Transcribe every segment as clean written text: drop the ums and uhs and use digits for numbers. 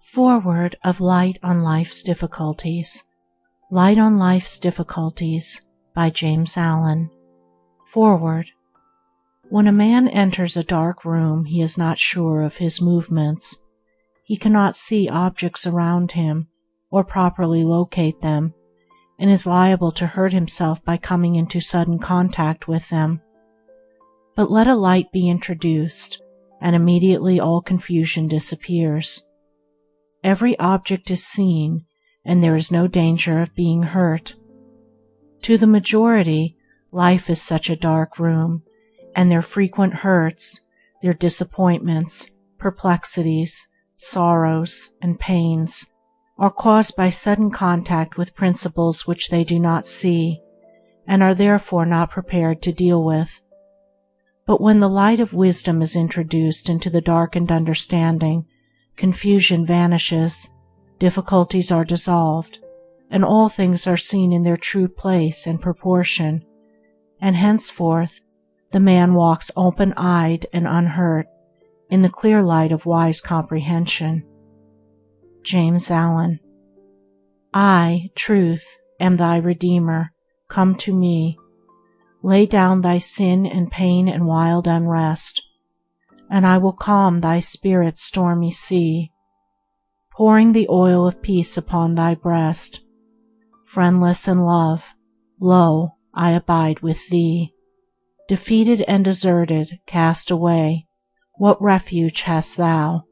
Foreword of Light on Life's Difficulties. Light on Life's Difficulties by Jamesallen. Foreword. When a man enters a dark room, he is not sure of his movements. He cannot see objects around him or properly locate them, and is liable to hurt himself by coming into sudden contact with them. But let a light be introduced, and immediately all confusion disappears. Every object is seen, and there is no danger of being hurt. To the majority, life is such a dark room, and their frequent hurts, their disappointments, perplexities, sorrows, and pains are caused by sudden contact with principles which they do not see, and are therefore not prepared to deal with. But when the light of wisdom is introduced into the darkened understanding, confusion vanishes, difficulties are dissolved, and all things are seen in their true place and proportion, and henceforth the man walks open-eyed and unhurt in the clear light of wise comprehension. Jamesallen. I, Truth, am thy Redeemer. Come to me. Lay down thy sin and pain and wild unrest, and I will calm thy spirit's stormy sea, pouring the oil of peace upon thy breast. Friendless in love, lo, I abide with thee. Defeated and deserted, cast away, what refuge hast thou?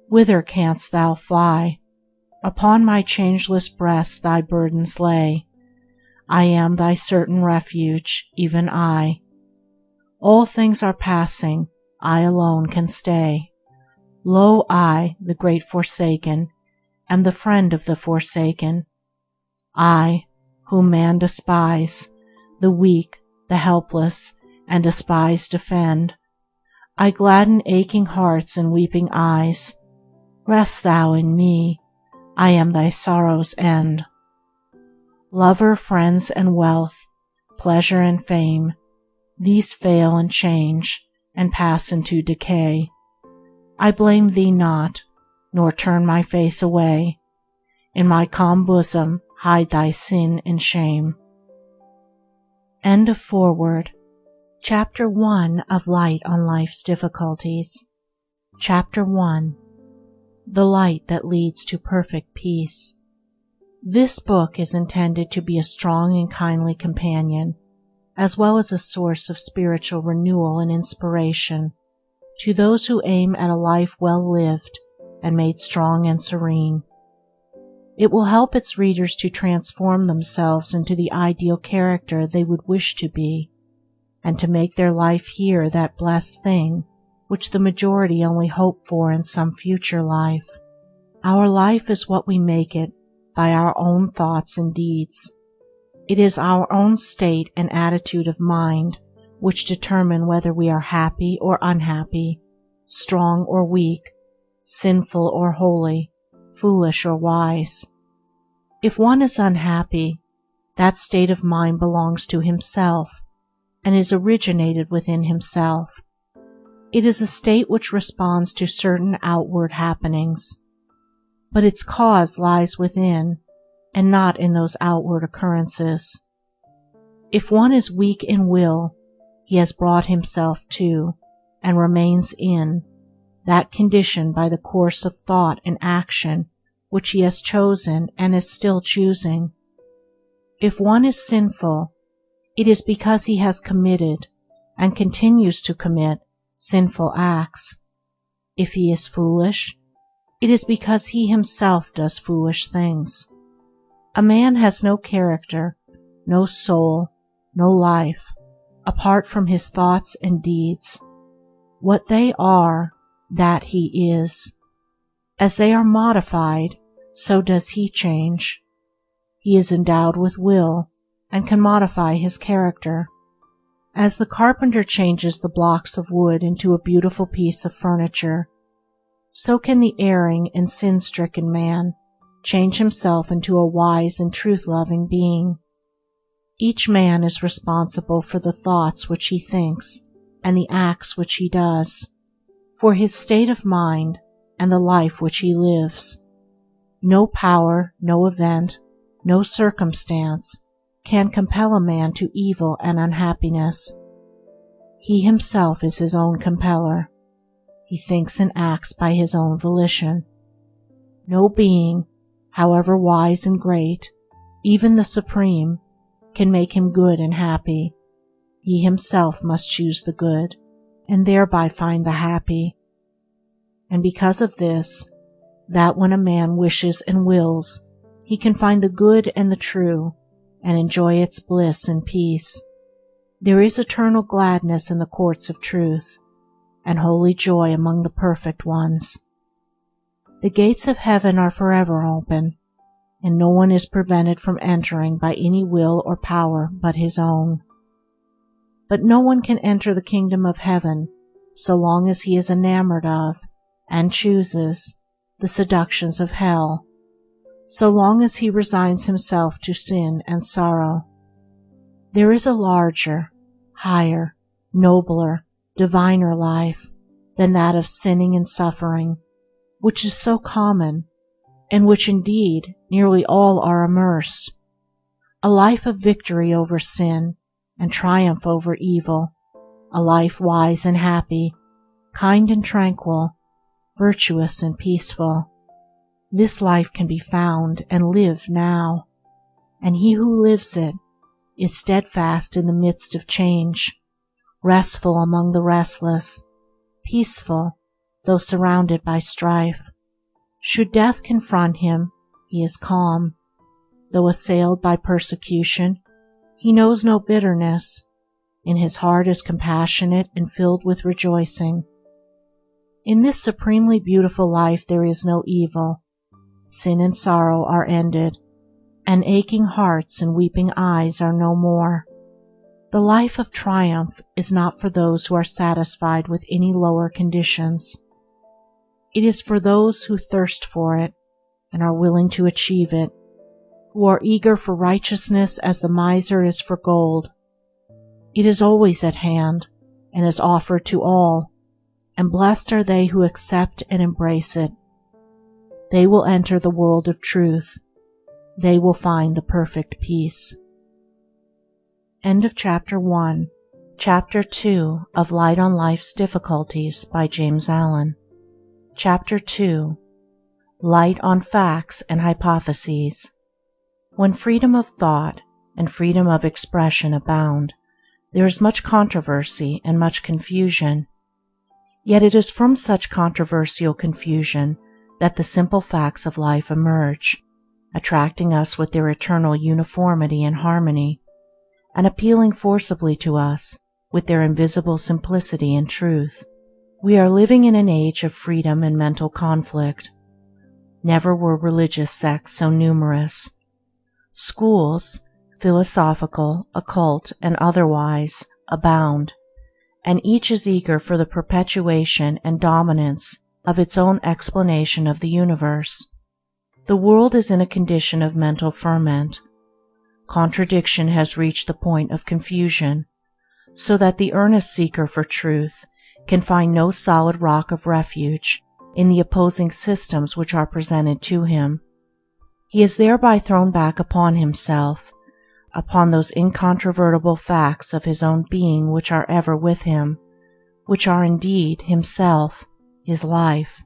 Whither canst thou fly? Upon my changeless breast thy burdens lay. I am thy certain refuge, even I. All things are passing, I alone can stay. Lo, I, the great forsaken, am the friend of the forsaken. I, whom man despise, the weak, the helpless, and despised defend. I gladden aching hearts and weeping eyes. Rest thou in me, I am thy sorrow's end. Lover, friends, and wealth, pleasure and fame, these fail and change, and pass into decay. I blame thee not, nor turn my face away. In my calm bosom hide thy sin and shame. End of foreword. Chapter 1 of Light on Life's Difficulties. Chapter 1. The Light that Leads to Perfect Peace. This book is intended to be a strong and kindly companion, as well as a source of spiritual renewal and inspiration to those who aim at a life well lived and made strong and serene. It will help its readers to transform themselves into the ideal character they would wish to be, and to make their life here that blessed thing which the majority only hope for in some future life. Our life is what we make it by our own thoughts and deeds. It is our own state and attitude of mind which determine whether we are happy or unhappy, strong or weak, sinful or holy, foolish or wise. If one is unhappy, that state of mind belongs to himself and is originated within himself. It is a state which responds to certain outward happenings, but its cause lies within and not in those outward occurrences. If one is weak in will, he has brought himself to, and remains in, that condition by the course of thought and action which he has chosen and is still choosing. If one is sinful, it is because he has committed, and continues to commit, sinful acts. If he is foolish, it is because he himself does foolish things. A man has no character, no soul, no life, apart from his thoughts and deeds. What they are, that he is. As they are modified, so does he change. He is endowed with will, and can modify his character. As the carpenter changes the blocks of wood into a beautiful piece of furniture, so can the erring and sin-stricken man change himself into a wise and truth-loving being. Each man is responsible for the thoughts which he thinks and the acts which he does, for his state of mind and the life which he lives. No power, no event, no circumstance can compel a man to evil and unhappiness. He himself is his own compeller. He thinks and acts by his own volition. No being, however wise and great, even the Supreme, can make him good and happy. He himself must choose the good, and thereby find the happy. And because of this, that when a man wishes and wills, he can find the good and the true, and enjoy its bliss and peace. There is eternal gladness in the courts of truth, and holy joy among the perfect ones. The gates of heaven are forever open, and no one is prevented from entering by any will or power but his own. But no one can enter the kingdom of heaven so long as he is enamored of, and chooses, the seductions of hell, so long as he resigns himself to sin and sorrow. There is a larger, higher, nobler, diviner life than that of sinning and suffering, which is so common, in which indeed nearly all are immersed. A life of victory over sin and triumph over evil, a life wise and happy, kind and tranquil, virtuous and peaceful. This life can be found and lived now, and he who lives it is steadfast in the midst of change, restful among the restless, peaceful though surrounded by strife. Should death confront him, he is calm. Though assailed by persecution, he knows no bitterness. In his heart is compassionate and filled with rejoicing. In this supremely beautiful life there is no evil. Sin and sorrow are ended, and aching hearts and weeping eyes are no more. The life of triumph is not for those who are satisfied with any lower conditions. It is for those who thirst for it and are willing to achieve it, who are eager for righteousness as the miser is for gold. It is always at hand and is offered to all, and blessed are they who accept and embrace it. They will enter the world of truth. They will find the perfect peace. End of Chapter 1. Chapter 2 of Light on Life's Difficulties by Jamesallen. Chapter 2. Light on Facts and Hypotheses. When freedom of thought and freedom of expression abound, there is much controversy and much confusion. Yet it is from such controversial confusion that the simple facts of life emerge, attracting us with their eternal uniformity and harmony, and appealing forcibly to us with their invisible simplicity and truth. We are living in an age of freedom and mental conflict. Never were religious sects so numerous. Schools, philosophical, occult, and otherwise, abound, and each is eager for the perpetuation and dominance of its own explanation of the universe. The world is in a condition of mental ferment. Contradiction has reached the point of confusion, so that the earnest seeker for truth can find no solid rock of refuge in the opposing systems which are presented to him. He is thereby thrown back upon himself, upon those incontrovertible facts of his own being which are ever with him, which are indeed himself, his life.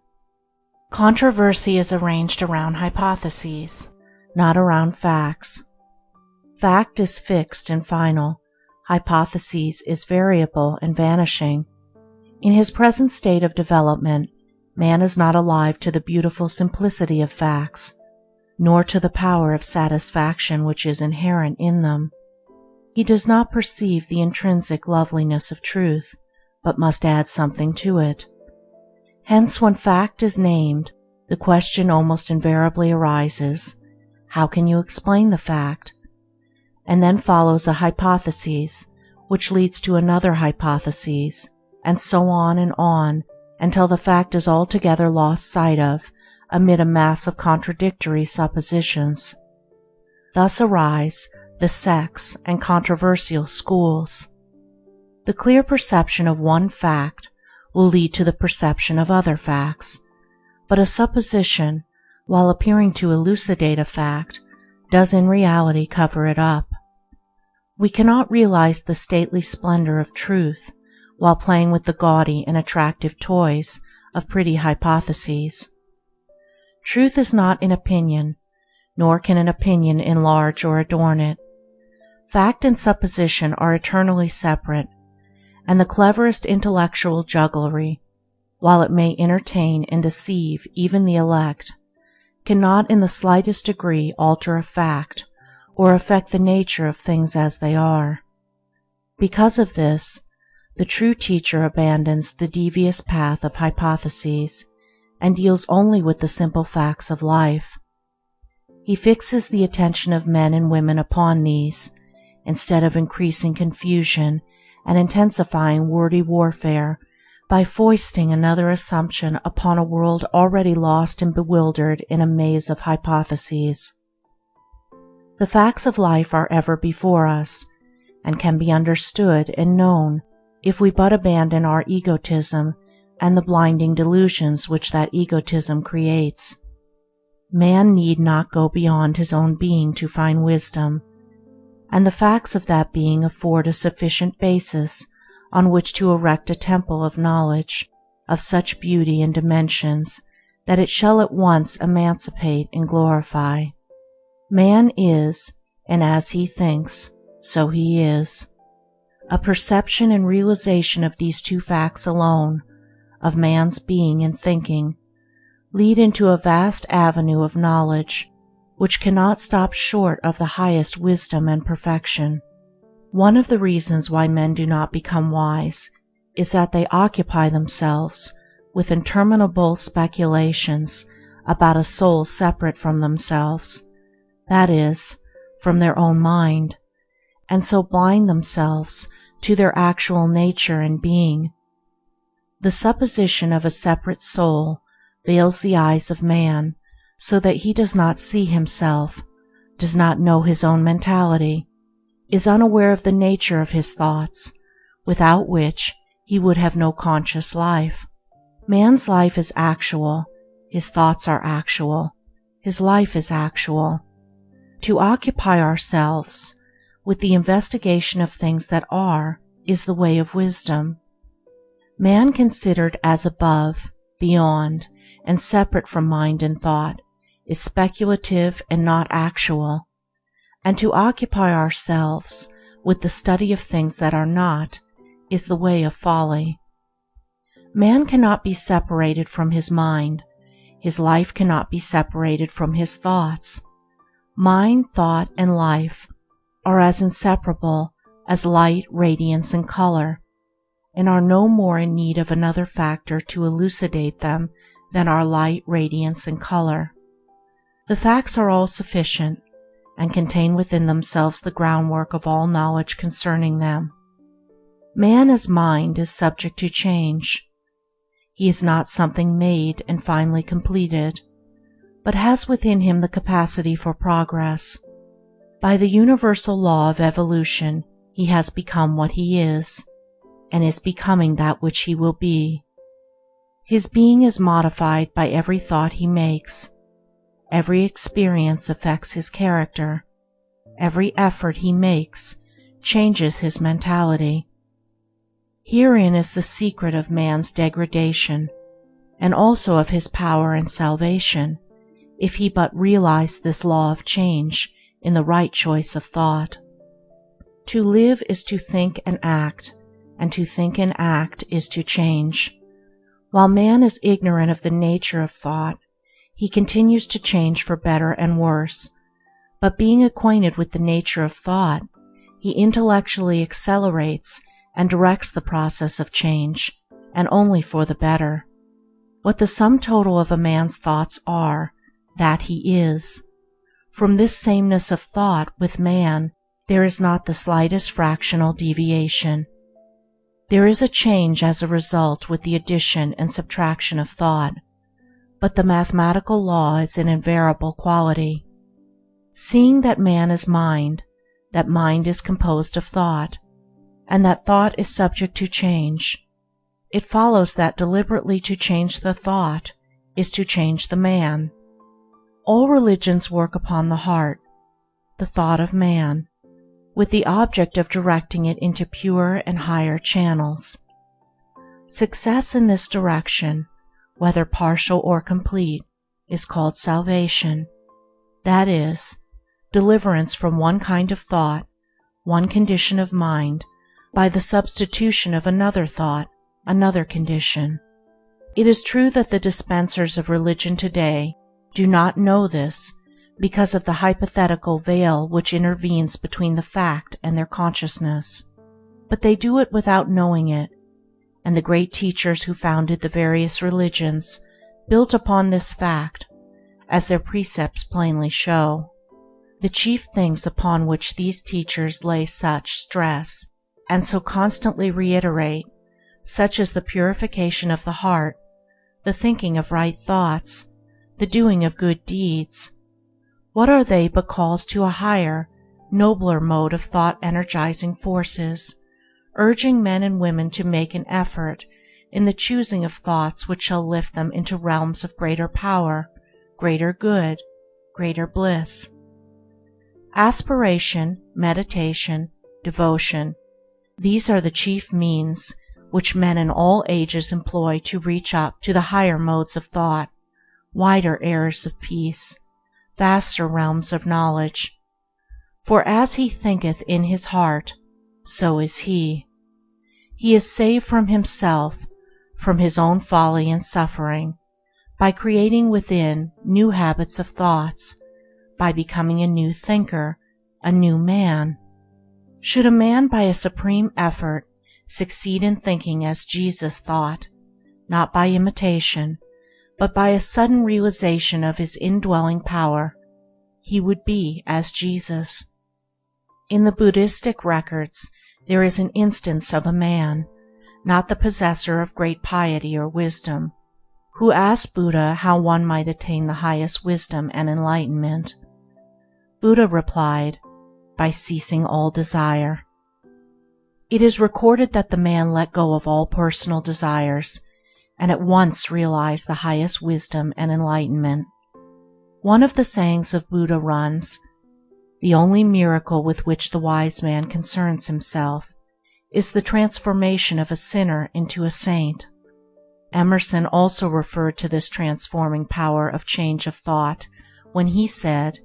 Controversy is arranged around hypotheses, not around facts. Fact is fixed and final. Hypothesis is variable and vanishing. In his present state of development, man is not alive to the beautiful simplicity of facts, nor to the power of satisfaction which is inherent in them. He does not perceive the intrinsic loveliness of truth, but must add something to it. Hence, when fact is named, the question almost invariably arises, how can you explain the fact? And then follows a hypothesis, which leads to another hypothesis, and so on, until the fact is altogether lost sight of amid a mass of contradictory suppositions. Thus arise the sects and controversial schools. The clear perception of one fact will lead to the perception of other facts, but a supposition, while appearing to elucidate a fact, does in reality cover it up. We cannot realize the stately splendor of truth while playing with the gaudy and attractive toys of pretty hypotheses. Truth is not an opinion, nor can an opinion enlarge or adorn it. Fact and supposition are eternally separate, and the cleverest intellectual jugglery, while it may entertain and deceive even the elect, cannot in the slightest degree alter a fact or affect the nature of things as they are. Because of this, the true teacher abandons the devious path of hypotheses and deals only with the simple facts of life. He fixes the attention of men and women upon these, instead of increasing confusion and intensifying wordy warfare by foisting another assumption upon a world already lost and bewildered in a maze of hypotheses. The facts of life are ever before us, and can be understood and known if we but abandon our egotism and the blinding delusions which that egotism creates. Man need not go beyond his own being to find wisdom, and the facts of that being afford a sufficient basis on which to erect a temple of knowledge of such beauty and dimensions that it shall at once emancipate and glorify. Man is, and as he thinks, so he is. A perception and realization of these two facts alone, of man's being and thinking, lead into a vast avenue of knowledge which cannot stop short of the highest wisdom and perfection. One of the reasons why men do not become wise is that they occupy themselves with interminable speculations about a soul separate from themselves, that is, from their own mind, and so blind themselves to their actual nature and being. The supposition of a separate soul veils the eyes of man so that he does not see himself, does not know his own mentality, is unaware of the nature of his thoughts, without which he would have no conscious life. Man's life is actual, his thoughts are actual, his life is actual. To occupy ourselves with the investigation of things that are is the way of wisdom. Man considered as above, beyond, and separate from mind and thought is speculative and not actual, and to occupy ourselves with the study of things that are not is the way of folly. Man cannot be separated from his mind, his life cannot be separated from his thoughts. Mind, thought, and life are as inseparable as light, radiance, and color, and are no more in need of another factor to elucidate them than are light, radiance, and color. The facts are all sufficient, and contain within themselves the groundwork of all knowledge concerning them. Man as mind is subject to change. He is not something made and finally completed, but has within him the capacity for progress. By the universal law of evolution he has become what he is, and is becoming that which he will be. His being is modified by every thought he makes. Every experience affects his character. Every effort he makes changes his mentality. Herein is the secret of man's degradation, and also of his power and salvation, if he but realize this law of change in the right choice of thought. To live is to think and act, and to think and act is to change. While man is ignorant of the nature of thought, he continues to change for better and worse, but being acquainted with the nature of thought, he intellectually accelerates and directs the process of change, and only for the better. What the sum total of a man's thoughts are, that he is. From this sameness of thought with man there is not the slightest fractional deviation. There is a change as a result with the addition and subtraction of thought, but the mathematical law is an invariable quality. Seeing that man is mind, that mind is composed of thought, and that thought is subject to change, it follows that deliberately to change the thought is to change the man. All religions work upon the heart, the thought of man, with the object of directing it into pure and higher channels. Success in this direction, whether partial or complete, is called salvation. That is, deliverance from one kind of thought, one condition of mind, by the substitution of another thought, another condition. It is true that the dispensers of religion today do not know this because of the hypothetical veil which intervenes between the fact and their consciousness, but they do it without knowing it, and the great teachers who founded the various religions built upon this fact, as their precepts plainly show. The chief things upon which these teachers lay such stress and so constantly reiterate, such as the purification of the heart, the thinking of right thoughts, the doing of good deeds, what are they but calls to a higher, nobler mode of thought-energizing forces, urging men and women to make an effort in the choosing of thoughts which shall lift them into realms of greater power, greater good, greater bliss. Aspiration, meditation, devotion, these are the chief means which men in all ages employ to reach up to the higher modes of thought, wider airs of peace, vaster realms of knowledge. For as he thinketh in his heart, so is he. He is saved from himself, from his own folly and suffering, by creating within new habits of thoughts, by becoming a new thinker, a new man. Should a man by a supreme effort succeed in thinking as Jesus thought, not by imitation, but by a sudden realization of his indwelling power, he would be as Jesus. In the Buddhistic records there is an instance of a man, not the possessor of great piety or wisdom, who asked Buddha how one might attain the highest wisdom and enlightenment. Buddha replied, by ceasing all desire. It is recorded that the man let go of all personal desires and at once realized the highest wisdom and enlightenment. One of the sayings of Buddha runs, "The only miracle with which the wise man concerns himself is the transformation of a sinner into a saint." Emerson also referred to this transforming power of change of thought when he said,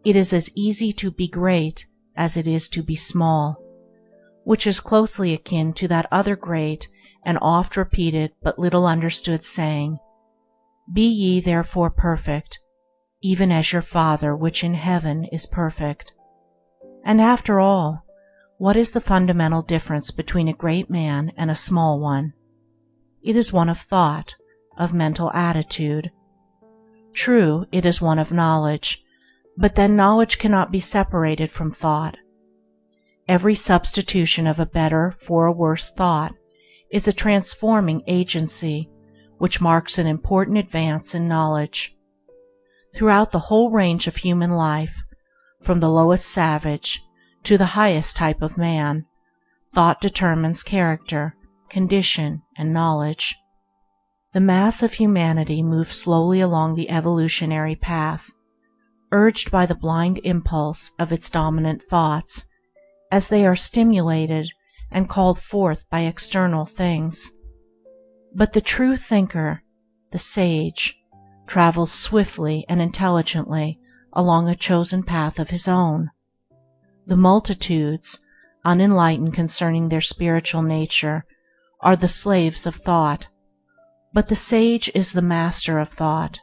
"It is as easy to be great as it is to be small," which is closely akin to that other great and oft repeated but little understood saying, "Be ye therefore perfect, even as your Father which in heaven is perfect." And after all, what is the fundamental difference between a great man and a small one? It is one of thought, of mental attitude. True, it is one of knowledge, but then knowledge cannot be separated from thought. Every substitution of a better for a worse thought is a transforming agency which marks an important advance in knowledge. Throughout the whole range of human life, from the lowest savage to the highest type of man, thought determines character, condition, and knowledge. The mass of humanity moves slowly along the evolutionary path, urged by the blind impulse of its dominant thoughts, as they are stimulated and called forth by external things. But the true thinker, the sage, travels swiftly and intelligently along a chosen path of his own. The multitudes, unenlightened concerning their spiritual nature, are the slaves of thought, but the sage is the master of thought.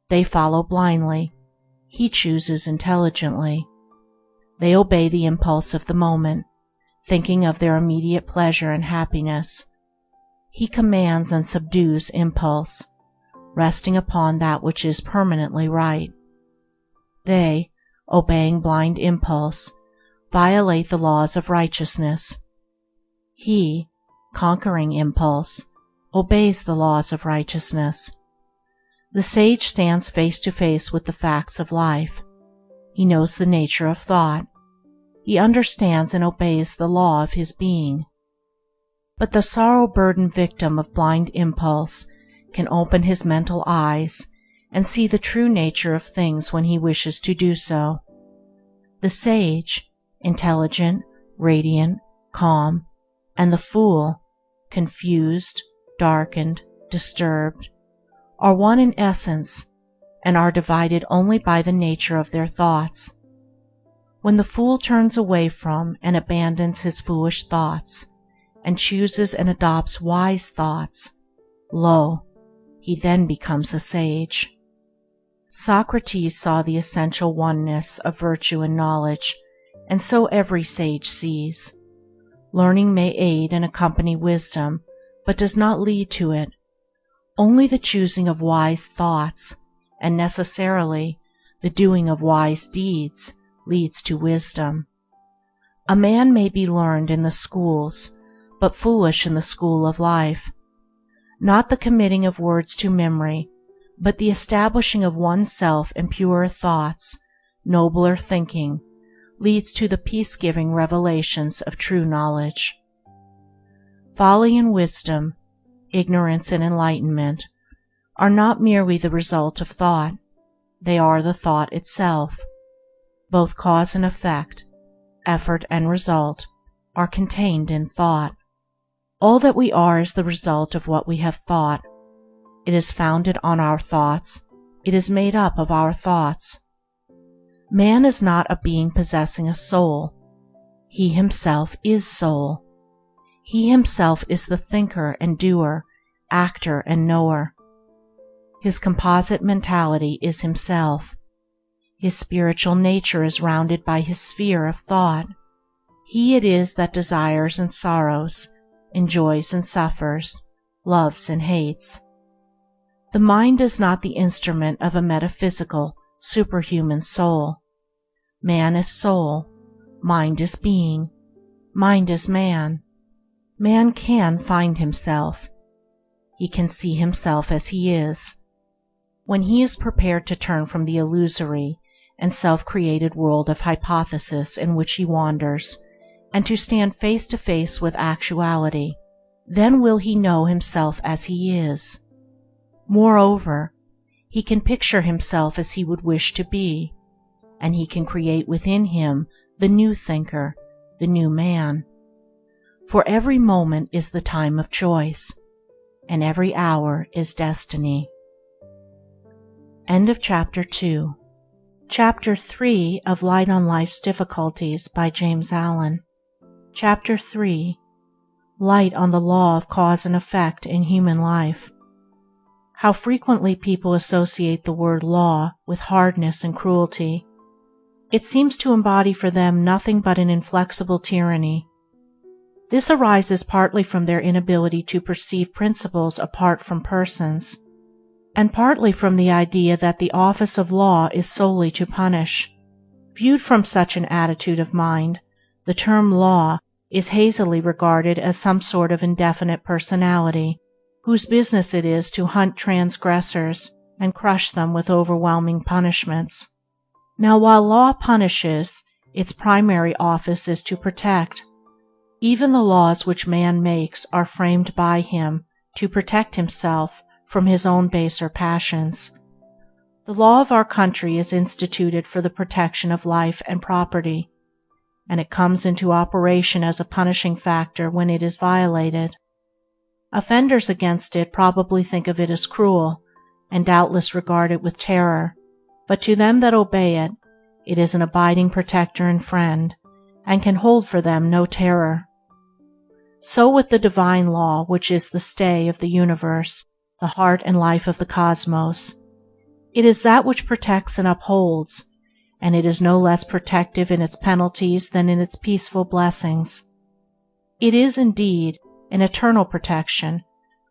They follow blindly, he chooses intelligently. They obey the impulse of the moment, thinking of their immediate pleasure and happiness. He commands and subdues impulse, resting upon that which is permanently right. They, obeying blind impulse, violate the laws of righteousness. He, conquering impulse, obeys the laws of righteousness. The sage stands face to face with the facts of life. He knows the nature of thought. He understands and obeys the law of his being. But the sorrow-burdened victim of blind impulse can open his mental eyes and see the true nature of things when he wishes to do so. The sage, intelligent, radiant, calm, and the fool, confused, darkened, disturbed, are one in essence and are divided only by the nature of their thoughts. When the fool turns away from and abandons his foolish thoughts and chooses and adopts wise thoughts, lo, he then becomes a sage. Socrates saw the essential oneness of virtue and knowledge, and so every sage sees. Learning may aid and accompany wisdom, but does not lead to it. Only the choosing of wise thoughts, and necessarily the doing of wise deeds, leads to wisdom. A man may be learned in the schools, but foolish in the school of life. Not the committing of words to memory, but the establishing of oneself in purer thoughts, nobler thinking, leads to the peace-giving revelations of true knowledge. Folly and wisdom, ignorance and enlightenment, are not merely the result of thought, they are the thought itself. Both cause and effect, effort and result, are contained in thought. All that we are is the result of what we have thought. It is founded on our thoughts, it is made up of our thoughts. Man is not a being possessing a soul. He himself is soul. He himself is the thinker and doer, actor and knower. His composite mentality is himself. His spiritual nature is rounded by his sphere of thought. He it is that desires and sorrows, enjoys and suffers, loves and hates. The mind is not the instrument of a metaphysical, superhuman soul. Man is soul, mind is being, mind is man. Man can find himself. He can see himself as he is. When he is prepared to turn from the illusory and self-created world of hypothesis in which he wanders, and to stand face to face with actuality, then will he know himself as he is. Moreover, he can picture himself as he would wish to be, and he can create within him the new thinker, the new man. For every moment is the time of choice, and every hour is destiny. End of Chapter 2. Chapter 3 of Light on Life's Difficulties by Jamesallen. Chapter 3. Light on the Law of Cause and Effect in Human Life. How frequently people associate the word law with hardness and cruelty. It seems to embody for them nothing but an inflexible tyranny. This arises partly from their inability to perceive principles apart from persons, and partly from the idea that the office of law is solely to punish. Viewed from such an attitude of mind, the term law is hazily regarded as some sort of indefinite personality, whose business it is to hunt transgressors and crush them with overwhelming punishments. Now, while law punishes, its primary office is to protect. Even the laws which man makes are framed by him to protect himself from his own baser passions. The law of our country is instituted for the protection of life and property, and it comes into operation as a punishing factor when it is violated. Offenders against it probably think of it as cruel, and doubtless regard it with terror, but to them that obey it, it is an abiding protector and friend, and can hold for them no terror. So with the divine law, which is the stay of the universe, the heart and life of the cosmos. It is that which protects and upholds, and it is no less protective in its penalties than in its peaceful blessings. It is, indeed, an eternal protection,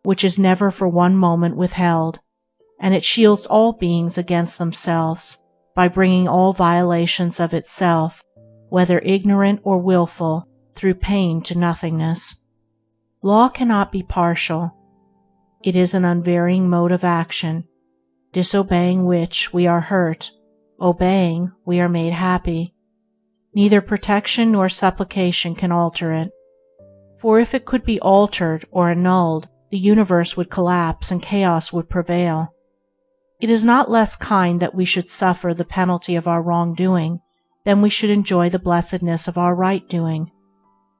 which is never for one moment withheld, and it shields all beings against themselves by bringing all violations of itself, whether ignorant or willful, through pain to nothingness. Law cannot be partial. It is an unvarying mode of action, disobeying which we are hurt, obeying we are made happy. Neither protection nor supplication can alter it. For if it could be altered or annulled, the universe would collapse and chaos would prevail. It is not less kind that we should suffer the penalty of our wrongdoing than we should enjoy the blessedness of our right doing.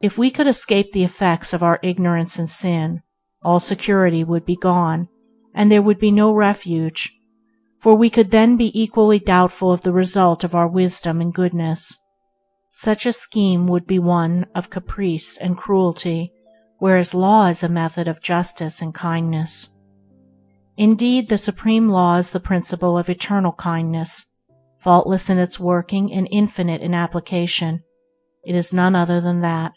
If we could escape the effects of our ignorance and sin, all security would be gone, and there would be no refuge, for we could then be equally doubtful of the result of our wisdom and goodness. Such a scheme would be one of caprice and cruelty, whereas law is a method of justice and kindness. Indeed, the supreme law is the principle of eternal kindness, faultless in its working and infinite in application. It is none other than that.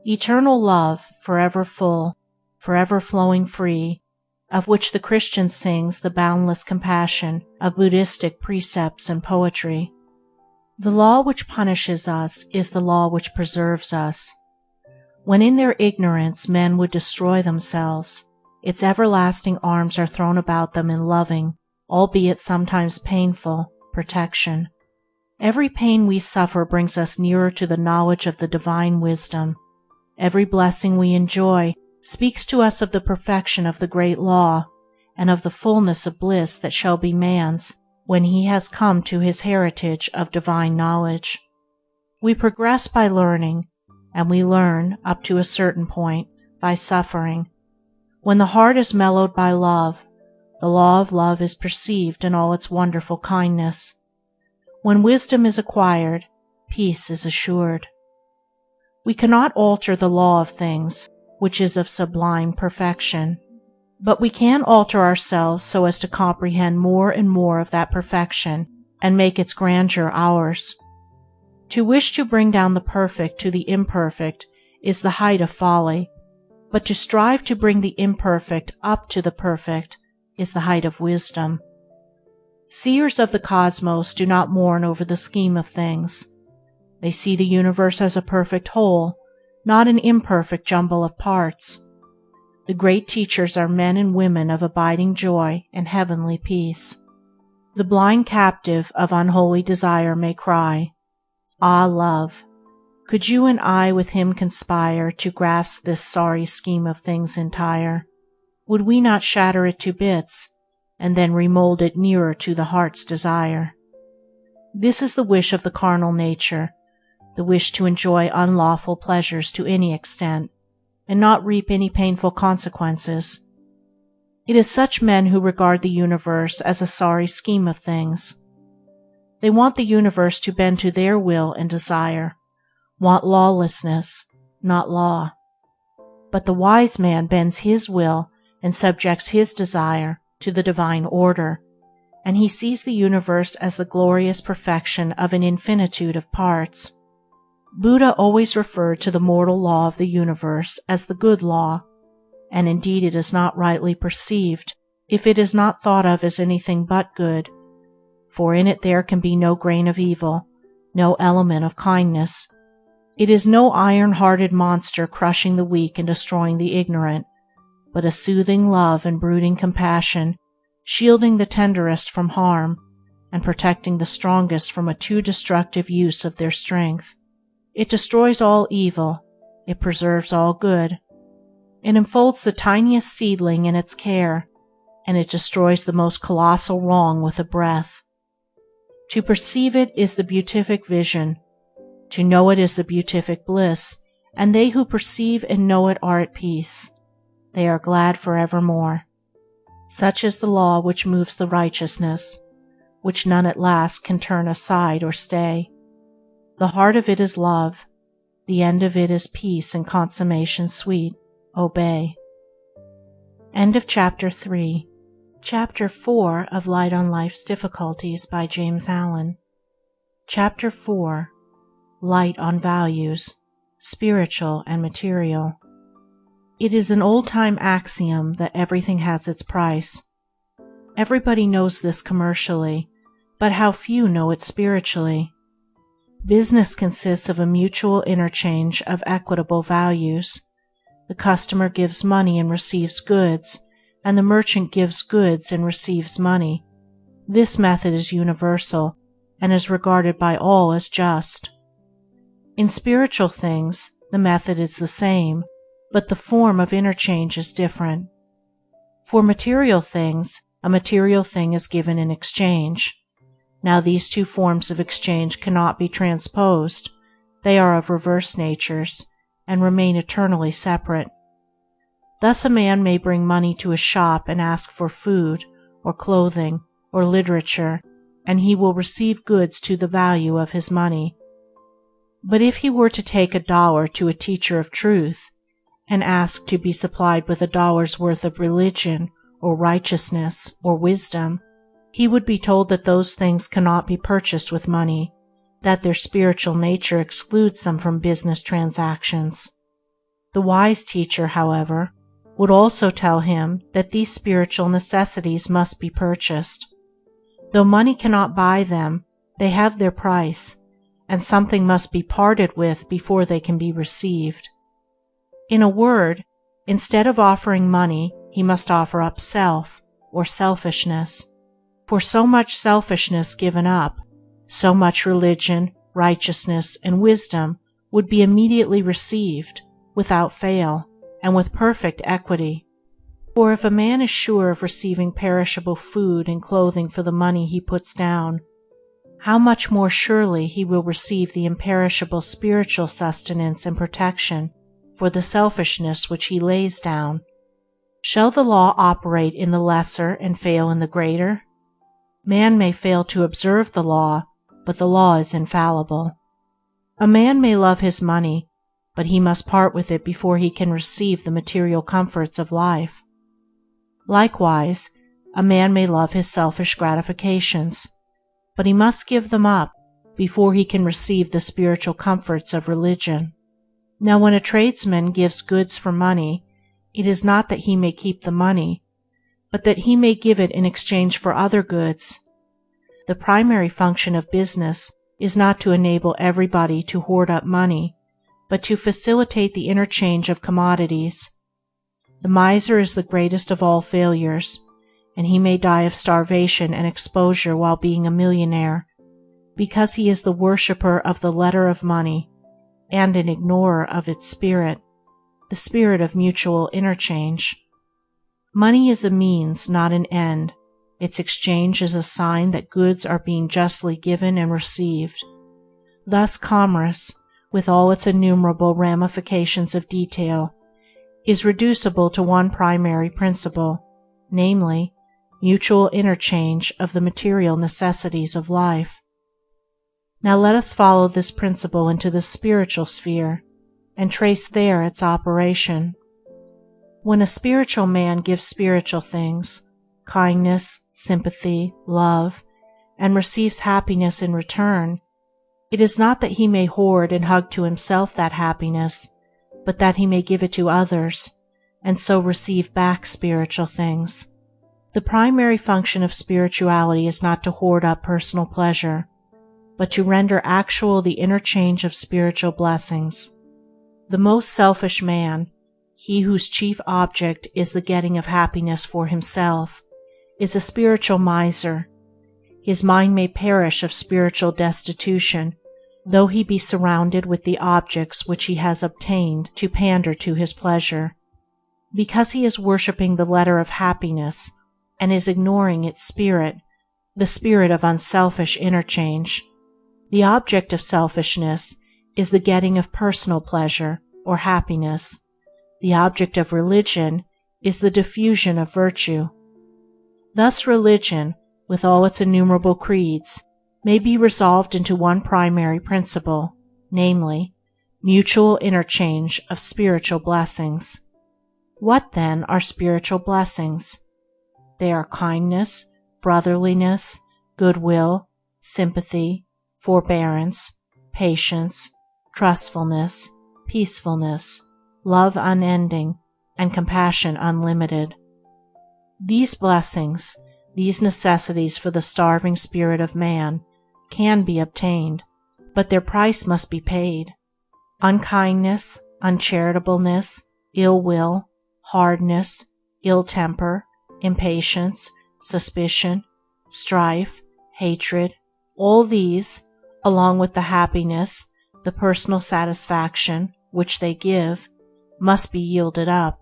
Eternal love, forever full, forever flowing free, of which the Christian sings the boundless compassion of Buddhistic precepts and poetry. The law which punishes us is the law which preserves us. When in their ignorance men would destroy themselves, its everlasting arms are thrown about them in loving, albeit sometimes painful, protection. Every pain we suffer brings us nearer to the knowledge of the divine wisdom. Every blessing we enjoy speaks to us of the perfection of the great law, and of the fullness of bliss that shall be man's when he has come to his heritage of divine knowledge. We progress by learning, and we learn, up to a certain point, by suffering. When the heart is mellowed by love, the law of love is perceived in all its wonderful kindness. When wisdom is acquired, peace is assured. We cannot alter the law of things, which is of sublime perfection, but we can alter ourselves so as to comprehend more and more of that perfection and make its grandeur ours. To wish to bring down the perfect to the imperfect is the height of folly, but to strive to bring the imperfect up to the perfect is the height of wisdom. Seers of the cosmos do not mourn over the scheme of things. They see the universe as a perfect whole, not an imperfect jumble of parts. The great teachers are men and women of abiding joy and heavenly peace. The blind captive of unholy desire may cry, "Ah, love! Could you and I with him conspire to grasp this sorry scheme of things entire, would we not shatter it to bits, and then remold it nearer to the heart's desire?" This is the wish of the carnal nature, the wish to enjoy unlawful pleasures to any extent, and not reap any painful consequences. It is such men who regard the universe as a sorry scheme of things. They want the universe to bend to their will and desire, want lawlessness, not law. But the wise man bends his will and subjects his desire to the divine order, and he sees the universe as the glorious perfection of an infinitude of parts. Buddha always referred to the mortal law of the universe as the good law, and indeed it is not rightly perceived if it is not thought of as anything but good, for in it there can be no grain of evil, no element of kindness. It is no iron-hearted monster crushing the weak and destroying the ignorant, but a soothing love and brooding compassion, shielding the tenderest from harm, and protecting the strongest from a too destructive use of their strength. It destroys all evil, it preserves all good. It enfolds the tiniest seedling in its care, and it destroys the most colossal wrong with a breath. To perceive it is the beatific vision, to know it is the beatific bliss, and they who perceive and know it are at peace. They are glad forevermore. Such is the law which moves the righteousness, which none at last can turn aside or stay. The heart of it is love, the end of it is peace and consummation sweet. Obey. End of Chapter 3. Chapter 4 of Light on Life's Difficulties by Jamesallen. Chapter 4. Light on Values, Spiritual and Material. It is an old-time axiom that everything has its price. Everybody knows this commercially, but how few know it spiritually. Business consists of a mutual interchange of equitable values. The customer gives money and receives goods, and the merchant gives goods and receives money. This method is universal, and is regarded by all as just. In spiritual things, the method is the same, but the form of interchange is different. For material things, a material thing is given in exchange. Now these two forms of exchange cannot be transposed. They are of reverse natures, and remain eternally separate. Thus a man may bring money to a shop and ask for food, or clothing, or literature, and he will receive goods to the value of his money. But if he were to take $1 to a teacher of truth, and ask to be supplied with $1's worth of religion, or righteousness, or wisdom, he would be told that those things cannot be purchased with money, that their spiritual nature excludes them from business transactions. The wise teacher, however, would also tell him that these spiritual necessities must be purchased. Though money cannot buy them, they have their price, and something must be parted with before they can be received. In a word, instead of offering money, he must offer up self, or selfishness. For so much selfishness given up, so much religion, righteousness, and wisdom would be immediately received, without fail, and with perfect equity. For if a man is sure of receiving perishable food and clothing for the money he puts down, how much more surely he will receive the imperishable spiritual sustenance and protection for the selfishness which he lays down. Shall the law operate in the lesser and fail in the greater? Man may fail to observe the law, but the law is infallible. A man may love his money, but he must part with it before he can receive the material comforts of life. Likewise, a man may love his selfish gratifications, but he must give them up before he can receive the spiritual comforts of religion. Now when a tradesman gives goods for money, it is not that he may keep the money, but that he may give it in exchange for other goods. The primary function of business is not to enable everybody to hoard up money, but to facilitate the interchange of commodities. The miser is the greatest of all failures, and he may die of starvation and exposure while being a millionaire, because he is the worshipper of the letter of money and an ignorer of its spirit, the spirit of mutual interchange. Money is a means, not an end. Its exchange is a sign that goods are being justly given and received. Thus commerce, with all its innumerable ramifications of detail, is reducible to one primary principle, namely, mutual interchange of the material necessities of life. Now let us follow this principle into the spiritual sphere, and trace there its operation. When a spiritual man gives spiritual things, kindness, sympathy, love, and receives happiness in return, it is not that he may hoard and hug to himself that happiness, but that he may give it to others, and so receive back spiritual things. The primary function of spirituality is not to hoard up personal pleasure, but to render actual the interchange of spiritual blessings. The most selfish man, he whose chief object is the getting of happiness for himself, is a spiritual miser. His mind may perish of spiritual destitution, though he be surrounded with the objects which he has obtained to pander to his pleasure, because he is worshipping the letter of happiness and is ignoring its spirit, the spirit of unselfish interchange. The object of selfishness is the getting of personal pleasure or happiness. The object of religion is the diffusion of virtue. Thus religion, with all its innumerable creeds, may be resolved into one primary principle, namely, mutual interchange of spiritual blessings. What, then, are spiritual blessings? They are kindness, brotherliness, goodwill, sympathy, forbearance, patience, trustfulness, peacefulness, love unending, and compassion unlimited. These blessings, these necessities for the starving spirit of man, can be obtained, but their price must be paid. Unkindness, uncharitableness, ill will, hardness, ill temper, impatience, suspicion, strife, hatred, all these, along with the happiness, the personal satisfaction, which they give, must be yielded up.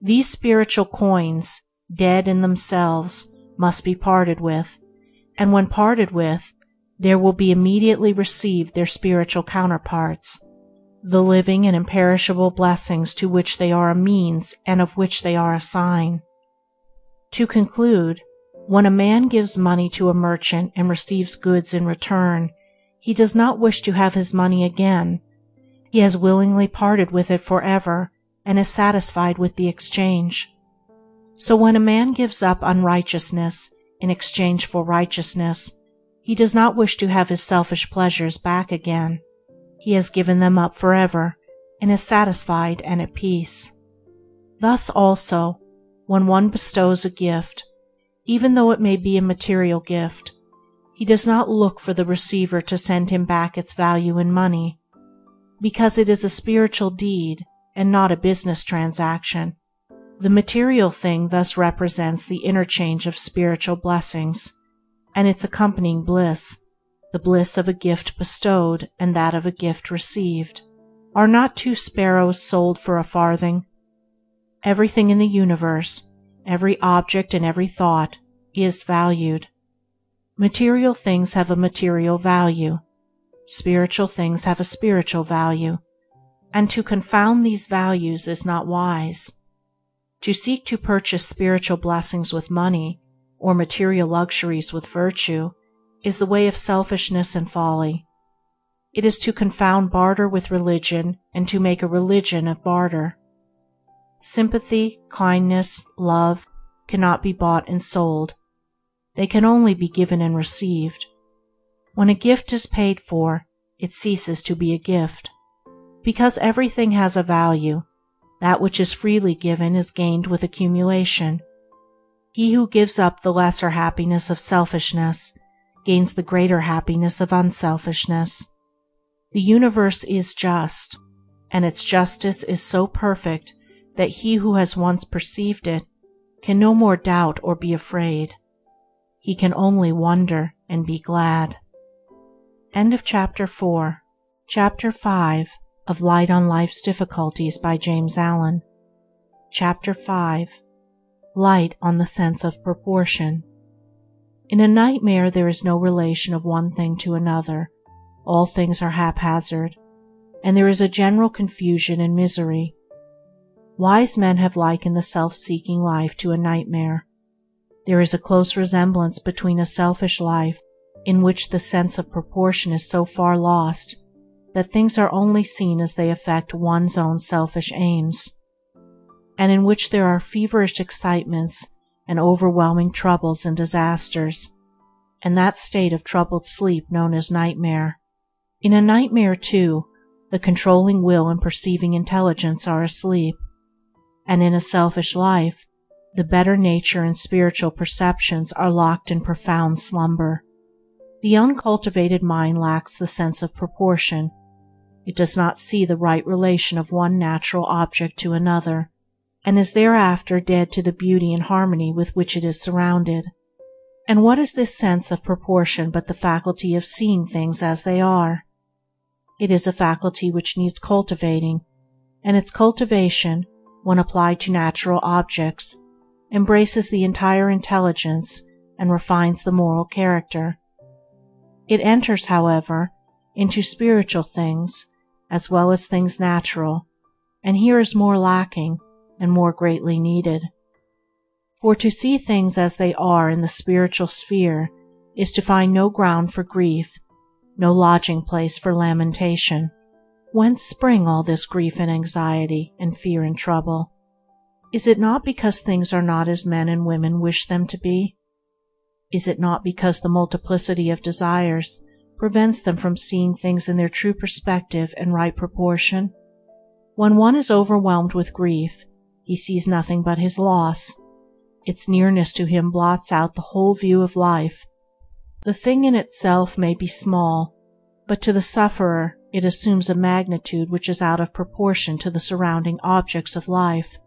These spiritual coins, dead in themselves, must be parted with, and when parted with, there will be immediately received their spiritual counterparts, the living and imperishable blessings to which they are a means and of which they are a sign. To conclude, when a man gives money to a merchant and receives goods in return, he does not wish to have his money again. He has willingly parted with it forever and is satisfied with the exchange. So when a man gives up unrighteousness in exchange for righteousness, he does not wish to have his selfish pleasures back again. He has given them up forever and is satisfied and at peace. Thus also, when one bestows a gift, even though it may be a material gift, he does not look for the receiver to send him back its value in money, because it is a spiritual deed and not a business transaction. The material thing thus represents the interchange of spiritual blessings, and its accompanying bliss, the bliss of a gift bestowed and that of a gift received. Are not two sparrows sold for a farthing? Everything in the universe, every object and every thought, is valued. Material things have a material value, spiritual things have a spiritual value, and to confound these values is not wise. To seek to purchase spiritual blessings with money, or material luxuries with virtue, is the way of selfishness and folly. It is to confound barter with religion and to make a religion of barter. Sympathy, kindness, love cannot be bought and sold. They can only be given and received. When a gift is paid for, it ceases to be a gift. Because everything has a value, that which is freely given is gained with accumulation. He who gives up the lesser happiness of selfishness gains the greater happiness of unselfishness. The universe is just, and its justice is so perfect that he who has once perceived it can no more doubt or be afraid. He can only wonder and be glad. End of Chapter 4. Chapter 5 of Light on Life's Difficulties by Jamesallen. Chapter 5. Light on the Sense of Proportion. In a nightmare there is no relation of one thing to another. All things are haphazard, and there is a general confusion and misery. Wise men have likened the self-seeking life to a nightmare. There is a close resemblance between a selfish life, in which the sense of proportion is so far lost that things are only seen as they affect one's own selfish aims, and in which there are feverish excitements and overwhelming troubles and disasters, and that state of troubled sleep known as nightmare. In a nightmare, too, the controlling will and perceiving intelligence are asleep, and in a selfish life, the better nature and spiritual perceptions are locked in profound slumber. The uncultivated mind lacks the sense of proportion. It does not see the right relation of one natural object to another, and is thereafter dead to the beauty and harmony with which it is surrounded. And what is this sense of proportion but the faculty of seeing things as they are? It is a faculty which needs cultivating, and its cultivation, when applied to natural objects, embraces the entire intelligence and refines the moral character. It enters, however, into spiritual things as well as things natural, and here is more lacking and more greatly needed. For to see things as they are in the spiritual sphere is to find no ground for grief, no lodging place for lamentation. Whence spring all this grief and anxiety and fear and trouble? Is it not because things are not as men and women wish them to be? Is it not because the multiplicity of desires prevents them from seeing things in their true perspective and right proportion? When one is overwhelmed with grief, he sees nothing but his loss. Its nearness to him blots out the whole view of life. The thing in itself may be small, but to the sufferer it assumes a magnitude which is out of proportion to the surrounding objects of life.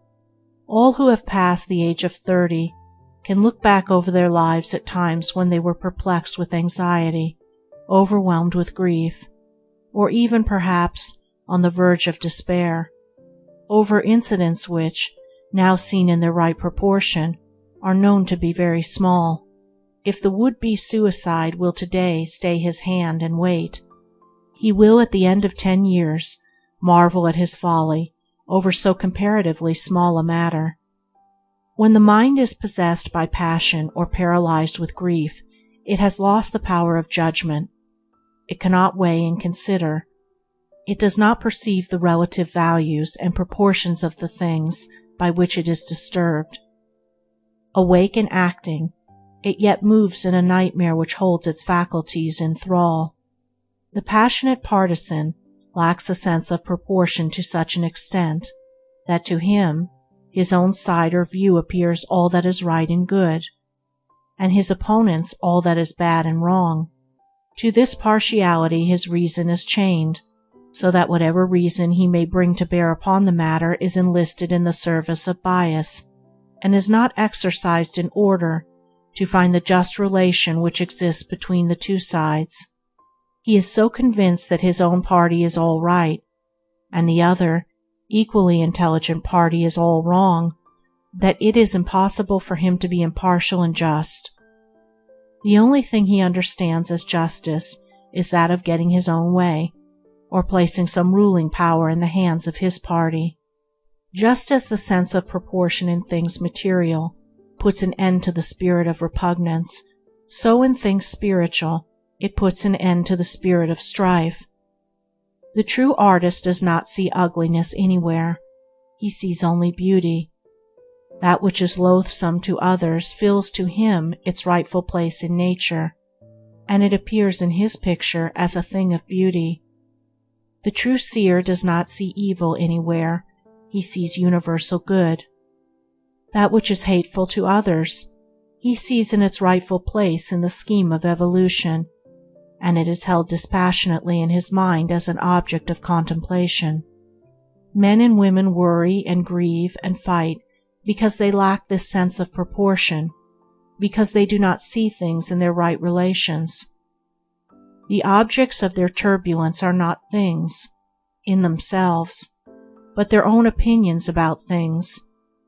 All who have passed the age of 30 can look back over their lives at times when they were perplexed with anxiety, overwhelmed with grief, or even, perhaps, on the verge of despair, over incidents which, now seen in their right proportion, are known to be very small. If the would-be suicide will today stay his hand and wait, he will at the end of 10 years marvel at his folly over so comparatively small a matter. When the mind is possessed by passion or paralyzed with grief, it has lost the power of judgment. It cannot weigh and consider. It does not perceive the relative values and proportions of the things by which it is disturbed. Awake and acting, it yet moves in a nightmare which holds its faculties in thrall. The passionate partisan lacks a sense of proportion to such an extent that to him his own side or view appears all that is right and good, and his opponents all that is bad and wrong. To this partiality his reason is chained, so that whatever reason he may bring to bear upon the matter is enlisted in the service of bias, and is not exercised in order to find the just relation which exists between the two sides. He is so convinced that his own party is all right, and the other, equally intelligent party is all wrong, that it is impossible for him to be impartial and just. The only thing he understands as justice is that of getting his own way, or placing some ruling power in the hands of his party. Just as the sense of proportion in things material puts an end to the spirit of repugnance, so in things spiritual it puts an end to the spirit of strife. The true artist does not see ugliness anywhere. He sees only beauty. That which is loathsome to others fills to him its rightful place in nature, and it appears in his picture as a thing of beauty. The true seer does not see evil anywhere. He sees universal good. That which is hateful to others, he sees in its rightful place in the scheme of evolution, and it is held dispassionately in his mind as an object of contemplation. Men and women worry and grieve and fight because they lack this sense of proportion, because they do not see things in their right relations. The objects of their turbulence are not things in themselves, but their own opinions about things,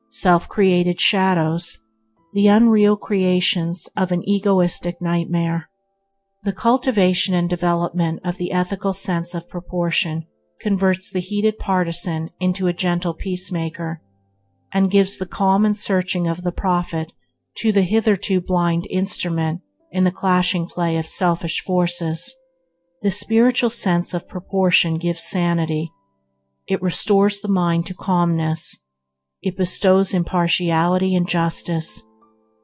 self-created shadows, the unreal creations of an egoistic nightmare. The cultivation and development of the ethical sense of proportion converts the heated partisan into a gentle peacemaker, and gives the calm and searching of the prophet to the hitherto blind instrument in the clashing play of selfish forces. The spiritual sense of proportion gives sanity. It restores the mind to calmness. It bestows impartiality and justice,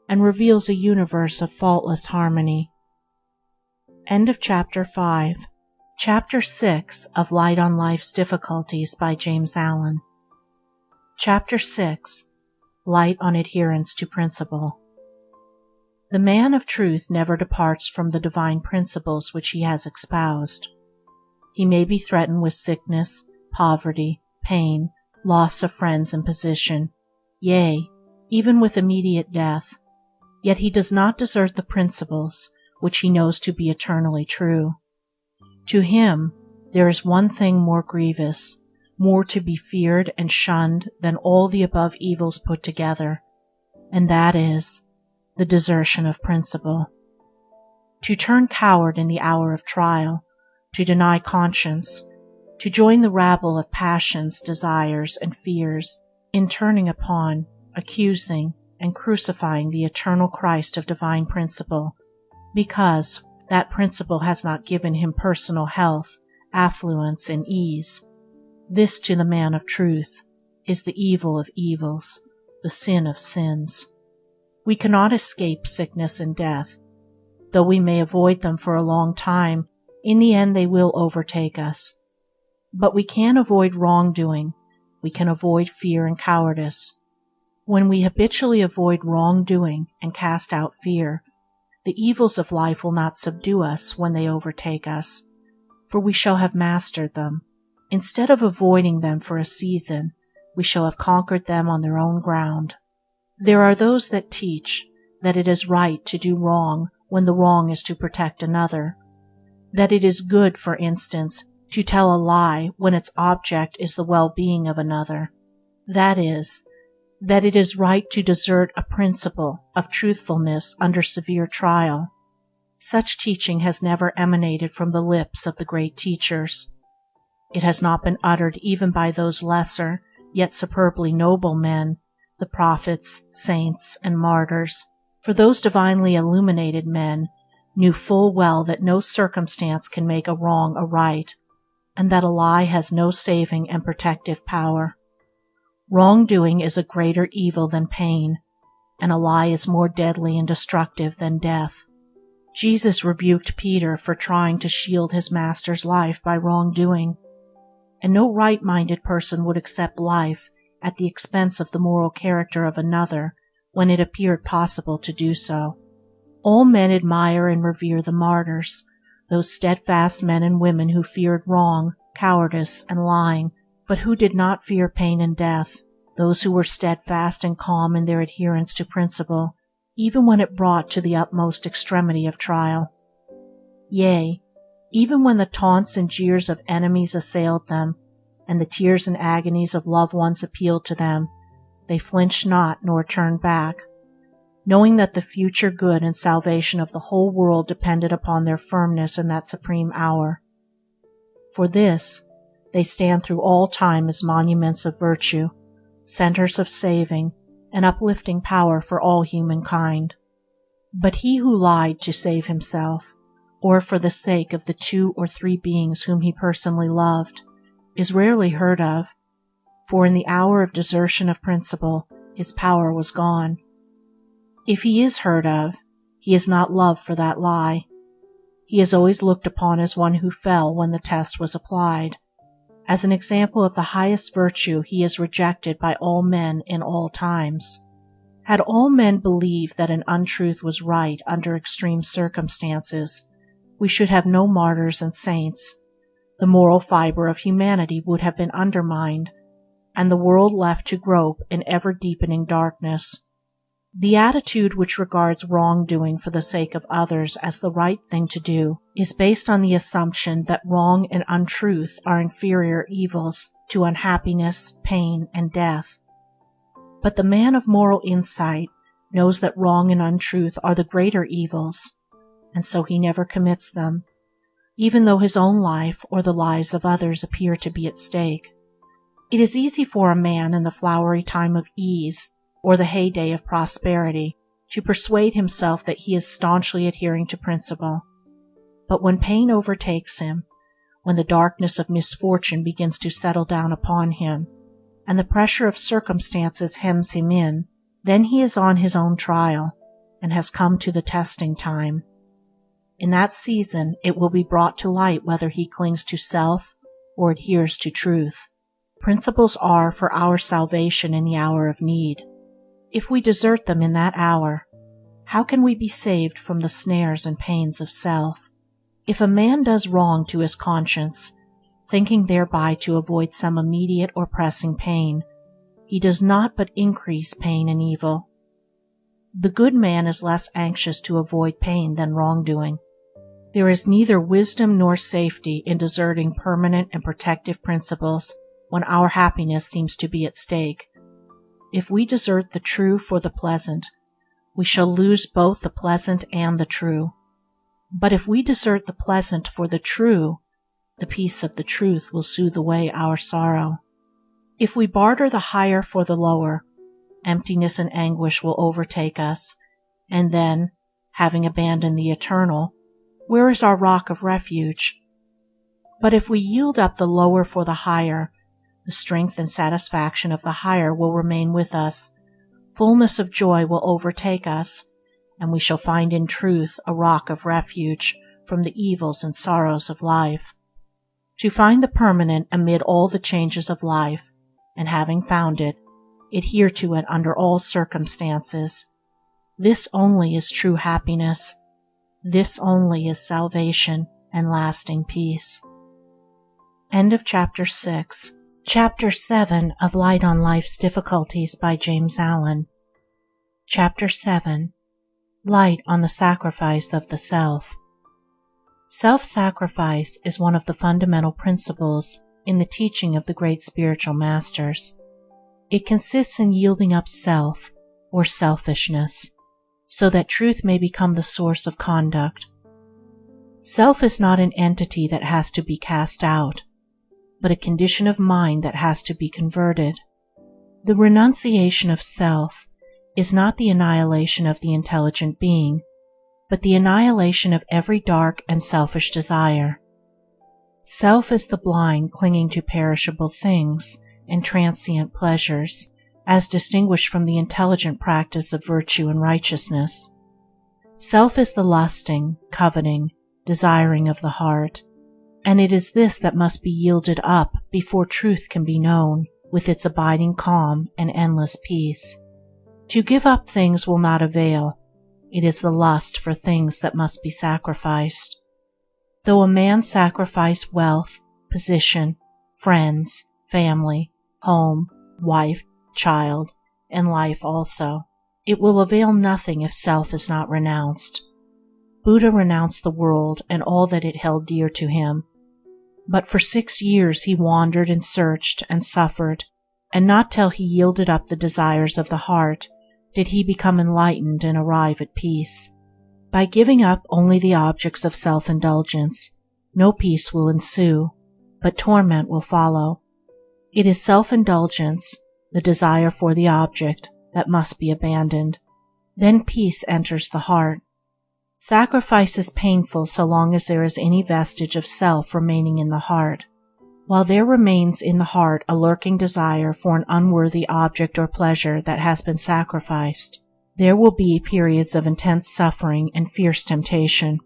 and reveals a universe of faultless harmony. End of Chapter 5. Chapter 6 of Light on Life's Difficulties by Jamesallen. Chapter 6. Light on Adherence to Principle. The man of truth never departs from the divine principles which he has espoused. He may be threatened with sickness, poverty, pain, loss of friends and position, yea, even with immediate death, yet he does not desert the principles which he knows to be eternally true. To him there is one thing more grievous, more to be feared and shunned than all the above evils put together, and that is the desertion of principle. To turn coward in the hour of trial, to deny conscience, to join the rabble of passions, desires, and fears in turning upon, accusing, and crucifying the eternal Christ of divine principle, because that principle has not given him personal health, affluence, and ease. This, to the man of truth, is the evil of evils, the sin of sins. We cannot escape sickness and death. Though we may avoid them for a long time, in the end they will overtake us. But we can avoid wrongdoing. We can avoid fear and cowardice. When we habitually avoid wrongdoing and cast out fear, the evils of life will not subdue us when they overtake us, for we shall have mastered them. Instead of avoiding them for a season, we shall have conquered them on their own ground. There are those that teach that it is right to do wrong when the wrong is to protect another, that it is good, for instance, to tell a lie when its object is the well-being of another. That is, that it is right to desert a principle of truthfulness under severe trial. Such teaching has never emanated from the lips of the great teachers. It has not been uttered even by those lesser, yet superbly noble men, the prophets, saints, and martyrs, for those divinely illuminated men knew full well that no circumstance can make a wrong a right, and that a lie has no saving and protective power. Wrongdoing is a greater evil than pain, and a lie is more deadly and destructive than death. Jesus rebuked Peter for trying to shield his master's life by wrongdoing, and no right-minded person would accept life at the expense of the moral character of another when it appeared possible to do so. All men admire and revere the martyrs, those steadfast men and women who feared wrong, cowardice, and lying, but who did not fear pain and death, those who were steadfast and calm in their adherence to principle, even when it brought to the utmost extremity of trial. Yea, even when the taunts and jeers of enemies assailed them, and the tears and agonies of loved ones appealed to them, they flinched not nor turned back, knowing that the future good and salvation of the whole world depended upon their firmness in that supreme hour. For this, they stand through all time as monuments of virtue, centers of saving and uplifting power for all humankind. But he who lied to save himself, or for the sake of the 2 or 3 beings whom he personally loved, is rarely heard of, for in the hour of desertion of principle his power was gone. If he is heard of, he is not loved for that lie. He is always looked upon as one who fell when the test was applied. As an example of the highest virtue he is rejected by all men in all times. Had all men believed that an untruth was right under extreme circumstances, we should have no martyrs and saints. The moral fiber of humanity would have been undermined, and the world left to grope in ever-deepening darkness. The attitude which regards wrongdoing for the sake of others as the right thing to do is based on the assumption that wrong and untruth are inferior evils to unhappiness, pain, and death. But the man of moral insight knows that wrong and untruth are the greater evils, and so he never commits them, even though his own life or the lives of others appear to be at stake. It is easy for a man in the flowery time of ease or the heyday of prosperity to persuade himself that he is staunchly adhering to principle. But when pain overtakes him, when the darkness of misfortune begins to settle down upon him, and the pressure of circumstances hems him in, then he is on his own trial, and has come to the testing time. In that season it will be brought to light whether he clings to self or adheres to truth. Principles are for our salvation in the hour of need. If we desert them in that hour, how can we be saved from the snares and pains of self? If a man does wrong to his conscience, thinking thereby to avoid some immediate or pressing pain, he does not but increase pain and evil. The good man is less anxious to avoid pain than wrongdoing. There is neither wisdom nor safety in deserting permanent and protective principles when our happiness seems to be at stake. If we desert the true for the pleasant, we shall lose both the pleasant and the true. But if we desert the pleasant for the true, the peace of the truth will soothe away our sorrow. If we barter the higher for the lower, emptiness and anguish will overtake us, and then, having abandoned the eternal, where is our rock of refuge? But if we yield up the lower for the higher, the strength and satisfaction of the higher will remain with us, fullness of joy will overtake us, and we shall find in truth a rock of refuge from the evils and sorrows of life. To find the permanent amid all the changes of life, and having found it, adhere to it under all circumstances. This only is true happiness. This only is salvation and lasting peace. End of Chapter 6. Chapter 7 of Light on Life's Difficulties by Jamesallen. Chapter 7. Light on the Sacrifice of the Self. Self-sacrifice is one of the fundamental principles in the teaching of the great spiritual masters. It consists in yielding up self, or selfishness, so that truth may become the source of conduct. Self is not an entity that has to be cast out, but a condition of mind that has to be converted. The renunciation of self is not the annihilation of the intelligent being, but the annihilation of every dark and selfish desire. Self is the blind clinging to perishable things and transient pleasures, as distinguished from the intelligent practice of virtue and righteousness. Self is the lusting, coveting, desiring of the heart, and it is this that must be yielded up before truth can be known, with its abiding calm and endless peace. To give up things will not avail. It is the lust for things that must be sacrificed. Though a man sacrifice wealth, position, friends, family, home, wife, child, and life also, it will avail nothing if self is not renounced. Buddha renounced the world and all that it held dear to him, but for 6 years he wandered and searched and suffered, and not till he yielded up the desires of the heart did he become enlightened and arrive at peace. By giving up only the objects of self-indulgence, no peace will ensue, but torment will follow. It is self-indulgence, the desire for the object, that must be abandoned. Then peace enters the heart. Sacrifice is painful so long as there is any vestige of self remaining in the heart. While there remains in the heart a lurking desire for an unworthy object or pleasure that has been sacrificed, there will be periods of intense suffering and fierce temptation.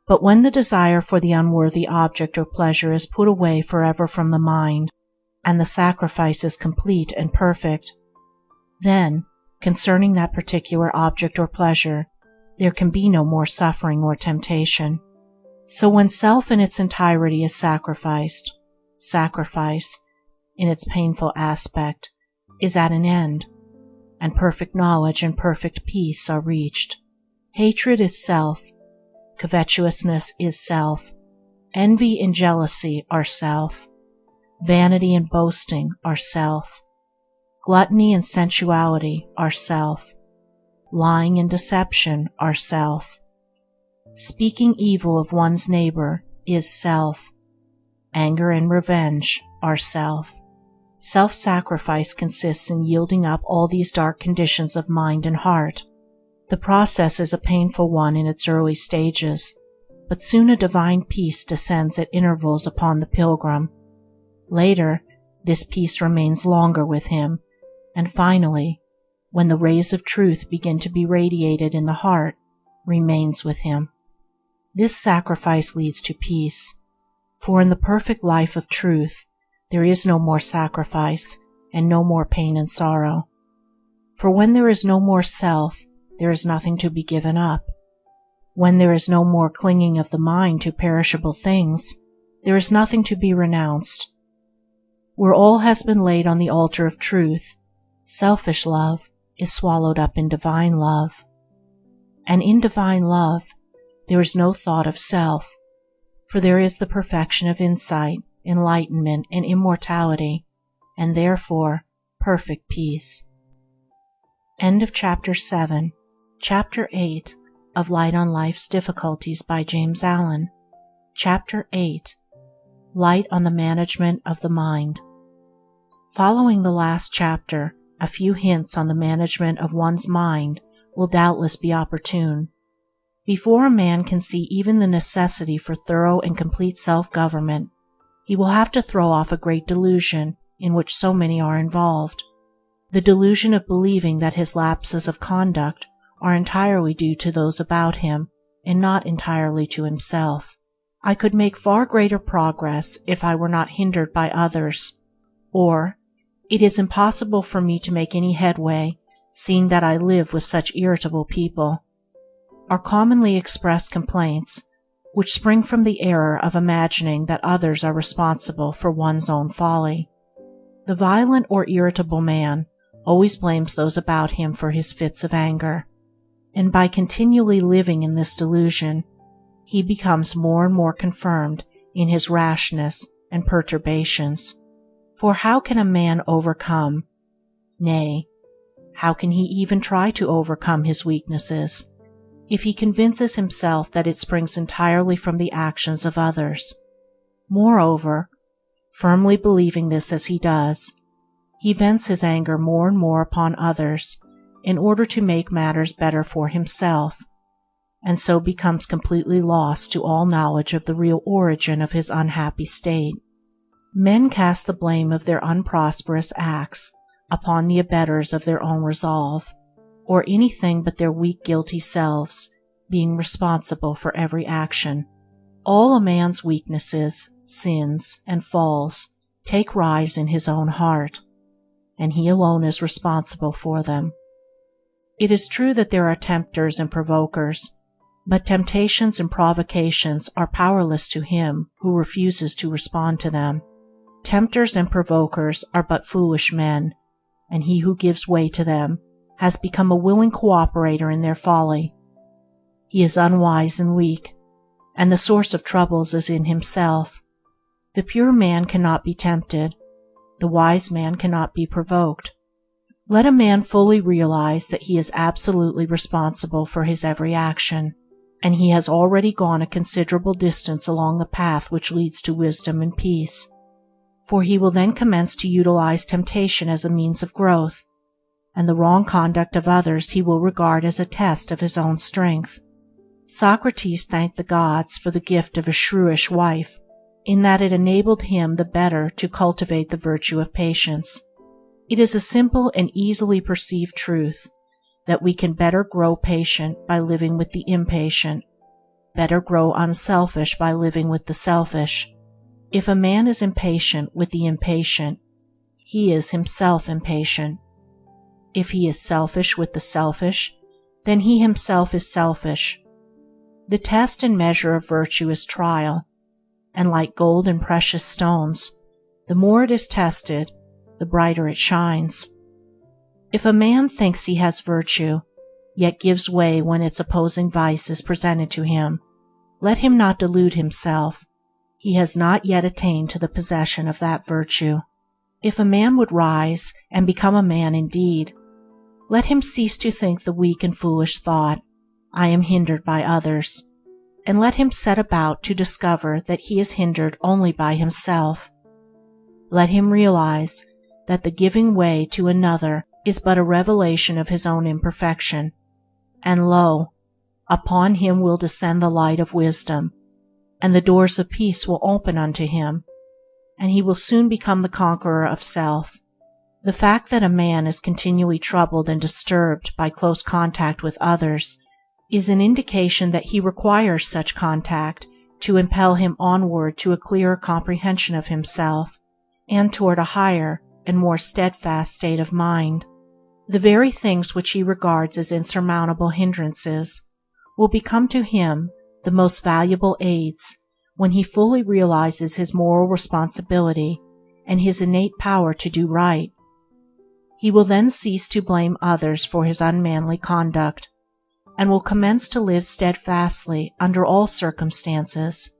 But when the desire for the unworthy object or pleasure is put away forever from the mind, and the sacrifice is complete and perfect, then, concerning that particular object or pleasure, there can be no more suffering or temptation. So when self in its entirety is sacrificed, sacrifice, in its painful aspect, is at an end, and perfect knowledge and perfect peace are reached. Hatred is self, covetousness is self, envy and jealousy are self, vanity and boasting are self, gluttony and sensuality are self, lying and deception are self. Speaking evil of one's neighbor is self. Anger and revenge are self. Self-sacrifice consists in yielding up all these dark conditions of mind and heart. The process is a painful one in its early stages, but soon a divine peace descends at intervals upon the pilgrim. Later, this peace remains longer with him, and finally, when the rays of truth begin to be radiated in the heart, remains with him. This sacrifice leads to peace, for in the perfect life of truth there is no more sacrifice and no more pain and sorrow. For when there is no more self, there is nothing to be given up. When there is no more clinging of the mind to perishable things, there is nothing to be renounced. Where all has been laid on the altar of truth, selfish love is swallowed up in divine love. And in divine love, there is no thought of self, for there is the perfection of insight, enlightenment, and immortality, and therefore perfect peace. End of Chapter 7. Chapter 8 of Light on Life's Difficulties by Jamesallen. Chapter 8. Light on the Management of the Mind. Following the last chapter, a few hints on the management of one's mind will doubtless be opportune. Before a man can see even the necessity for thorough and complete self-government, he will have to throw off a great delusion in which so many are involved. The delusion of believing that his lapses of conduct are entirely due to those about him and not entirely to himself. I could make far greater progress if I were not hindered by others, or it is impossible for me to make any headway, seeing that I live with such irritable people, are commonly expressed complaints which spring from the error of imagining that others are responsible for one's own folly. The violent or irritable man always blames those about him for his fits of anger, and by continually living in this delusion, he becomes more and more confirmed in his rashness and perturbations. For how can a man overcome, nay, how can he even try to overcome his weaknesses, if he convinces himself that it springs entirely from the actions of others? Moreover, firmly believing this as he does, he vents his anger more and more upon others in order to make matters better for himself, and so becomes completely lost to all knowledge of the real origin of his unhappy state. Men cast the blame of their unprosperous acts upon the abettors of their own resolve, or anything but their weak, guilty selves being responsible for every action. All a man's weaknesses, sins, and falls take rise in his own heart, and he alone is responsible for them. It is true that there are tempters and provokers, but temptations and provocations are powerless to him who refuses to respond to them. Tempters and provokers are but foolish men, and he who gives way to them has become a willing cooperator in their folly. He is unwise and weak, and the source of troubles is in himself. The pure man cannot be tempted, the wise man cannot be provoked. Let a man fully realize that he is absolutely responsible for his every action, and he has already gone a considerable distance along the path which leads to wisdom and peace, for he will then commence to utilize temptation as a means of growth, and the wrong conduct of others he will regard as a test of his own strength. Socrates thanked the gods for the gift of a shrewish wife, in that it enabled him the better to cultivate the virtue of patience. It is a simple and easily perceived truth that we can better grow patient by living with the impatient, better grow unselfish by living with the selfish. If a man is impatient with the impatient, he is himself impatient. If he is selfish with the selfish, then he himself is selfish. The test and measure of virtue is trial, and like gold and precious stones, the more it is tested, the brighter it shines. If a man thinks he has virtue, yet gives way when its opposing vice is presented to him, let him not delude himself. He has not yet attained to the possession of that virtue. If a man would rise and become a man indeed, let him cease to think the weak and foolish thought, "I am hindered by others," and let him set about to discover that he is hindered only by himself. Let him realize that the giving way to another is but a revelation of his own imperfection, and lo, upon him will descend the light of wisdom, and the doors of peace will open unto him, and he will soon become the conqueror of self. The fact that a man is continually troubled and disturbed by close contact with others is an indication that he requires such contact to impel him onward to a clearer comprehension of himself, and toward a higher and more steadfast state of mind. The very things which he regards as insurmountable hindrances will become to him the most valuable aids when he fully realizes his moral responsibility and his innate power to do right. He will then cease to blame others for his unmanly conduct, and will commence to live steadfastly under all circumstances.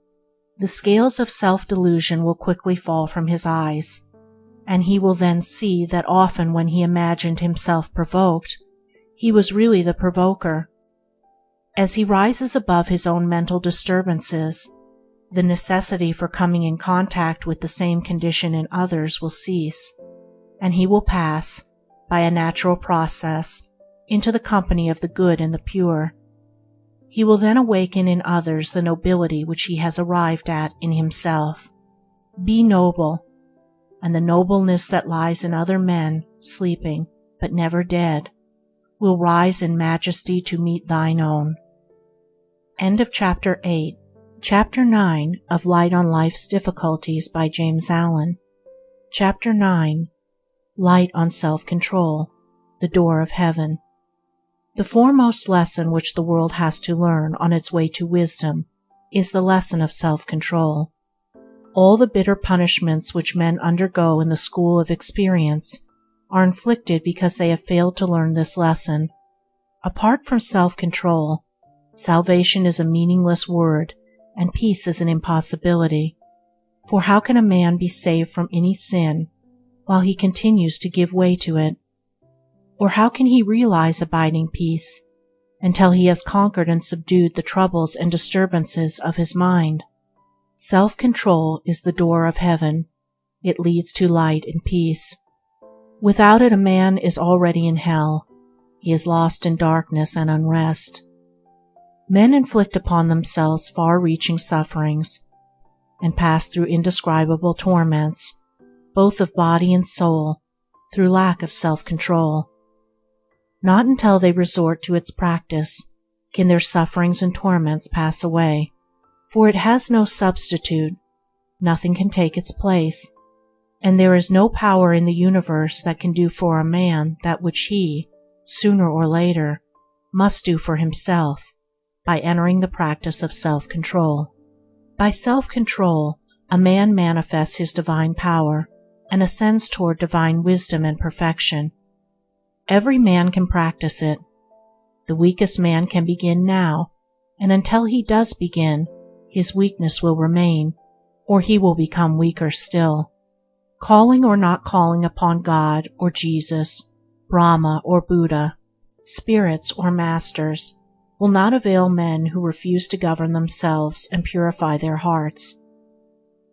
The scales of self-delusion will quickly fall from his eyes, and he will then see that often when he imagined himself provoked, he was really the provoker. As he rises above his own mental disturbances, the necessity for coming in contact with the same condition in others will cease, and he will pass, by a natural process, into the company of the good and the pure. He will then awaken in others the nobility which he has arrived at in himself. Be noble, and the nobleness that lies in other men, sleeping but never dead, will rise in majesty to meet thine own. End of Chapter 8. Chapter 9 of Light on Life's Difficulties by Jamesallen. Chapter 9. Light on Self-Control, the Door of Heaven. The foremost lesson which the world has to learn on its way to wisdom is the lesson of self-control. All the bitter punishments which men undergo in the school of experience are inflicted because they have failed to learn this lesson. Apart from self-control, Salvation is a meaningless word, and peace is an impossibility. For how can a man be saved from any sin while he continues to give way to it? Or how can he realize abiding peace until he has conquered and subdued the troubles and disturbances of his mind? Self-control is the door of heaven. It leads to light and peace. Without it, a man is already in hell. He is lost in darkness and unrest. Men inflict upon themselves far-reaching sufferings and pass through indescribable torments, both of body and soul, through lack of self-control. Not until they resort to its practice can their sufferings and torments pass away, for it has no substitute, nothing can take its place, and there is no power in the universe that can do for a man that which he, sooner or later, must do for himself by entering the practice of self-control. By self-control, a man manifests his divine power and ascends toward divine wisdom and perfection. Every man can practice it. The weakest man can begin now, and until he does begin, his weakness will remain, or he will become weaker still. Calling or not calling upon God or Jesus, Brahma or Buddha, spirits or masters, will not avail men who refuse to govern themselves and purify their hearts.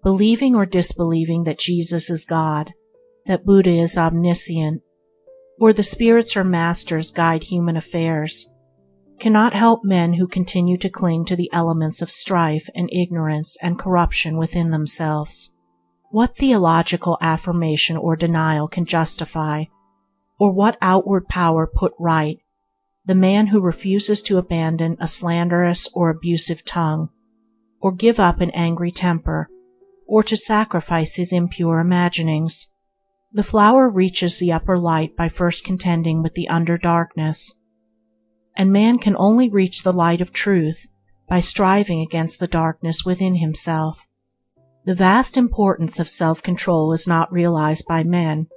Believing or disbelieving that Jesus is God, that Buddha is omniscient, or the spirits or masters guide human affairs, cannot help men who continue to cling to the elements of strife and ignorance and corruption within themselves. What theological affirmation or denial can justify, or what outward power put right, the man who refuses to abandon a slanderous or abusive tongue, or give up an angry temper, or to sacrifice his impure imaginings? The flower reaches the upper light by first contending with the under darkness, and man can only reach the light of truth by striving against the darkness within himself. The vast importance of self-control is not realized by men,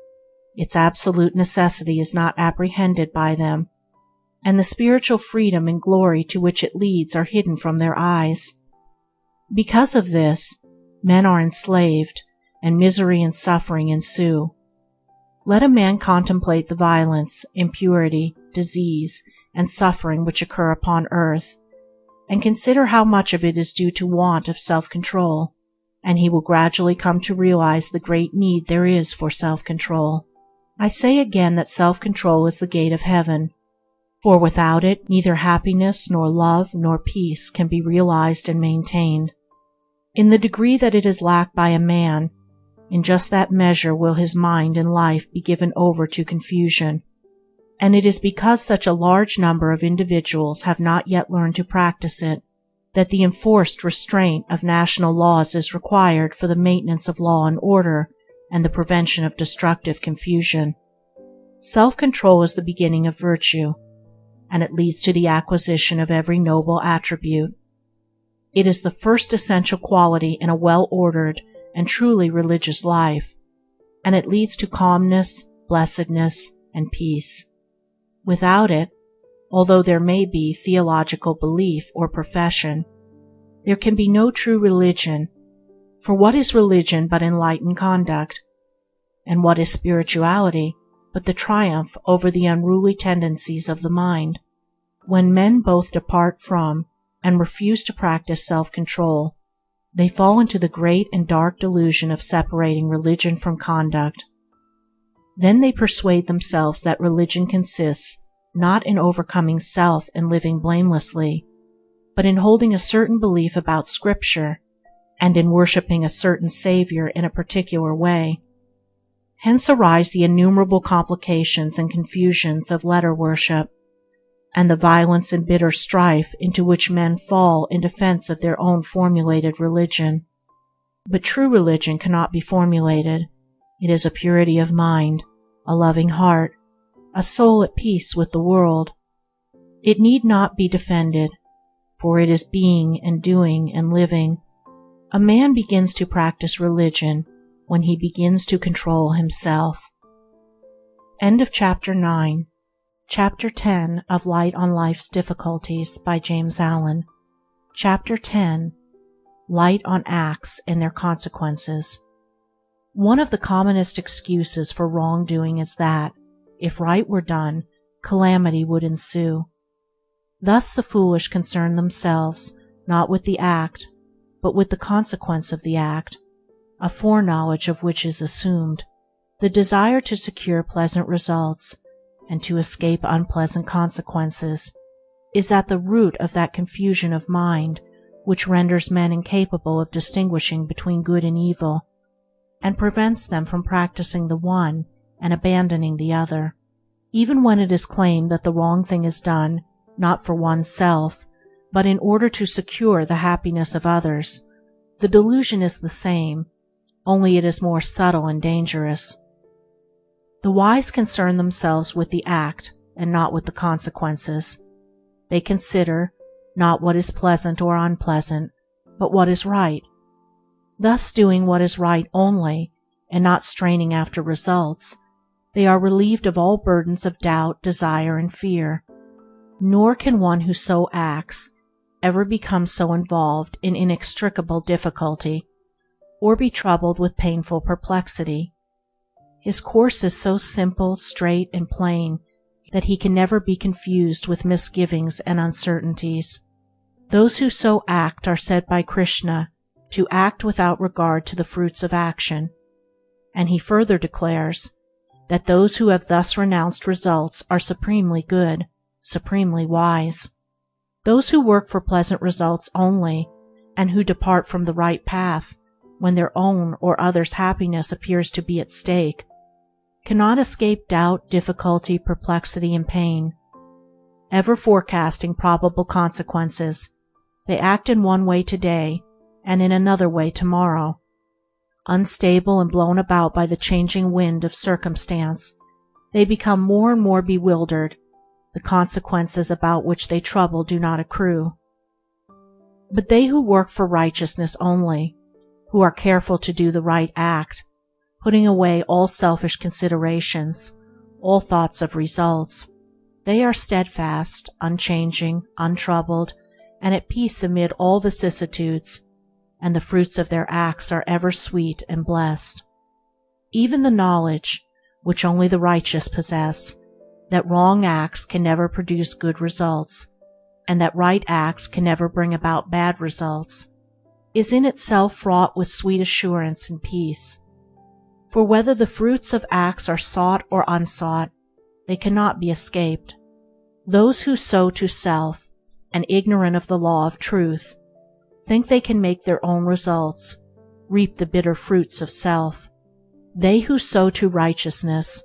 its absolute necessity is not apprehended by them, and the spiritual freedom and glory to which it leads are hidden from their eyes. Because of this, men are enslaved, and misery and suffering ensue. Let a man contemplate the violence, impurity, disease, and suffering which occur upon earth, and consider how much of it is due to want of self-control, and he will gradually come to realize the great need there is for self-control. I say again that self-control is the gate of heaven, for without it neither happiness nor love nor peace can be realized and maintained. In the degree that it is lacked by a man, in just that measure will his mind and life be given over to confusion, and it is because such a large number of individuals have not yet learned to practice it that the enforced restraint of national laws is required for the maintenance of law and order and the prevention of destructive confusion. Self-control is the beginning of virtue, and it leads to the acquisition of every noble attribute. It is the first essential quality in a well-ordered and truly religious life, and it leads to calmness, blessedness, and peace. Without it, although there may be theological belief or profession, there can be no true religion, for what is religion but enlightened conduct? And what is spirituality but the triumph over the unruly tendencies of the mind? When men both depart from and refuse to practice self-control, they fall into the great and dark delusion of separating religion from conduct. Then they persuade themselves that religion consists not in overcoming self and living blamelessly, but in holding a certain belief about Scripture and in worshipping a certain Savior in a particular way. Hence arise the innumerable complications and confusions of letter worship, and the violence and bitter strife into which men fall in defense of their own formulated religion. But true religion cannot be formulated. It is a purity of mind, a loving heart, a soul at peace with the world. It need not be defended, for it is being and doing and living. A man begins to practice religion when he begins to control himself. End of Chapter 9. Chapter 10 of Light on Life's Difficulties by Jamesallen. Chapter 10. Light on Acts and Their Consequences. One of the commonest excuses for wrongdoing is that, if right were done, calamity would ensue. Thus the foolish concern themselves not with the act, but with the consequence of the act, a foreknowledge of which is assumed. The desire to secure pleasant results and to escape unpleasant consequences is at the root of that confusion of mind which renders men incapable of distinguishing between good and evil, and prevents them from practicing the one and abandoning the other. Even when it is claimed that the wrong thing is done not for one's self, but in order to secure the happiness of others, the delusion is the same, only it is more subtle and dangerous. The wise concern themselves with the act and not with the consequences. They consider not what is pleasant or unpleasant, but what is right. Thus, doing what is right only, and not straining after results, they are relieved of all burdens of doubt, desire, and fear. Nor can one who so acts ever become so involved in inextricable difficulty, or be troubled with painful perplexity. His course is so simple, straight, and plain that he can never be confused with misgivings and uncertainties. Those who so act are said by Krishna to act without regard to the fruits of action, and he further declares that those who have thus renounced results are supremely good, supremely wise. Those who work for pleasant results only, and who depart from the right path when their own or others' happiness appears to be at stake, cannot escape doubt, difficulty, perplexity, and pain. Ever forecasting probable consequences, they act in one way today and in another way tomorrow. Unstable and blown about by the changing wind of circumstance, they become more and more bewildered. The consequences about which they trouble do not accrue. But they who work for righteousness only, who are careful to do the right act, putting away all selfish considerations, all thoughts of results, they are steadfast, unchanging, untroubled, and at peace amid all vicissitudes, and the fruits of their acts are ever sweet and blessed. Even the knowledge, which only the righteous possess, that wrong acts can never produce good results, and that right acts can never bring about bad results, is in itself fraught with sweet assurance and peace. For whether the fruits of acts are sought or unsought, they cannot be escaped. Those who sow to self, and ignorant of the law of truth, think they can make their own results, reap the bitter fruits of self. They who sow to righteousness,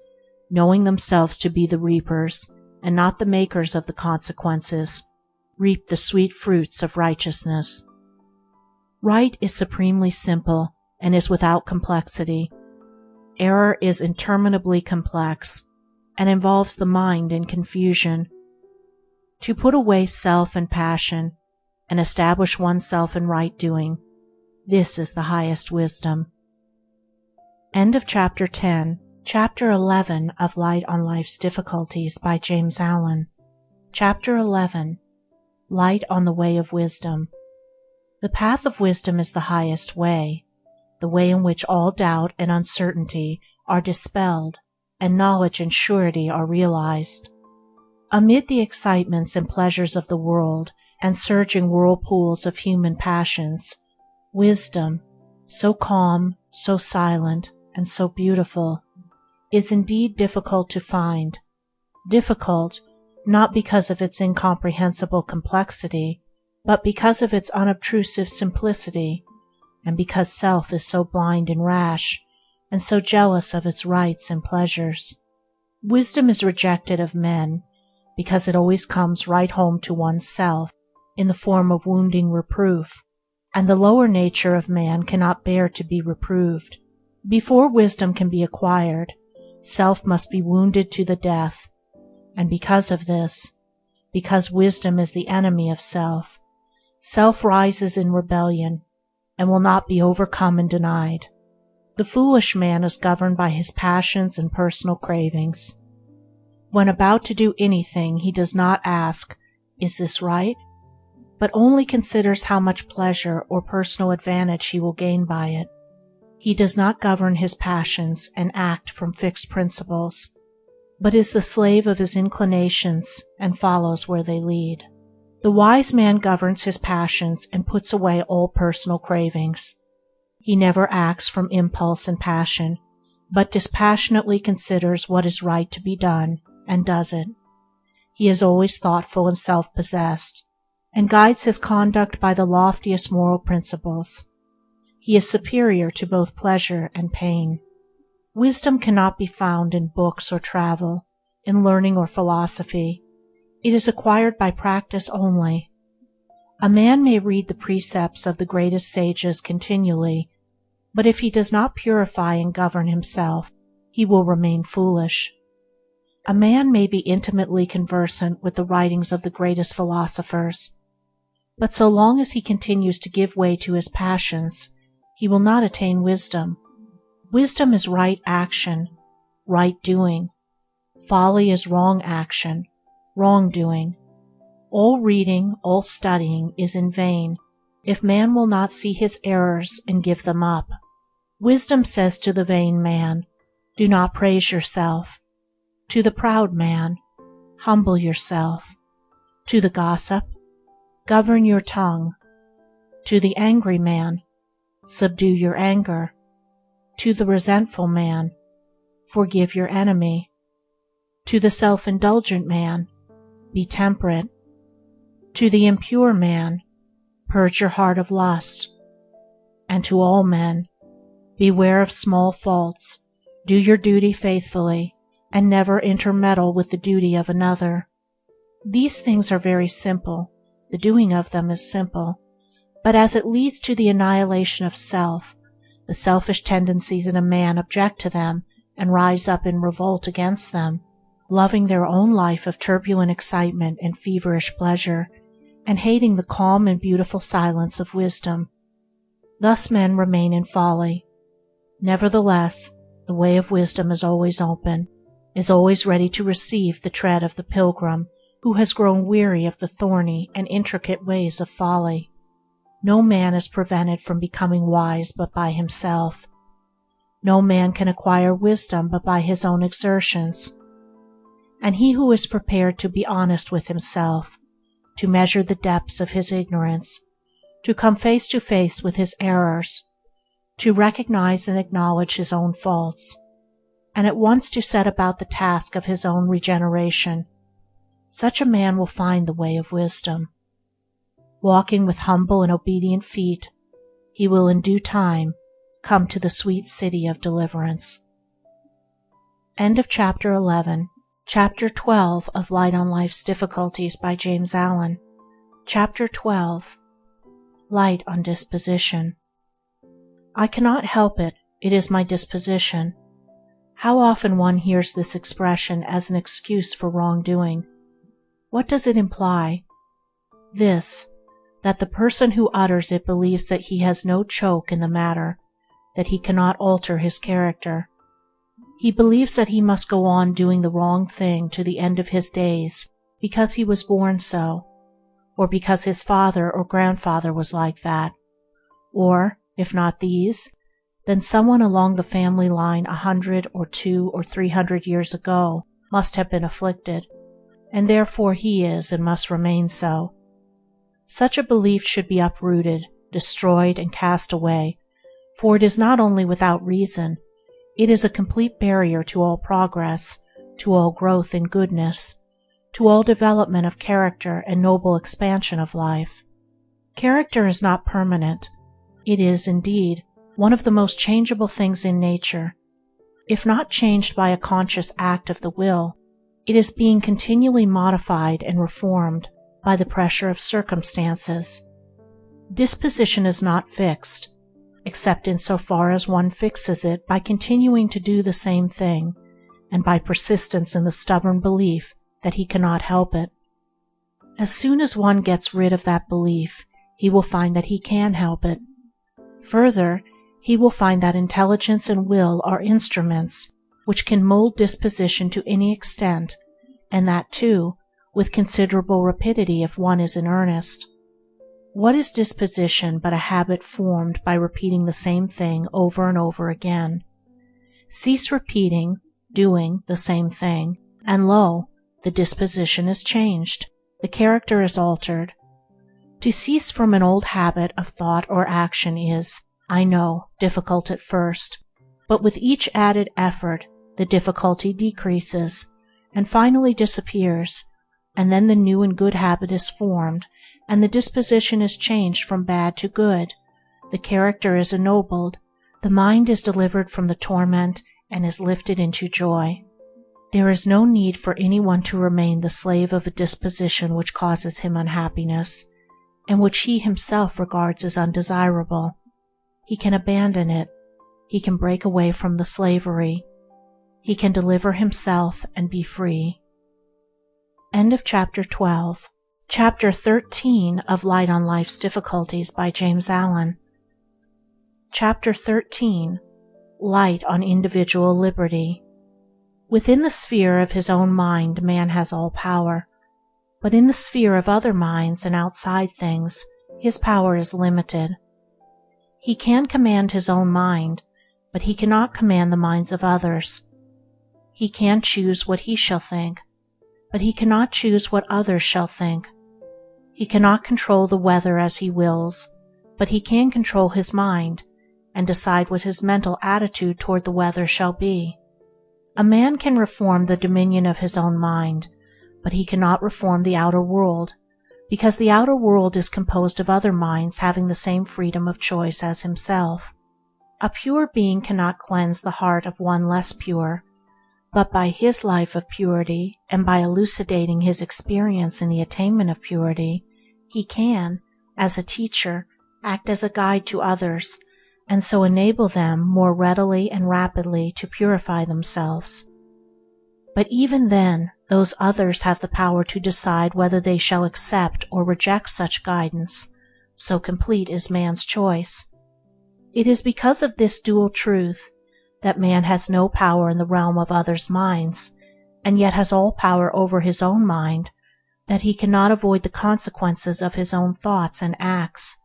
knowing themselves to be the reapers and not the makers of the consequences, reap the sweet fruits of righteousness. Right is supremely simple and is without complexity. Error is interminably complex and involves the mind in confusion. To put away self and passion and establish oneself in right doing, this is the highest wisdom. End of Chapter 10. Chapter 11 of Light on Life's Difficulties by Jamesallen. Chapter 11. Light on the Way of Wisdom. The path of wisdom is the highest way, the way in which all doubt and uncertainty are dispelled and knowledge and surety are realized. Amid the excitements and pleasures of the world and surging whirlpools of human passions, wisdom, so calm, so silent, and so beautiful, is indeed difficult to find. Difficult, not because of its incomprehensible complexity, but because of its unobtrusive simplicity, and because self is so blind and rash, and so jealous of its rights and pleasures. Wisdom is rejected of men, because it always comes right home to one's self in the form of wounding reproof, and the lower nature of man cannot bear to be reproved. Before wisdom can be acquired, self must be wounded to the death, and because of this, because wisdom is the enemy of self, self rises in rebellion and will not be overcome and denied. The foolish man is governed by his passions and personal cravings. When about to do anything, he does not ask, "Is this right?" but only considers how much pleasure or personal advantage he will gain by it. He does not govern his passions and act from fixed principles, but is the slave of his inclinations and follows where they lead. The wise man governs his passions and puts away all personal cravings. He never acts from impulse and passion, but dispassionately considers what is right to be done and does it. He is always thoughtful and self-possessed, and guides his conduct by the loftiest moral principles. He is superior to both pleasure and pain. Wisdom cannot be found in books or travel, in learning or philosophy. It is acquired by practice only. A man may read the precepts of the greatest sages continually, but if he does not purify and govern himself, he will remain foolish. A man may be intimately conversant with the writings of the greatest philosophers, but so long as he continues to give way to his passions, he will not attain wisdom. Wisdom is right action, right doing. Folly is wrong action, wrong doing. All reading, all studying is in vain if man will not see his errors and give them up. Wisdom says to the vain man, "Do not praise yourself." To the proud man, "Humble yourself." To the gossip, "Govern your tongue." To the angry man, "Subdue your anger." To the resentful man, "Forgive your enemy." To the self-indulgent man, "Be temperate." To the impure man, "Purge your heart of lust." And to all men, "Beware of small faults. Do your duty faithfully, and never intermeddle with the duty of another." These things are very simple, the doing of them is simple, but as it leads to the annihilation of self, the selfish tendencies in a man object to them and rise up in revolt against them, loving their own life of turbulent excitement and feverish pleasure, and hating the calm and beautiful silence of wisdom. Thus men remain in folly. Nevertheless, the way of wisdom is always open, is always ready to receive the tread of the pilgrim who has grown weary of the thorny and intricate ways of folly. No man is prevented from becoming wise but by himself. No man can acquire wisdom but by his own exertions. And he who is prepared to be honest with himself, to measure the depths of his ignorance, to come face to face with his errors, to recognize and acknowledge his own faults, and at once to set about the task of his own regeneration, such a man will find the way of wisdom. Walking with humble and obedient feet, he will in due time come to the sweet city of deliverance. End of Chapter 11. Chapter 12 of Light on Life's Difficulties by James Allen. Chapter 12. Light on Disposition. I cannot help it, it is my disposition. How often one hears this expression as an excuse for wrongdoing. What does it imply? This, that the person who utters it believes that he has no choke in the matter, that he cannot alter his character. He believes that he must go on doing the wrong thing to the end of his days because he was born so, or because his father or grandfather was like that, or, if not these, then someone along the family line 100 or 200 or 300 years ago must have been afflicted, and therefore he is and must remain so. Such a belief should be uprooted, destroyed, and cast away, for it is not only without reason, it is a complete barrier to all progress, to all growth in goodness, to all development of character and noble expansion of life. Character is not permanent. It is, indeed, one of the most changeable things in nature. If not changed by a conscious act of the will, it is being continually modified and reformed by the pressure of circumstances. Disposition is not fixed, except in so far as one fixes it by continuing to do the same thing, and by persistence in the stubborn belief that he cannot help it. As soon as one gets rid of that belief, he will find that he can help it. Further, he will find that intelligence and will are instruments which can mold disposition to any extent and that, too, with considerable rapidity if one is in earnest. What is disposition but a habit formed by repeating the same thing over and over again? Cease repeating, doing the same thing, and lo, the disposition is changed, the character is altered. To cease from an old habit of thought or action is, I know, difficult at first, but with each added effort the difficulty decreases, and finally disappears, and then the new and good habit is formed, and the disposition is changed from bad to good, the character is ennobled, the mind is delivered from the torment and is lifted into joy. There is no need for anyone to remain the slave of a disposition which causes him unhappiness, and which he himself regards as undesirable. He can abandon it. He can break away from the slavery. He can deliver himself and be free. End of Chapter 12. Chapter 13 of Light on Life's Difficulties by Jamesallen. Chapter 13. Light on Individual Liberty. Within the sphere of his own mind man has all power, but in the sphere of other minds and outside things his power is limited. He can command his own mind, but he cannot command the minds of others. He can choose what he shall think, but he cannot choose what others shall think. He cannot control the weather as he wills, but he can control his mind and decide what his mental attitude toward the weather shall be. A man can reform the dominion of his own mind, but he cannot reform the outer world, because the outer world is composed of other minds having the same freedom of choice as himself. A pure being cannot cleanse the heart of one less pure, but by his life of purity and by elucidating his experience in the attainment of purity, he can, as a teacher, act as a guide to others, and so enable them more readily and rapidly to purify themselves. But even then, those others have the power to decide whether they shall accept or reject such guidance, so complete is man's choice. It is because of this dual truth that man has no power in the realm of others' minds, and yet has all power over his own mind, that he cannot avoid the consequences of his own thoughts and acts.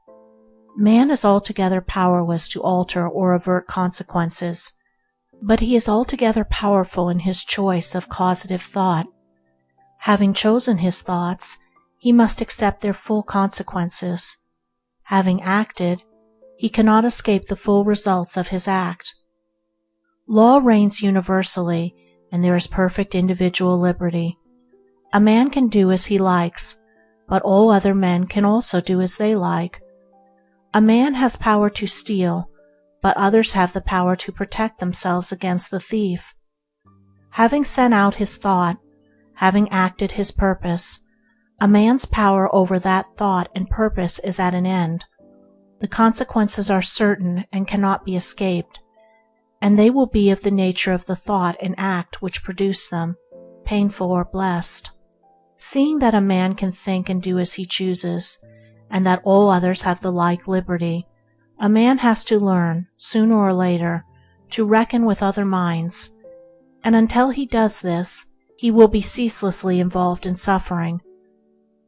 Man is altogether powerless to alter or avert consequences, but he is altogether powerful in his choice of causative thought. Having chosen his thoughts, he must accept their full consequences. Having acted, he cannot escape the full results of his act. Law reigns universally, and there is perfect individual liberty. A man can do as he likes, but all other men can also do as they like. A man has power to steal, but others have the power to protect themselves against the thief. Having sent out his thought, having acted his purpose, a man's power over that thought and purpose is at an end. The consequences are certain and cannot be escaped, and they will be of the nature of the thought and act which produce them, painful or blessed. Seeing that a man can think and do as he chooses, and that all others have the like liberty, a man has to learn, sooner or later, to reckon with other minds, and until he does this, he will be ceaselessly involved in suffering.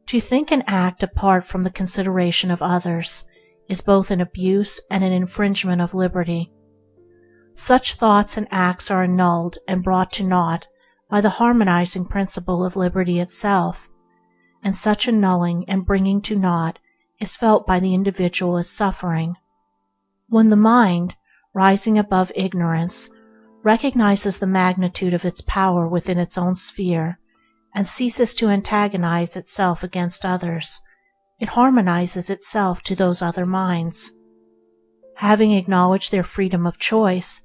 To think and act apart from the consideration of others is both an abuse and an infringement of liberty. Such thoughts and acts are annulled and brought to naught by the harmonizing principle of liberty itself, and such annulling and bringing to naught is felt by the individual as suffering. When the mind, rising above ignorance, recognizes the magnitude of its power within its own sphere and ceases to antagonize itself against others, it harmonizes itself to those other minds. Having acknowledged their freedom of choice,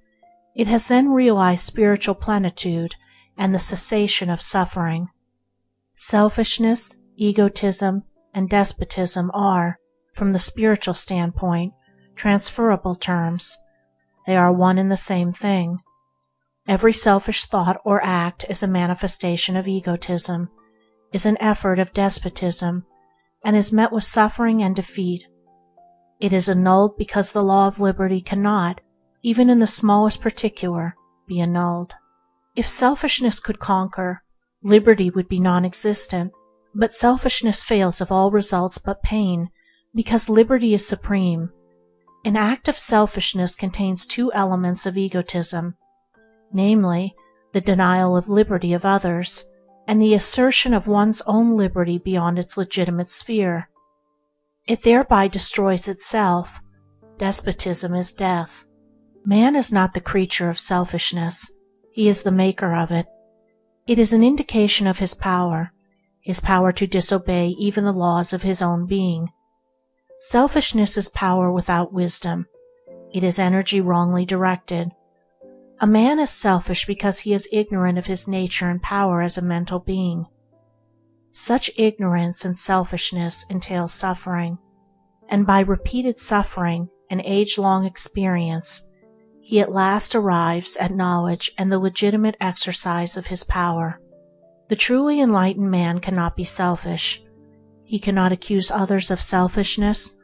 it has then realized spiritual plenitude and the cessation of suffering. Selfishness, egotism, and despotism are, from the spiritual standpoint, transferable terms. They are one and the same thing. Every selfish thought or act is a manifestation of egotism, is an effort of despotism, and is met with suffering and defeat. It is annulled because the law of liberty cannot, even in the smallest particular, be annulled. If selfishness could conquer, liberty would be non-existent. But selfishness fails of all results but pain, because liberty is supreme. An act of selfishness contains two elements of egotism, namely, the denial of liberty of others, and the assertion of one's own liberty beyond its legitimate sphere. It thereby destroys itself. Despotism is death. Man is not the creature of selfishness, he is the maker of it. It is an indication of his power to disobey even the laws of his own being. Selfishness is power without wisdom. It is energy wrongly directed. A man is selfish because he is ignorant of his nature and power as a mental being. Such ignorance and selfishness entails suffering, and by repeated suffering and age-long experience, he at last arrives at knowledge and the legitimate exercise of his power. The truly enlightened man cannot be selfish. He cannot accuse others of selfishness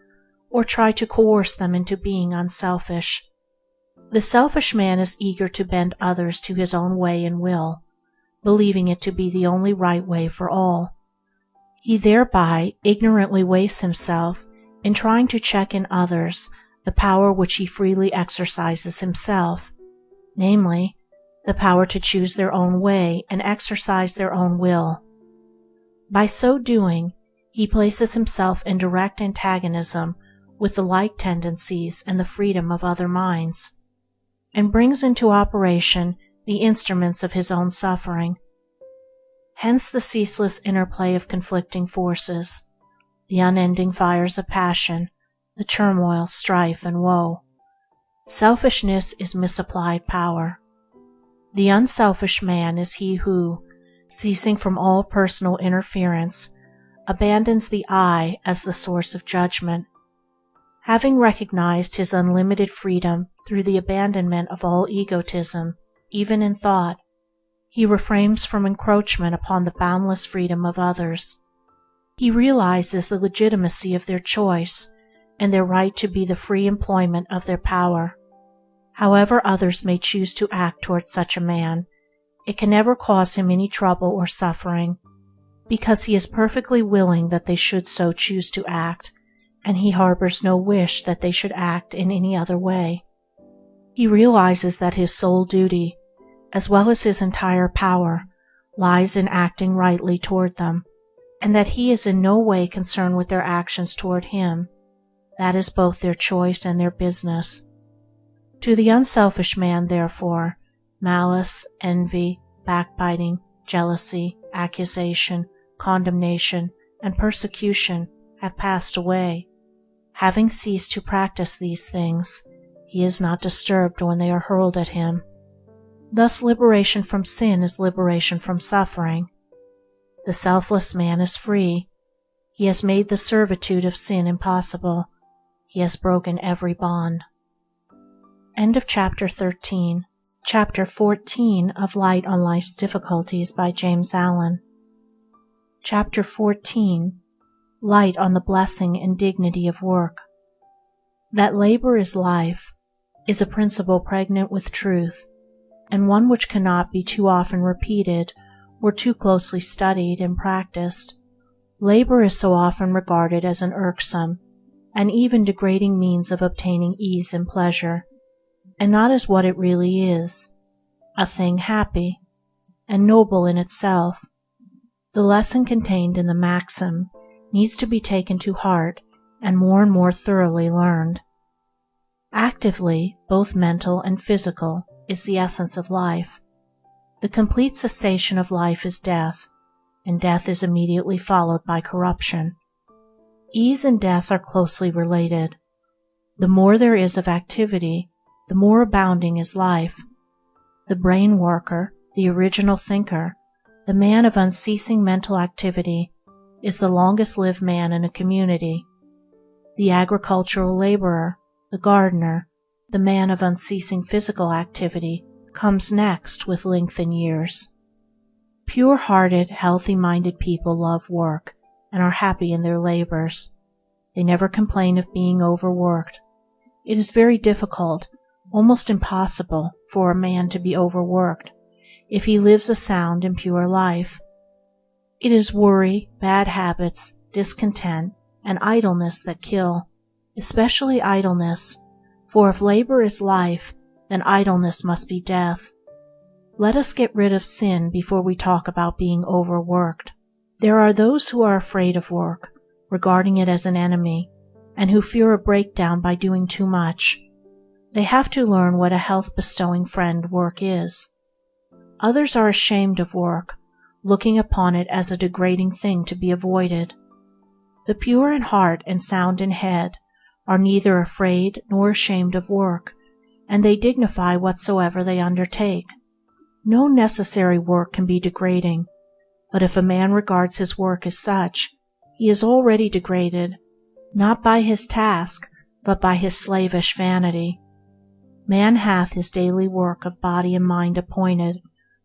or try to coerce them into being unselfish. The selfish man is eager to bend others to his own way and will, believing it to be the only right way for all. He thereby ignorantly wastes himself in trying to check in others the power which he freely exercises himself, namely, the power to choose their own way and exercise their own will. By so doing, he places himself in direct antagonism with the like tendencies and the freedom of other minds, and brings into operation the instruments of his own suffering. Hence the ceaseless interplay of conflicting forces, the unending fires of passion, the turmoil, strife, and woe. Selfishness is misapplied power. The unselfish man is he who, ceasing from all personal interference, abandons the I as the source of judgment. Having recognized his unlimited freedom through the abandonment of all egotism, even in thought, he refrains from encroachment upon the boundless freedom of others. He realizes the legitimacy of their choice and their right to be the free employment of their power. However others may choose to act towards such a man, it can never cause him any trouble or suffering, because he is perfectly willing that they should so choose to act, and he harbors no wish that they should act in any other way. He realizes that his sole duty, as well as his entire power, lies in acting rightly toward them, and that he is in no way concerned with their actions toward him. That is both their choice and their business. To the unselfish man, therefore, malice, envy, backbiting, jealousy, accusation, condemnation, and persecution have passed away. Having ceased to practice these things, he is not disturbed when they are hurled at him. Thus liberation from sin is liberation from suffering. The selfless man is free. He has made the servitude of sin impossible. He has broken every bond. End of Chapter 13. Chapter 14 of Light on Life's Difficulties by Jamesallen. Chapter 14. Light on the Blessing and Dignity of Work. That labor is life is a principle pregnant with truth, and one which cannot be too often repeated or too closely studied and practiced. Labor is so often regarded as an irksome and even degrading means of obtaining ease and pleasure, and not as what it really is, a thing happy and noble in itself. The lesson contained in the maxim needs to be taken to heart and more thoroughly learned. Actively, both mental and physical, is the essence of life. The complete cessation of life is death, and death is immediately followed by corruption. Ease and death are closely related. The more there is of activity, the more abounding is life. The brain worker, the original thinker, the man of unceasing mental activity, is the longest lived man in a community. The agricultural laborer, the gardener, the man of unceasing physical activity, comes next with lengthened years. Pure-hearted, healthy-minded people love work and are happy in their labors. They never complain of being overworked. It is very difficult, almost impossible, for a man to be overworked if he lives a sound and pure life, It is worry, bad habits, discontent, and idleness that kill, especially idleness, for if labor is life, then idleness must be death. Let us get rid of sin before we talk about being overworked. There are those who are afraid of work, regarding it as an enemy, and who fear a breakdown by doing too much. They have to learn what a health-bestowing friend work is. Others are ashamed of work, looking upon it as a degrading thing to be avoided. The pure in heart and sound in head are neither afraid nor ashamed of work, and they dignify whatsoever they undertake. No necessary work can be degrading, but if a man regards his work as such, he is already degraded, not by his task, but by his slavish vanity. Man hath his daily work of body and mind appointed,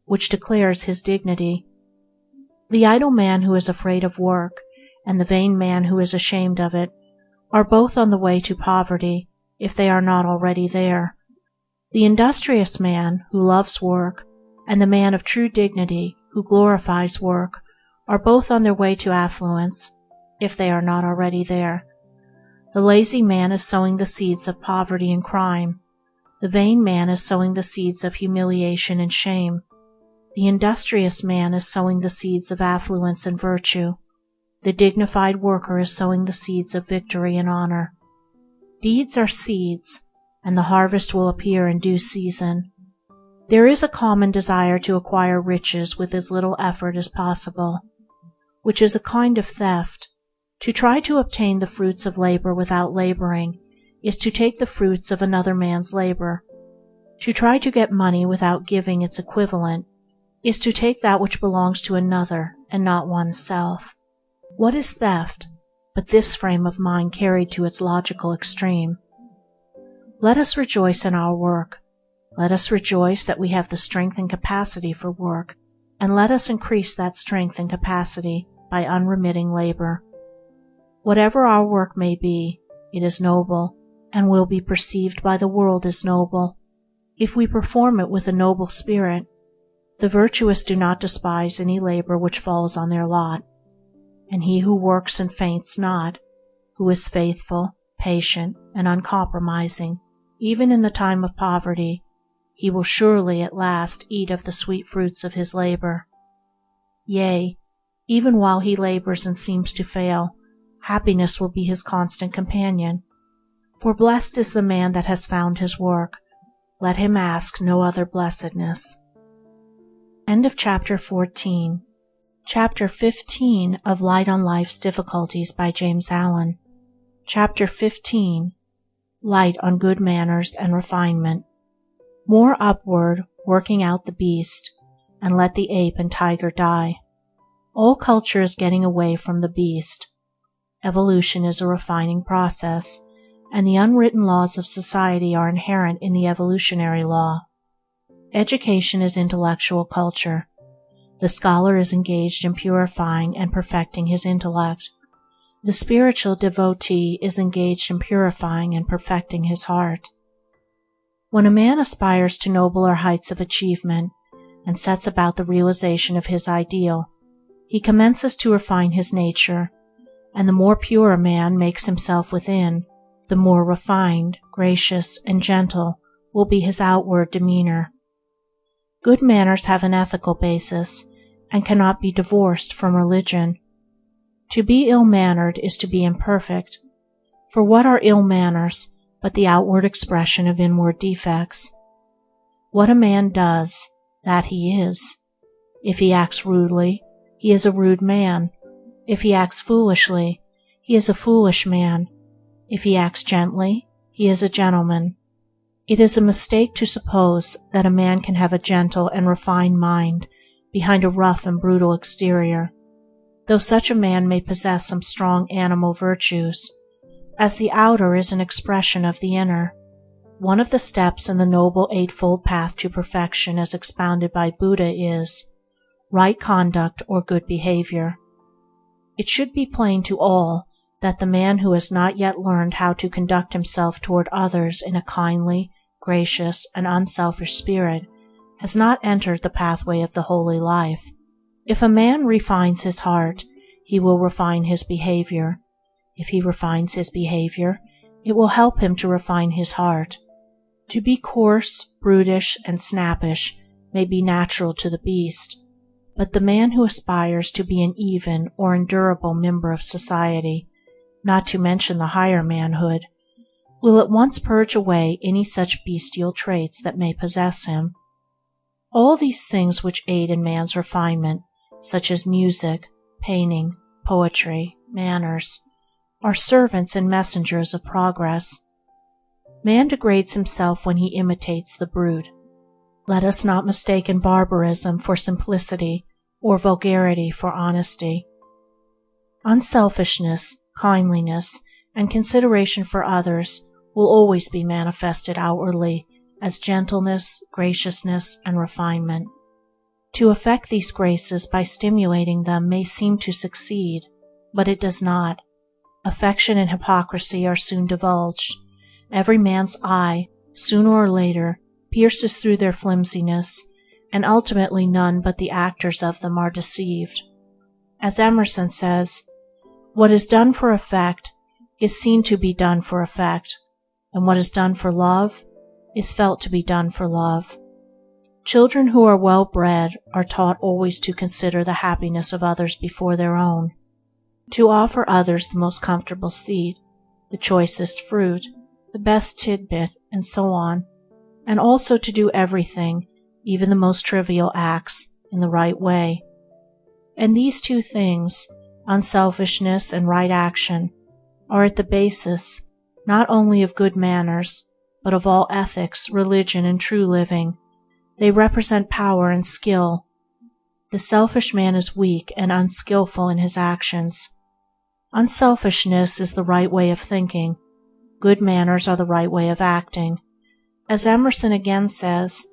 which declares his dignity. The idle man who is afraid of work, and the vain man who is ashamed of it, are both on the way to poverty, if they are not already there. The industrious man who loves work, and the man of true dignity who glorifies work, are both on their way to affluence, if they are not already there. The lazy man is sowing the seeds of poverty and crime. The vain man is sowing the seeds of humiliation and shame. The industrious man is sowing the seeds of affluence and virtue. The dignified worker is sowing the seeds of victory and honor. Deeds are seeds, and the harvest will appear in due season. There is a common desire to acquire riches with as little effort as possible, which is a kind of theft. To try to obtain the fruits of labor without laboring is to take the fruits of another man's labor. To try to get money without giving its equivalent is to take that which belongs to another and not oneself. What is theft but this frame of mind carried to its logical extreme? Let us rejoice in our work. Let us rejoice that we have the strength and capacity for work, and let us increase that strength and capacity by unremitting labor. Whatever our work may be, it is noble, and will be perceived by the world as noble, if we perform it with a noble spirit. The virtuous do not despise any labor which falls on their lot, and he who works and faints not, who is faithful, patient, and uncompromising, even in the time of poverty, he will surely at last eat of the sweet fruits of his labor. Yea, even while he labors and seems to fail, happiness will be his constant companion. For blessed is the man that has found his work. Let him ask no other blessedness. End of Chapter 14. Chapter 15 of Light on Life's Difficulties by Jamesallen. Chapter 15. Light on Good Manners and Refinement. More upward, working out the beast, and let the ape and tiger die. All culture is getting away from the beast. Evolution is a refining process, and the unwritten laws of society are inherent in the evolutionary law. Education is intellectual culture. The scholar is engaged in purifying and perfecting his intellect. The spiritual devotee is engaged in purifying and perfecting his heart. When a man aspires to nobler heights of achievement and sets about the realization of his ideal, he commences to refine his nature, and the more pure a man makes himself within, the more refined, gracious, and gentle will be his outward demeanor. Good manners have an ethical basis and cannot be divorced from religion. To be ill-mannered is to be imperfect, for what are ill manners but the outward expression of inward defects? What a man does, that he is. If he acts rudely, he is a rude man. If he acts foolishly, he is a foolish man. If he acts gently, he is a gentleman. It is a mistake to suppose that a man can have a gentle and refined mind behind a rough and brutal exterior, though such a man may possess some strong animal virtues, as the outer is an expression of the inner. One of the steps in the Noble Eightfold Path to Perfection as expounded by Buddha is right conduct or good behavior. It should be plain to all that the man who has not yet learned how to conduct himself toward others in a kindly, gracious, and unselfish spirit has not entered the pathway of the holy life. If a man refines his heart, he will refine his behavior. If he refines his behavior, it will help him to refine his heart. To be coarse, brutish, and snappish may be natural to the beast, but the man who aspires to be an even or endurable member of society, not to mention the higher manhood, will at once purge away any such bestial traits that may possess him. All these things which aid in man's refinement, such as music, painting, poetry, manners, are servants and messengers of progress. Man degrades himself when he imitates the brute. Let us not mistake barbarism for simplicity or vulgarity for honesty. Unselfishness, kindliness, and consideration for others will always be manifested outwardly as gentleness, graciousness, and refinement. To effect these graces by stimulating them may seem to succeed, but it does not. Affection and hypocrisy are soon divulged. Every man's eye, sooner or later, pierces through their flimsiness, and ultimately none but the actors of them are deceived. As Emerson says, "What is done for effect is seen to be done for effect, and what is done for love is felt to be done for love." Children who are well bred are taught always to consider the happiness of others before their own, to offer others the most comfortable seat, the choicest fruit, the best tidbit, and so on, and also to do everything, even the most trivial acts, in the right way. And these two things, unselfishness and right action, are at the basis not only of good manners, but of all ethics, religion, and true living. They represent power and skill. The selfish man is weak and unskillful in his actions. Unselfishness is the right way of thinking. Good manners are the right way of acting. As Emerson again says,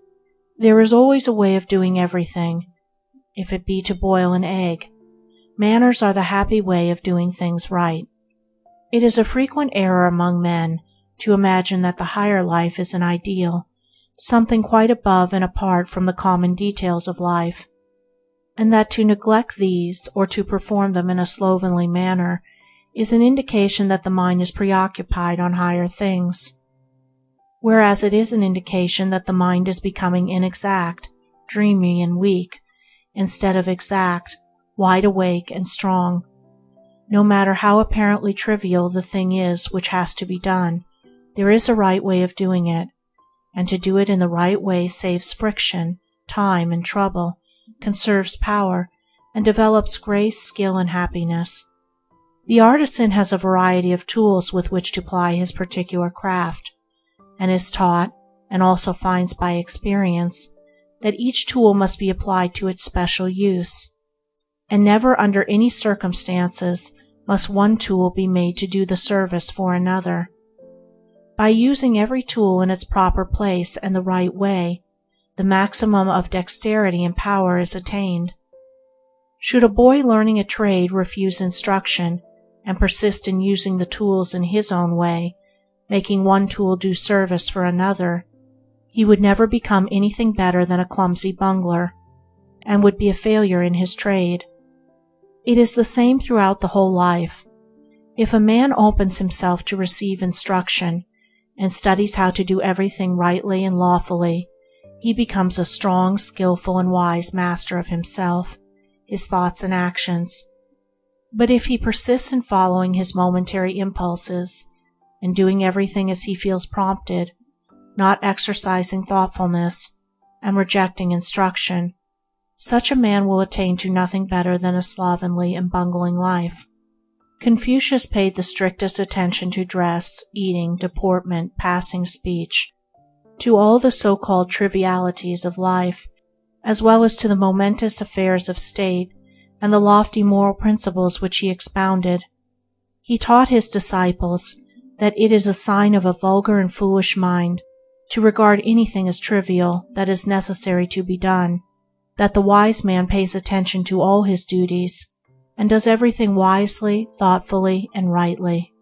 "There is always a way of doing everything, if it be to boil an egg. Manners are the happy way of doing things right." It is a frequent error among men to imagine that the higher life is an ideal, something quite above and apart from the common details of life, and that to neglect these or to perform them in a slovenly manner is an indication that the mind is preoccupied on higher things, whereas it is an indication that the mind is becoming inexact, dreamy, and weak, instead of exact, wide awake, and strong. No matter how apparently trivial the thing is which has to be done, there is a right way of doing it, and to do it in the right way saves friction, time, and trouble, conserves power, and develops grace, skill, and happiness. The artisan has a variety of tools with which to ply his particular craft, and is taught, and also finds by experience, that each tool must be applied to its special use, and never under any circumstances must one tool be made to do the service for another. By using every tool in its proper place and the right way, the maximum of dexterity and power is attained. Should a boy learning a trade refuse instruction and persist in using the tools in his own way, making one tool do service for another, he would never become anything better than a clumsy bungler, and would be a failure in his trade. It is the same throughout the whole life. If a man opens himself to receive instruction, and studies how to do everything rightly and lawfully, he becomes a strong, skillful, and wise master of himself, his thoughts and actions. But if he persists in following his momentary impulses, and doing everything as he feels prompted, not exercising thoughtfulness, and rejecting instruction, such a man will attain to nothing better than a slovenly and bungling life. Confucius paid the strictest attention to dress, eating, deportment, passing speech, to all the so-called trivialities of life, as well as to the momentous affairs of state and the lofty moral principles which he expounded. He taught his disciples that it is a sign of a vulgar and foolish mind to regard anything as trivial that is necessary to be done, that the wise man pays attention to all his duties, and does everything wisely, thoughtfully, and rightly.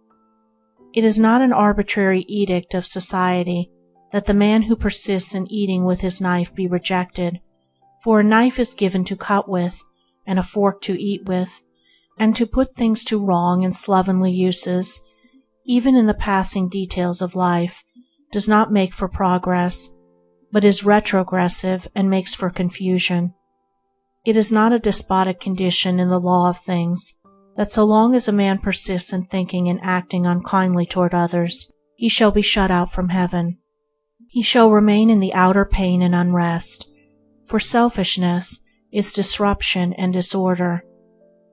It is not an arbitrary edict of society that the man who persists in eating with his knife be rejected, for a knife is given to cut with, and a fork to eat with, and to put things to wrong and slovenly uses, even in the passing details of life, does not make for progress, but is retrogressive and makes for confusion. It is not a despotic condition in the law of things that so long as a man persists in thinking and acting unkindly toward others, he shall be shut out from heaven. He shall remain in the outer pain and unrest, for selfishness is disruption and disorder.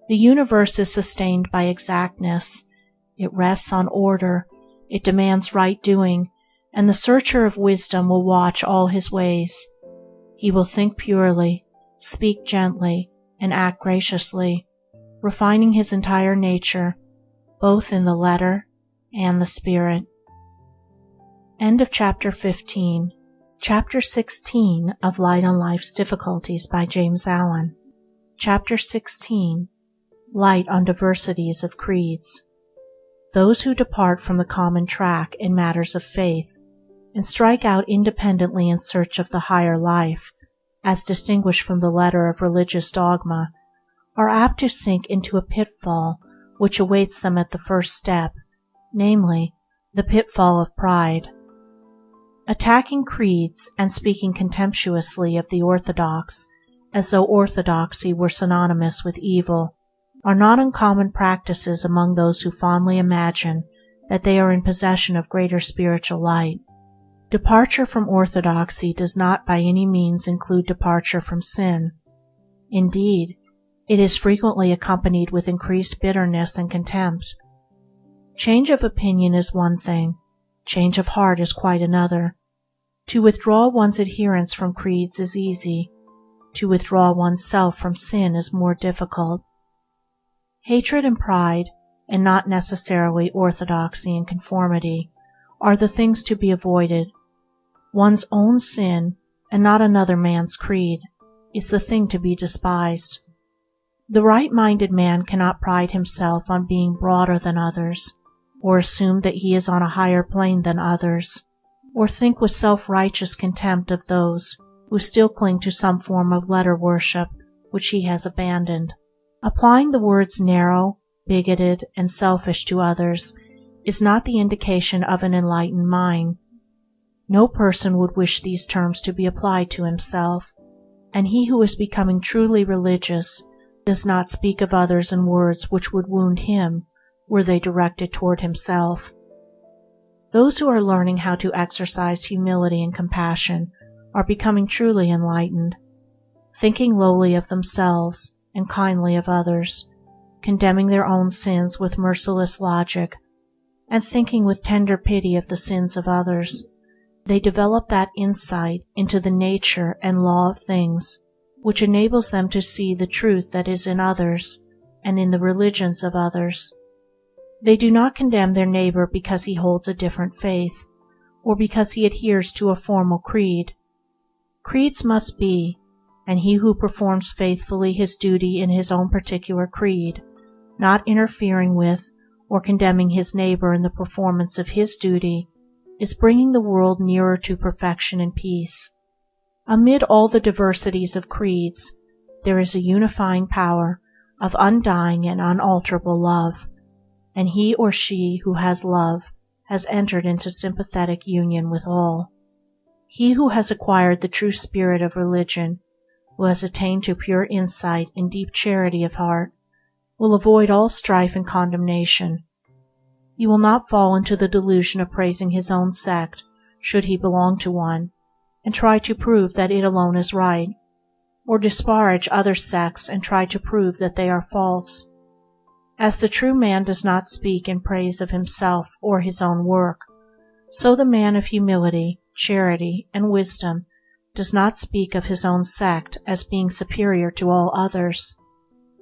The universe is sustained by exactness. It rests on order, it demands right doing, and the searcher of wisdom will watch all his ways. He will think purely, speak gently, and act graciously, refining his entire nature, both in the letter and the spirit. End of Chapter 15. Chapter 16 of Light on Life's Difficulties by Jamesallen. Chapter 16. Light on Diversities of Creeds. Those who depart from the common track in matters of faith and strike out independently in search of the higher life, as distinguished from the letter of religious dogma, are apt to sink into a pitfall which awaits them at the first step, namely, the pitfall of pride. Attacking creeds and speaking contemptuously of the orthodox, as though orthodoxy were synonymous with evil, are not uncommon practices among those who fondly imagine that they are in possession of greater spiritual light. Departure from orthodoxy does not by any means include departure from sin. Indeed, it is frequently accompanied with increased bitterness and contempt. Change of opinion is one thing, change of heart is quite another. To withdraw one's adherence from creeds is easy. To withdraw one's self from sin is more difficult. Hatred and pride, and not necessarily orthodoxy and conformity, are the things to be avoided. One's own sin, and not another man's creed, is the thing to be despised. The right-minded man cannot pride himself on being broader than others, or assume that he is on a higher plane than others, or think with self-righteous contempt of those who still cling to some form of letter worship which he has abandoned. Applying the words narrow, bigoted, and selfish to others is not the indication of an enlightened mind. No person would wish these terms to be applied to himself, and he who is becoming truly religious does not speak of others in words which would wound him were they directed toward himself. Those who are learning how to exercise humility and compassion are becoming truly enlightened, thinking lowly of themselves and kindly of others, condemning their own sins with merciless logic, and thinking with tender pity of the sins of others. They develop that insight into the nature and law of things which enables them to see the truth that is in others and in the religions of others. They do not condemn their neighbor because he holds a different faith, or because he adheres to a formal creed. Creeds must be, and he who performs faithfully his duty in his own particular creed, not interfering with or condemning his neighbor in the performance of his duty, is bringing the world nearer to perfection and peace. Amid all the diversities of creeds, there is a unifying power of undying and unalterable love, and he or she who has love has entered into sympathetic union with all. He who has acquired the true spirit of religion, who has attained to pure insight and deep charity of heart, will avoid all strife and condemnation. He will not fall into the delusion of praising his own sect, should he belong to one, and try to prove that it alone is right, or disparage other sects and try to prove that they are false. As the true man does not speak in praise of himself or his own work, so the man of humility, charity, and wisdom does not speak of his own sect as being superior to all others.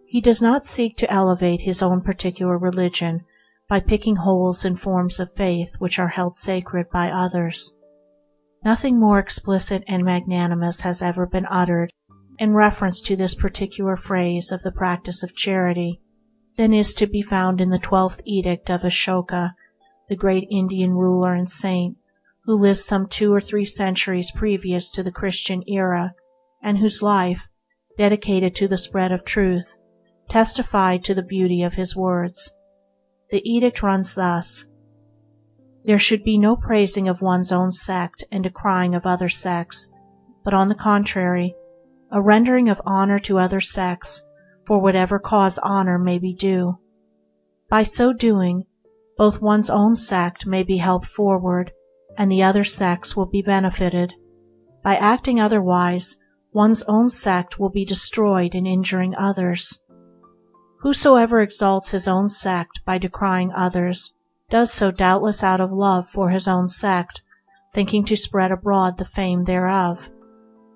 He does not seek to elevate his own particular religion by picking holes in forms of faith which are held sacred by others. Nothing more explicit and magnanimous has ever been uttered in reference to this particular phase of the practice of charity than is to be found in the 12th edict of Ashoka, the great Indian ruler and saint, who lived some 2 or 3 centuries previous to the Christian era, and whose life, dedicated to the spread of truth, testified to the beauty of his words. The edict runs thus: there should be no praising of one's own sect and decrying of other sects, but on the contrary, a rendering of honor to other sects for whatever cause honor may be due. By so doing, both one's own sect may be helped forward, and the other sects will be benefited. By acting otherwise, one's own sect will be destroyed in injuring others. Whosoever exalts his own sect by decrying others does so doubtless out of love for his own sect, thinking to spread abroad the fame thereof,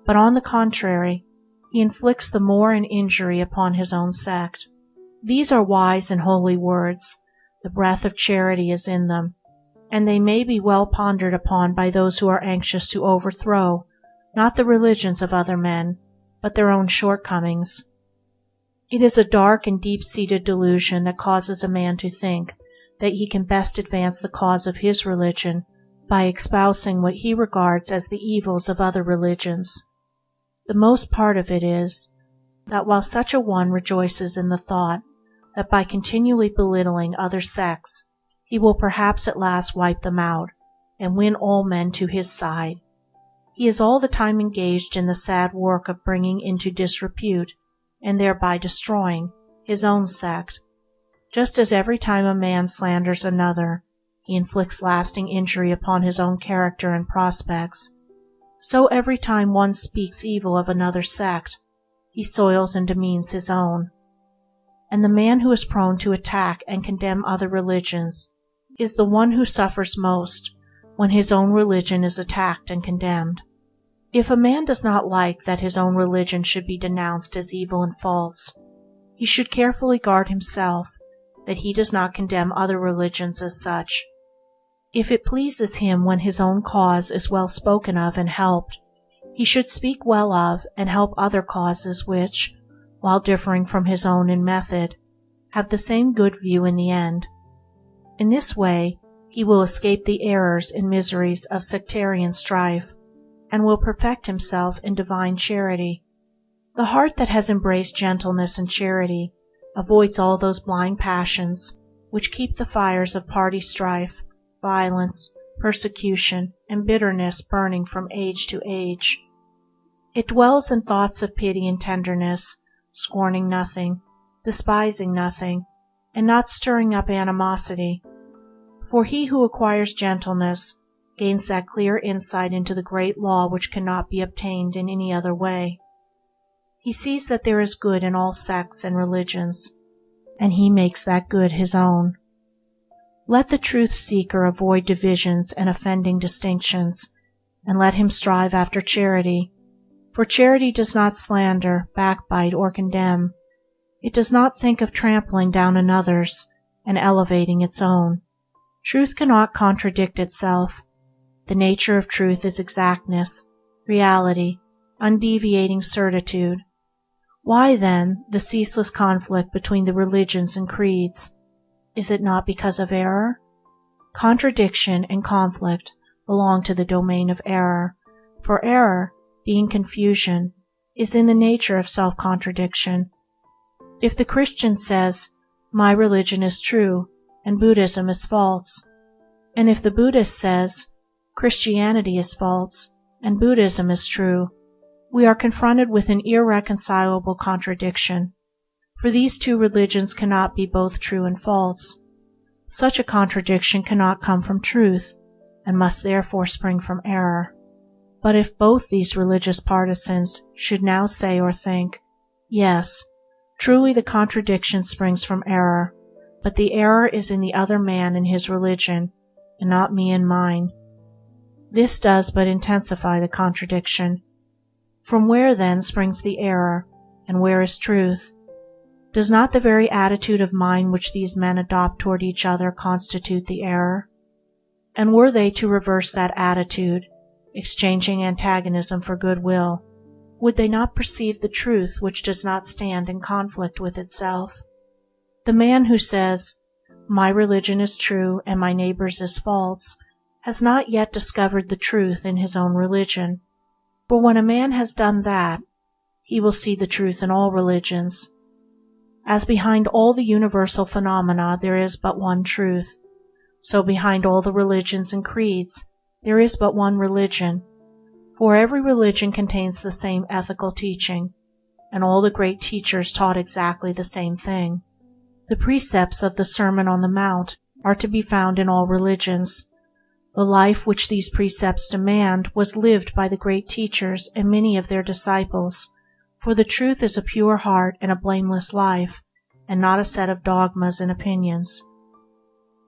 but on the contrary, he inflicts the more an injury upon his own sect. These are wise and holy words. The breath of charity is in them, and they may be well pondered upon by those who are anxious to overthrow, not the religions of other men, but their own shortcomings. It is a dark and deep-seated delusion that causes a man to think that he can best advance the cause of his religion by espousing what he regards as the evils of other religions. The most part of it is, that while such a one rejoices in the thought that by continually belittling other sects he will perhaps at last wipe them out and win all men to his side, he is all the time engaged in the sad work of bringing into disrepute, and thereby destroying, his own sect. Just as every time a man slanders another, he inflicts lasting injury upon his own character and prospects, so every time one speaks evil of another sect, he soils and demeans his own. And the man who is prone to attack and condemn other religions is the one who suffers most when his own religion is attacked and condemned. If a man does not like that his own religion should be denounced as evil and false, he should carefully guard himself that he does not condemn other religions as such. If it pleases him when his own cause is well spoken of and helped, he should speak well of and help other causes which, while differing from his own in method, have the same good view in the end. In this way he will escape the errors and miseries of sectarian strife, and will perfect himself in divine charity. The heart that has embraced gentleness and charity avoids all those blind passions which keep the fires of party strife, violence, persecution, and bitterness burning from age to age. It dwells in thoughts of pity and tenderness, scorning nothing, despising nothing, and not stirring up animosity. For he who acquires gentleness gains that clear insight into the great law which cannot be obtained in any other way. He sees that there is good in all sects and religions, and he makes that good his own. Let the truth-seeker avoid divisions and offending distinctions, and let him strive after charity, for charity does not slander, backbite, or condemn. It does not think of trampling down another's and elevating its own. Truth cannot contradict itself. The nature of truth is exactness, reality, undeviating certitude. Why, then, the ceaseless conflict between the religions and creeds? Is it not because of error? Contradiction and conflict belong to the domain of error, for error, being confusion, is in the nature of self-contradiction. If the Christian says, "My religion is true, and Buddhism is false," and if the Buddhist says, "Christianity is false, and Buddhism is true," we are confronted with an irreconcilable contradiction, for these two religions cannot be both true and false. Such a contradiction cannot come from truth, and must therefore spring from error. But if both these religious partisans should now say or think, "Yes, truly the contradiction springs from error, but the error is in the other man and his religion, and not me and mine," this does but intensify the contradiction. From where then springs the error, and where is truth? Does not the very attitude of mind which these men adopt toward each other constitute the error? And were they to reverse that attitude, exchanging antagonism for goodwill, would they not perceive the truth which does not stand in conflict with itself? The man who says, "My religion is true and my neighbor's is false," has not yet discovered the truth in his own religion. For when a man has done that, he will see the truth in all religions. As behind all the universal phenomena there is but one truth, so behind all the religions and creeds there is but one religion, for every religion contains the same ethical teaching, and all the great teachers taught exactly the same thing. The precepts of the Sermon on the Mount are to be found in all religions. The life which these precepts demand was lived by the great teachers and many of their disciples, for the truth is a pure heart and a blameless life, and not a set of dogmas and opinions.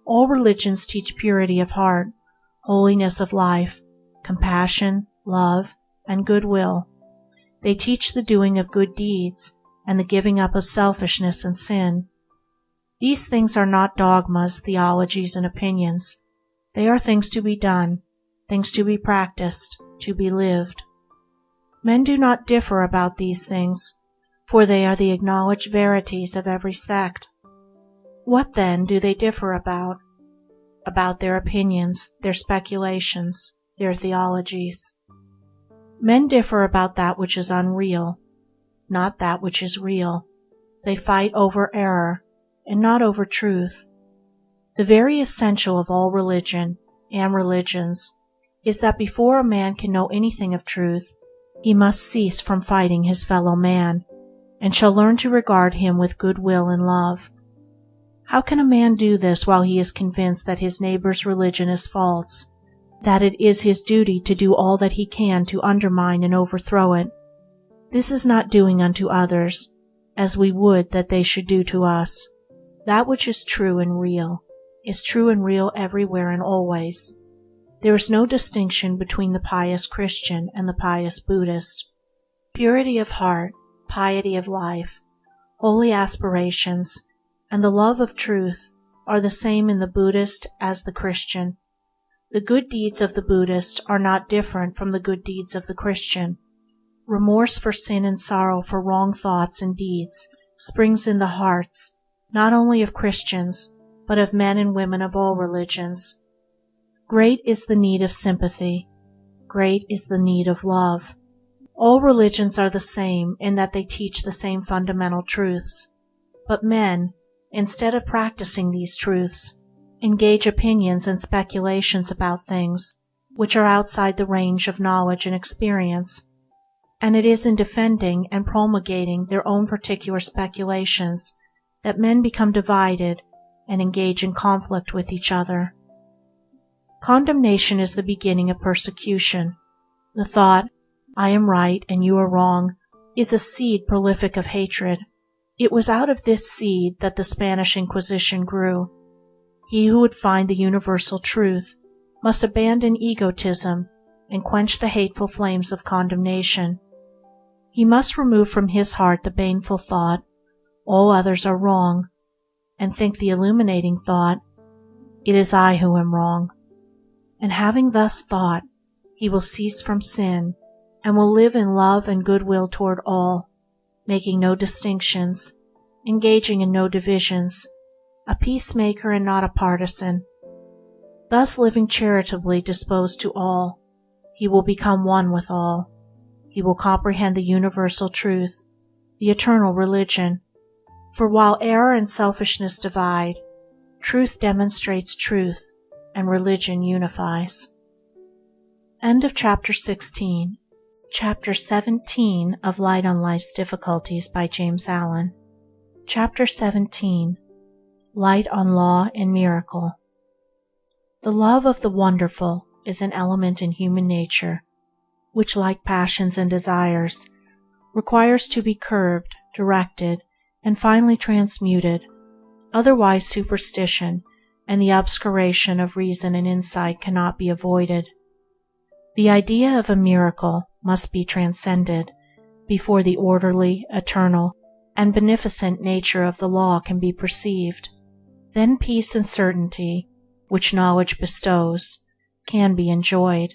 All religions teach purity of heart, holiness of life, compassion, love, and goodwill. They teach the doing of good deeds and the giving up of selfishness and sin. These things are not dogmas, theologies, and opinions. They are things to be done, things to be practiced, to be lived. Men do not differ about these things, for they are the acknowledged verities of every sect. What then do they differ about? About their opinions, their speculations, their theologies. Men differ about that which is unreal, not that which is real. They fight over error, and not over truth. The very essential of all religion and religions is that before a man can know anything of truth, he must cease from fighting his fellow man, and shall learn to regard him with goodwill and love. How can a man do this while he is convinced that his neighbor's religion is false, that it is his duty to do all that he can to undermine and overthrow it? This is not doing unto others as we would that they should do to us. That which is true and real is true and real everywhere and always. There is no distinction between the pious Christian and the pious Buddhist. Purity of heart, piety of life, holy aspirations, and the love of truth are the same in the Buddhist as the Christian. The good deeds of the Buddhist are not different from the good deeds of the Christian. Remorse for sin and sorrow for wrong thoughts and deeds springs in the hearts not only of Christians, but of men and women of all religions. Great is the need of sympathy. Great is the need of love. All religions are the same in that they teach the same fundamental truths, but men, instead of practicing these truths, engage opinions and speculations about things which are outside the range of knowledge and experience, and it is in defending and promulgating their own particular speculations that men become divided and engage in conflict with each other. Condemnation is the beginning of persecution. The thought, I am right and you are wrong, is a seed prolific of hatred. It was out of this seed that the Spanish Inquisition grew. He who would find the universal truth must abandon egotism and quench the hateful flames of condemnation. He must remove from his heart the baneful thought, all others are wrong, and think the illuminating thought, it is I who am wrong. And having thus thought, he will cease from sin and will live in love and goodwill toward all, making no distinctions, engaging in no divisions, a peacemaker and not a partisan. Thus living charitably disposed to all, he will become one with all. He will comprehend the universal truth, the eternal religion. For while error and selfishness divide, truth demonstrates truth, and religion unifies. End of Chapter 16. Chapter 17 of Light on Life's Difficulties by James Allen. Chapter 17. Light on Law and Miracle. The love of the wonderful is an element in human nature, which, like passions and desires, requires to be curbed, directed, and finally transmuted, otherwise superstition and the obscuration of reason and insight cannot be avoided. The idea of a miracle must be transcended before the orderly, eternal, and beneficent nature of the law can be perceived. Then peace and certainty, which knowledge bestows, can be enjoyed.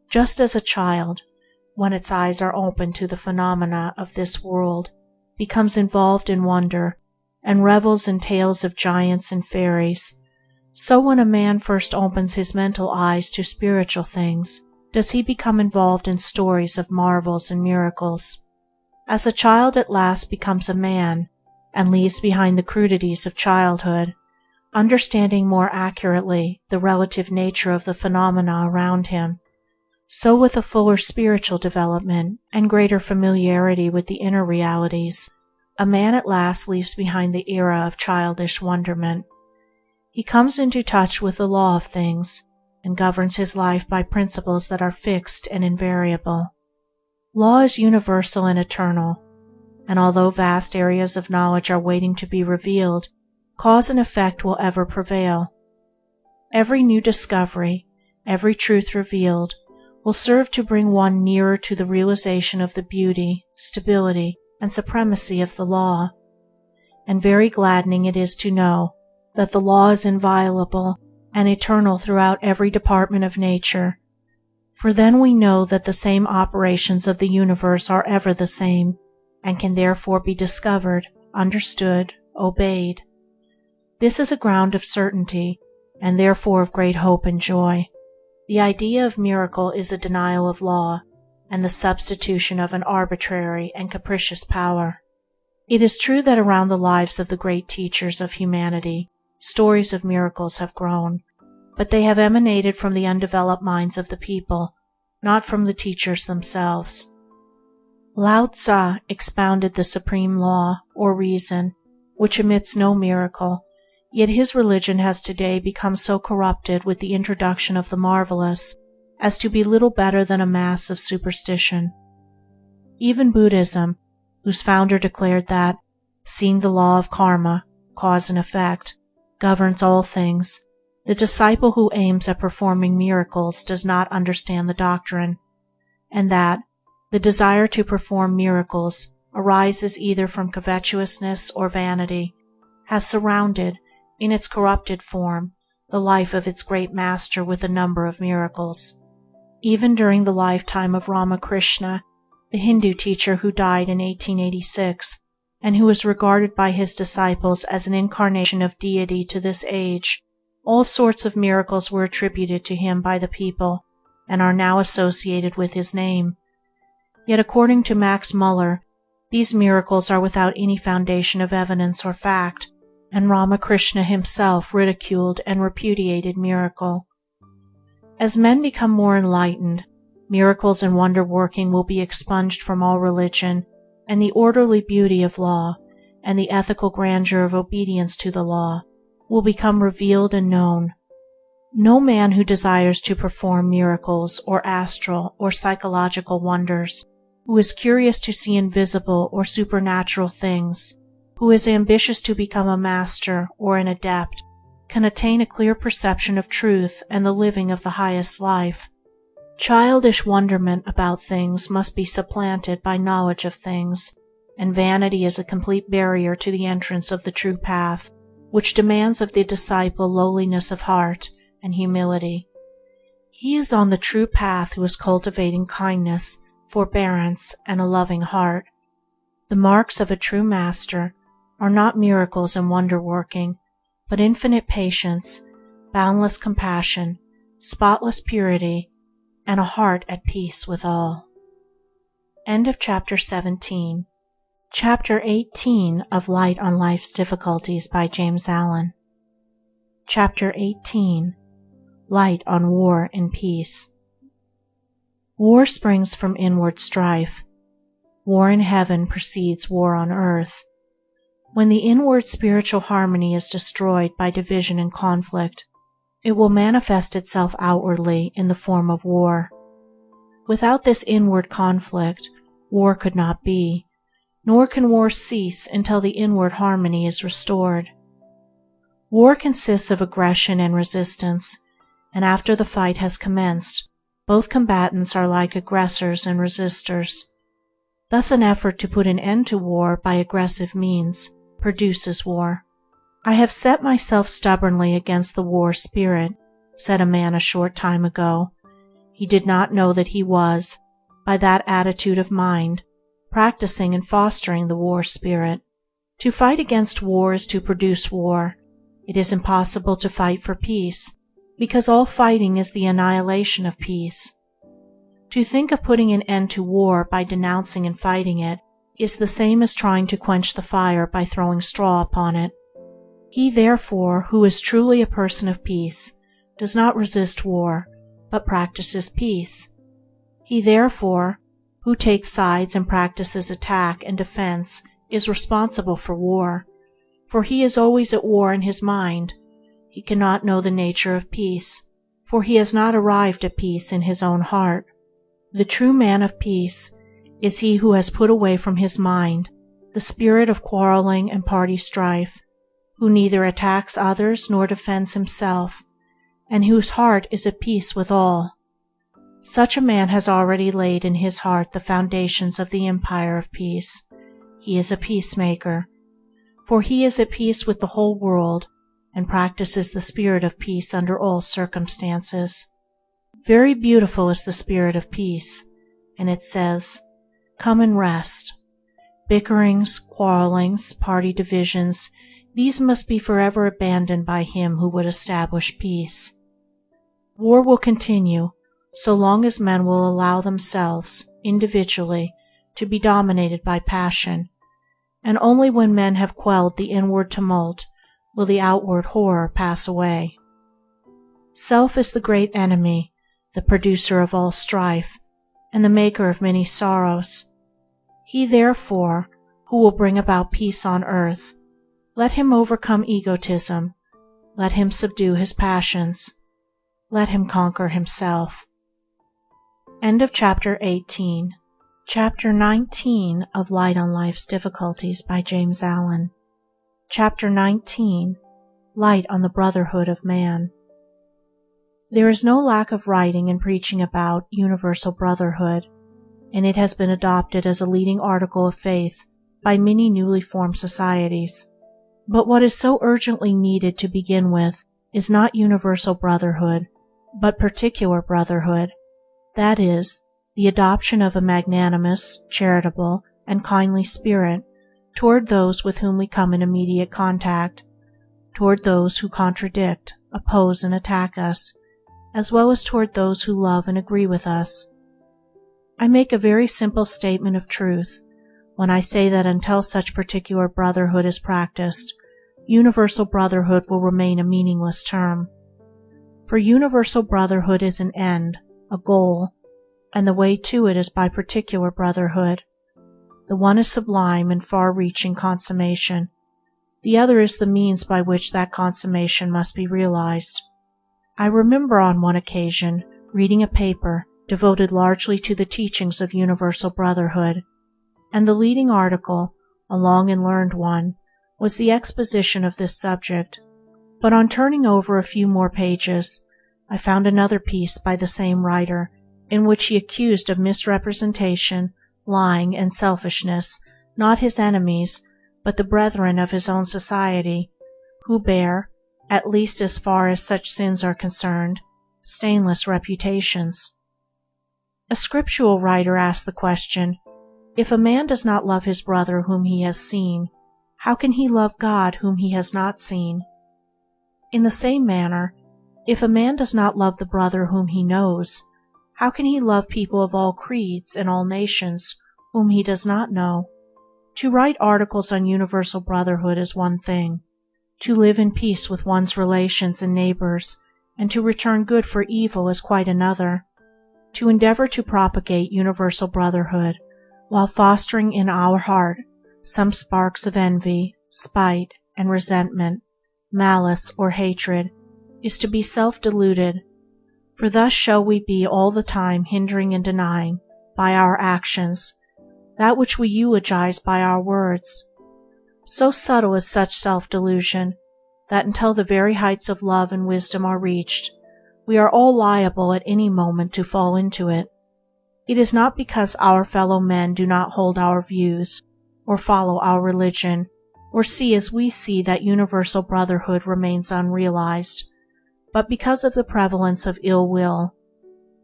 Just as a child, when its eyes are opened to the phenomena of this world, becomes involved in wonder and revels in tales of giants and fairies, so when a man first opens his mental eyes to spiritual things, does he become involved in stories of marvels and miracles. As a child at last becomes a man and leaves behind the crudities of childhood, understanding more accurately the relative nature of the phenomena around him, so with a fuller spiritual development and greater familiarity with the inner realities, a man at last leaves behind the era of childish wonderment. He comes into touch with the law of things and governs his life by principles that are fixed and invariable. Law is universal and eternal, and although vast areas of knowledge are waiting to be revealed, cause and effect will ever prevail. Every new discovery, every truth revealed, will serve to bring one nearer to the realization of the beauty, stability, and supremacy of the law. And very gladdening it is to know that the law is inviolable and eternal throughout every department of nature, for then we know that the same operations of the universe are ever the same, and can therefore be discovered, understood, obeyed. This is a ground of certainty, and therefore of great hope and joy. The idea of miracle is a denial of law, and the substitution of an arbitrary and capricious power. It is true that around the lives of the great teachers of humanity, stories of miracles have grown, but they have emanated from the undeveloped minds of the people, not from the teachers themselves. Lao Tzu expounded the supreme law, or reason, which admits no miracle, yet his religion has today become so corrupted with the introduction of the marvelous as to be little better than a mass of superstition. Even Buddhism, whose founder declared that, seeing the law of karma, cause and effect, governs all things, the disciple who aims at performing miracles does not understand the doctrine, and that the desire to perform miracles arises either from covetousness or vanity, has surrounded, in its corrupted form, the life of its great master with a number of miracles. Even during the lifetime of Ramakrishna, the Hindu teacher who died in 1886, and who was regarded by his disciples as an incarnation of deity to this age, all sorts of miracles were attributed to him by the people, and are now associated with his name. Yet according to Max Muller, these miracles are without any foundation of evidence or fact, and Ramakrishna himself ridiculed and repudiated miracle. As men become more enlightened, miracles and wonder-working will be expunged from all religion, and the orderly beauty of law, and the ethical grandeur of obedience to the law, will become revealed and known. No man who desires to perform miracles or astral or psychological wonders, who is curious to see invisible or supernatural things, who is ambitious to become a master or an adept, can attain a clear perception of truth and the living of the highest life. Childish wonderment about things must be supplanted by knowledge of things, and vanity is a complete barrier to the entrance of the true path, which demands of the disciple lowliness of heart and humility. He is on the true path who is cultivating kindness, forbearance, and a loving heart. The marks of a true master are not miracles and wonder-working, but infinite patience, boundless compassion, spotless purity, and a heart at peace with all. End of Chapter 17. Chapter 18 of Light on Life's Difficulties by Jamesallen. Chapter 18. Light on War and Peace. War springs from inward strife. War in heaven precedes war on earth. When the inward spiritual harmony is destroyed by division and conflict, it will manifest itself outwardly in the form of war. Without this inward conflict, war could not be, nor can war cease until the inward harmony is restored. War consists of aggression and resistance, and after the fight has commenced, both combatants are like aggressors and resistors. Thus an effort to put an end to war by aggressive means produces war. "I have set myself stubbornly against the war spirit," said a man a short time ago. He did not know that he was, by that attitude of mind, practicing and fostering the war spirit. To fight against war is to produce war. It is impossible to fight for peace, because all fighting is the annihilation of peace. To think of putting an end to war by denouncing and fighting it is the same as trying to quench the fire by throwing straw upon it. He, therefore, who is truly a person of peace does not resist war, but practices peace. He, therefore, who takes sides and practices attack and defense is responsible for war, for he is always at war in his mind. He cannot know the nature of peace, for he has not arrived at peace in his own heart. The true man of peace is he who has put away from his mind the spirit of quarreling and party strife, who neither attacks others nor defends himself, and whose heart is at peace with all. Such a man has already laid in his heart the foundations of the empire of peace. He is a peacemaker, for he is at peace with the whole world and practices the spirit of peace under all circumstances. Very beautiful is the spirit of peace, and it says, "Come and rest." Bickerings, quarrelings, party divisions, these must be forever abandoned by him who would establish peace. War will continue so long as men will allow themselves, individually, to be dominated by passion, and only when men have quelled the inward tumult will the outward horror pass away. Self is the great enemy, the producer of all strife, and the maker of many sorrows. He, therefore, who will bring about peace on earth, let him overcome egotism, let him subdue his passions, let him conquer himself. End of Chapter 18. Chapter 19 of Light on Life's Difficulties by James Allen. Chapter 19. Light on the Brotherhood of Man. There is no lack of writing and preaching about universal brotherhood, and it has been adopted as a leading article of faith by many newly formed societies. But what is so urgently needed to begin with is not universal brotherhood, but particular brotherhood, that is, the adoption of a magnanimous, charitable, and kindly spirit toward those with whom we come in immediate contact, toward those who contradict, oppose, and attack us, as well as toward those who love and agree with us. I make a very simple statement of truth when I say that until such particular brotherhood is practiced, universal brotherhood will remain a meaningless term. For universal brotherhood is an end, a goal, and the way to it is by particular brotherhood. The one is sublime and far-reaching consummation. The other is the means by which that consummation must be realized. I remember on one occasion reading a paper devoted largely to the teachings of universal brotherhood, and the leading article, a long and learned one, was the exposition of this subject. But on turning over a few more pages, I found another piece by the same writer in which he accused of misrepresentation, lying, and selfishness not his enemies, but the brethren of his own society, who bear, at least as far as such sins are concerned, stainless reputations. A scriptural writer asked the question, if a man does not love his brother whom he has seen, how can he love God whom he has not seen? In the same manner, if a man does not love the brother whom he knows, how can he love people of all creeds and all nations whom he does not know? To write articles on universal brotherhood is one thing. To live in peace with one's relations and neighbors and to return good for evil is quite another. To endeavor to propagate universal brotherhood while fostering in our heart some sparks of envy, spite, and resentment, malice, or hatred is to be self-deluded, for thus shall we be all the time hindering and denying, by our actions, that which we eulogize by our words. So subtle is such self-delusion that until the very heights of love and wisdom are reached, we are all liable at any moment to fall into it. It is not because our fellow men do not hold our views, or follow our religion, or see as we see that universal brotherhood remains unrealized, but because of the prevalence of ill will.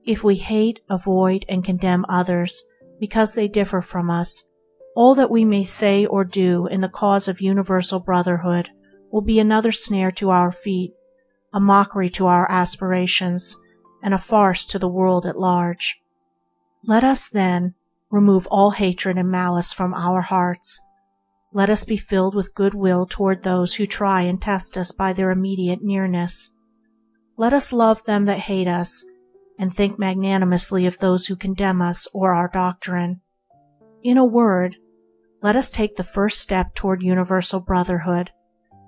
If we hate, avoid, and condemn others because they differ from us, all that we may say or do in the cause of universal brotherhood will be another snare to our feet, a mockery to our aspirations, and a farce to the world at large. Let us then, remove all hatred and malice from our hearts. Let us be filled with good will toward those who try and test us by their immediate nearness. Let us love them that hate us, and think magnanimously of those who condemn us or our doctrine. In a word, let us take the first step toward universal brotherhood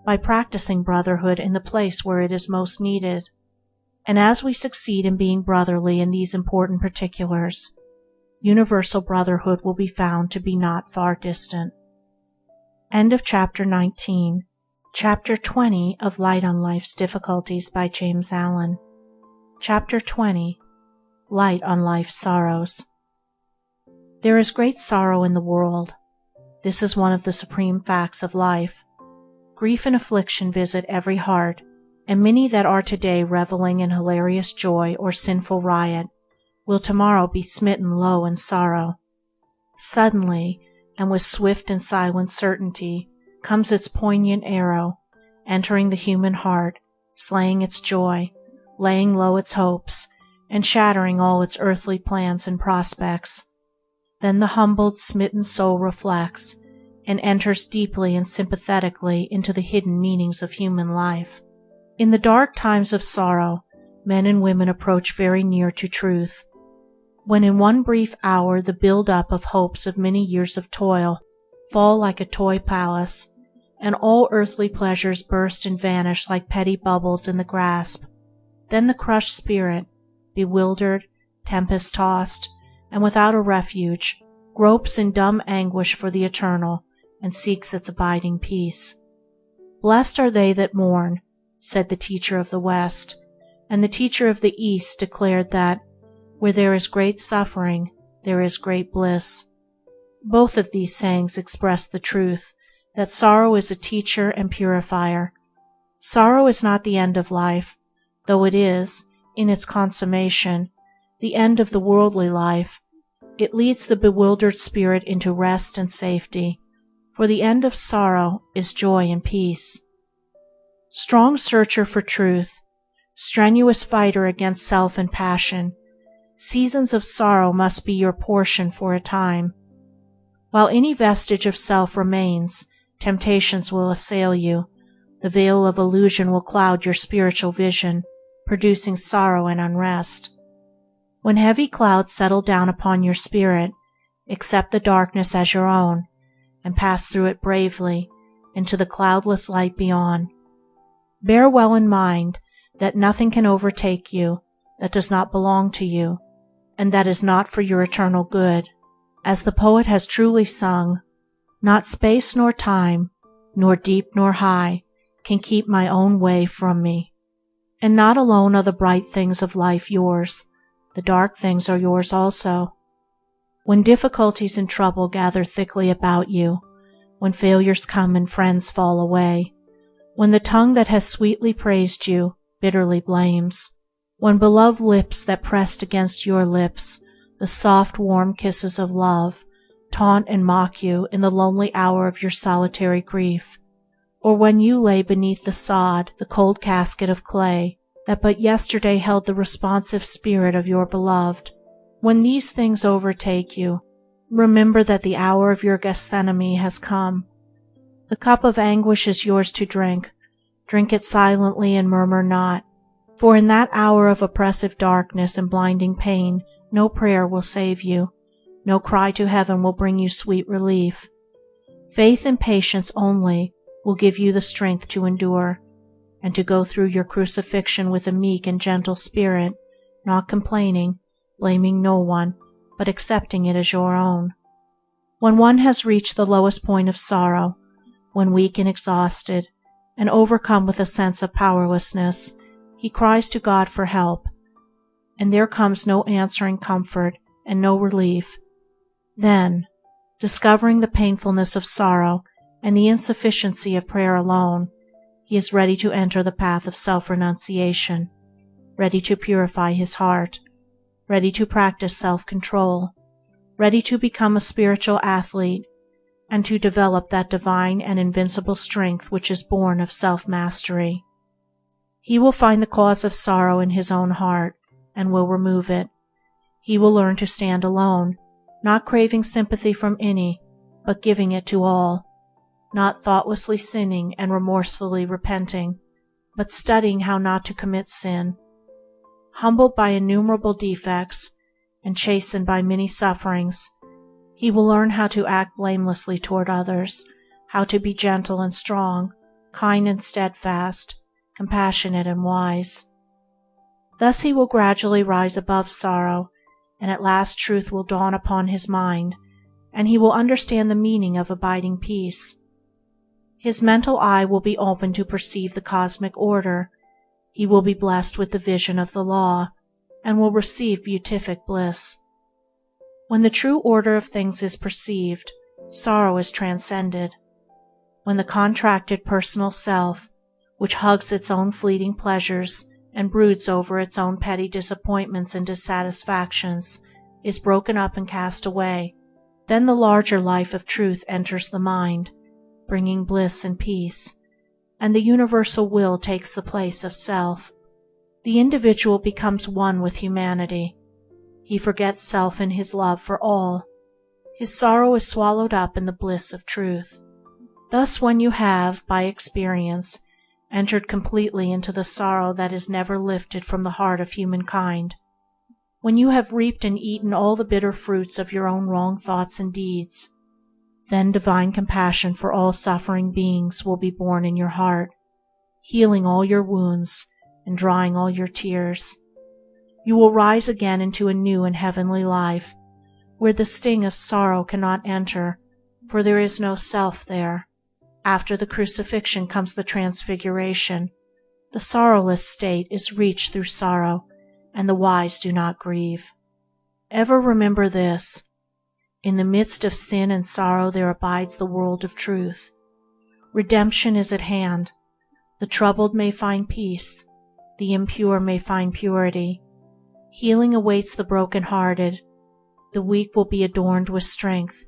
by practicing brotherhood in the place where it is most needed. And as we succeed in being brotherly in these important particulars, universal brotherhood will be found to be not far distant. End of Chapter 19. Chapter 20 of Light on Life's Difficulties by James Allen. Chapter 20. Light on Life's Sorrows. There is great sorrow in the world. This is one of the supreme facts of life. Grief and affliction visit every heart, and many that are today reveling in hilarious joy or sinful riot will tomorrow be smitten low in sorrow. Suddenly, and with swift and silent certainty, comes its poignant arrow, entering the human heart, slaying its joy, laying low its hopes, and shattering all its earthly plans and prospects. Then the humbled, smitten soul reflects, and enters deeply and sympathetically into the hidden meanings of human life. In the dark times of sorrow, men and women approach very near to truth. When in one brief hour the build-up of hopes of many years of toil fall like a toy palace, and all earthly pleasures burst and vanish like petty bubbles in the grasp, then the crushed spirit, bewildered, tempest-tossed, and without a refuge, gropes in dumb anguish for the eternal and seeks its abiding peace. Blessed are they that mourn, said the teacher of the West, and the teacher of the East declared that where there is great suffering, there is great bliss. Both of these sayings express the truth that sorrow is a teacher and purifier. Sorrow is not the end of life, though it is, in its consummation, the end of the worldly life. It leads the bewildered spirit into rest and safety, for the end of sorrow is joy and peace. Strong searcher for truth, strenuous fighter against self and passion, seasons of sorrow must be your portion for a time. While any vestige of self remains, temptations will assail you. The veil of illusion will cloud your spiritual vision, producing sorrow and unrest. When heavy clouds settle down upon your spirit, accept the darkness as your own, and pass through it bravely into the cloudless light beyond. Bear well in mind that nothing can overtake you that does not belong to you, and that is not for your eternal good. As the poet has truly sung, not space nor time, nor deep nor high, can keep my own way from me. And not alone are the bright things of life yours, the dark things are yours also. When difficulties and trouble gather thickly about you, when failures come and friends fall away, when the tongue that has sweetly praised you bitterly blames, when beloved lips that pressed against your lips the soft warm kisses of love taunt and mock you in the lonely hour of your solitary grief, or when you lay beneath the sod the cold casket of clay that but yesterday held the responsive spirit of your beloved, when these things overtake you, remember that the hour of your Gethsemane has come. The cup of anguish is yours to drink. Drink it silently and murmur not, for in that hour of oppressive darkness and blinding pain no prayer will save you, no cry to heaven will bring you sweet relief. Faith and patience only will give you the strength to endure, and to go through your crucifixion with a meek and gentle spirit, not complaining, blaming no one, but accepting it as your own. When one has reached the lowest point of sorrow, when weak and exhausted, and overcome with a sense of powerlessness, he cries to God for help, and there comes no answering comfort and no relief. Then, discovering the painfulness of sorrow and the insufficiency of prayer alone, he is ready to enter the path of self-renunciation, ready to purify his heart, ready to practice self-control, ready to become a spiritual athlete, and to develop that divine and invincible strength which is born of self-mastery. He will find the cause of sorrow in his own heart, and will remove it. He will learn to stand alone, not craving sympathy from any, but giving it to all, not thoughtlessly sinning and remorsefully repenting, but studying how not to commit sin. Humbled by innumerable defects and chastened by many sufferings, he will learn how to act blamelessly toward others, how to be gentle and strong, kind and steadfast, compassionate and wise. Thus he will gradually rise above sorrow, and at last truth will dawn upon his mind, and he will understand the meaning of abiding peace. His mental eye will be open to perceive the cosmic order. He will be blessed with the vision of the law, and will receive beatific bliss. When the true order of things is perceived, sorrow is transcended. When the contracted personal self, which hugs its own fleeting pleasures and broods over its own petty disappointments and dissatisfactions, is broken up and cast away, then the larger life of truth enters the mind, bringing bliss and peace, and the universal will takes the place of self. The individual becomes one with humanity. He forgets self in his love for all. His sorrow is swallowed up in the bliss of truth. Thus, when you have, by experience, entered completely into the sorrow that is never lifted from the heart of humankind, when you have reaped and eaten all the bitter fruits of your own wrong thoughts and deeds, then divine compassion for all suffering beings will be born in your heart, healing all your wounds and drying all your tears. You will rise again into a new and heavenly life, where the sting of sorrow cannot enter, for there is no self there. After the crucifixion comes the transfiguration. The sorrowless state is reached through sorrow, and the wise do not grieve. Ever remember this: in the midst of sin and sorrow there abides the world of truth. Redemption is at hand. The troubled may find peace, the impure may find purity. Healing awaits the broken-hearted. The weak will be adorned with strength,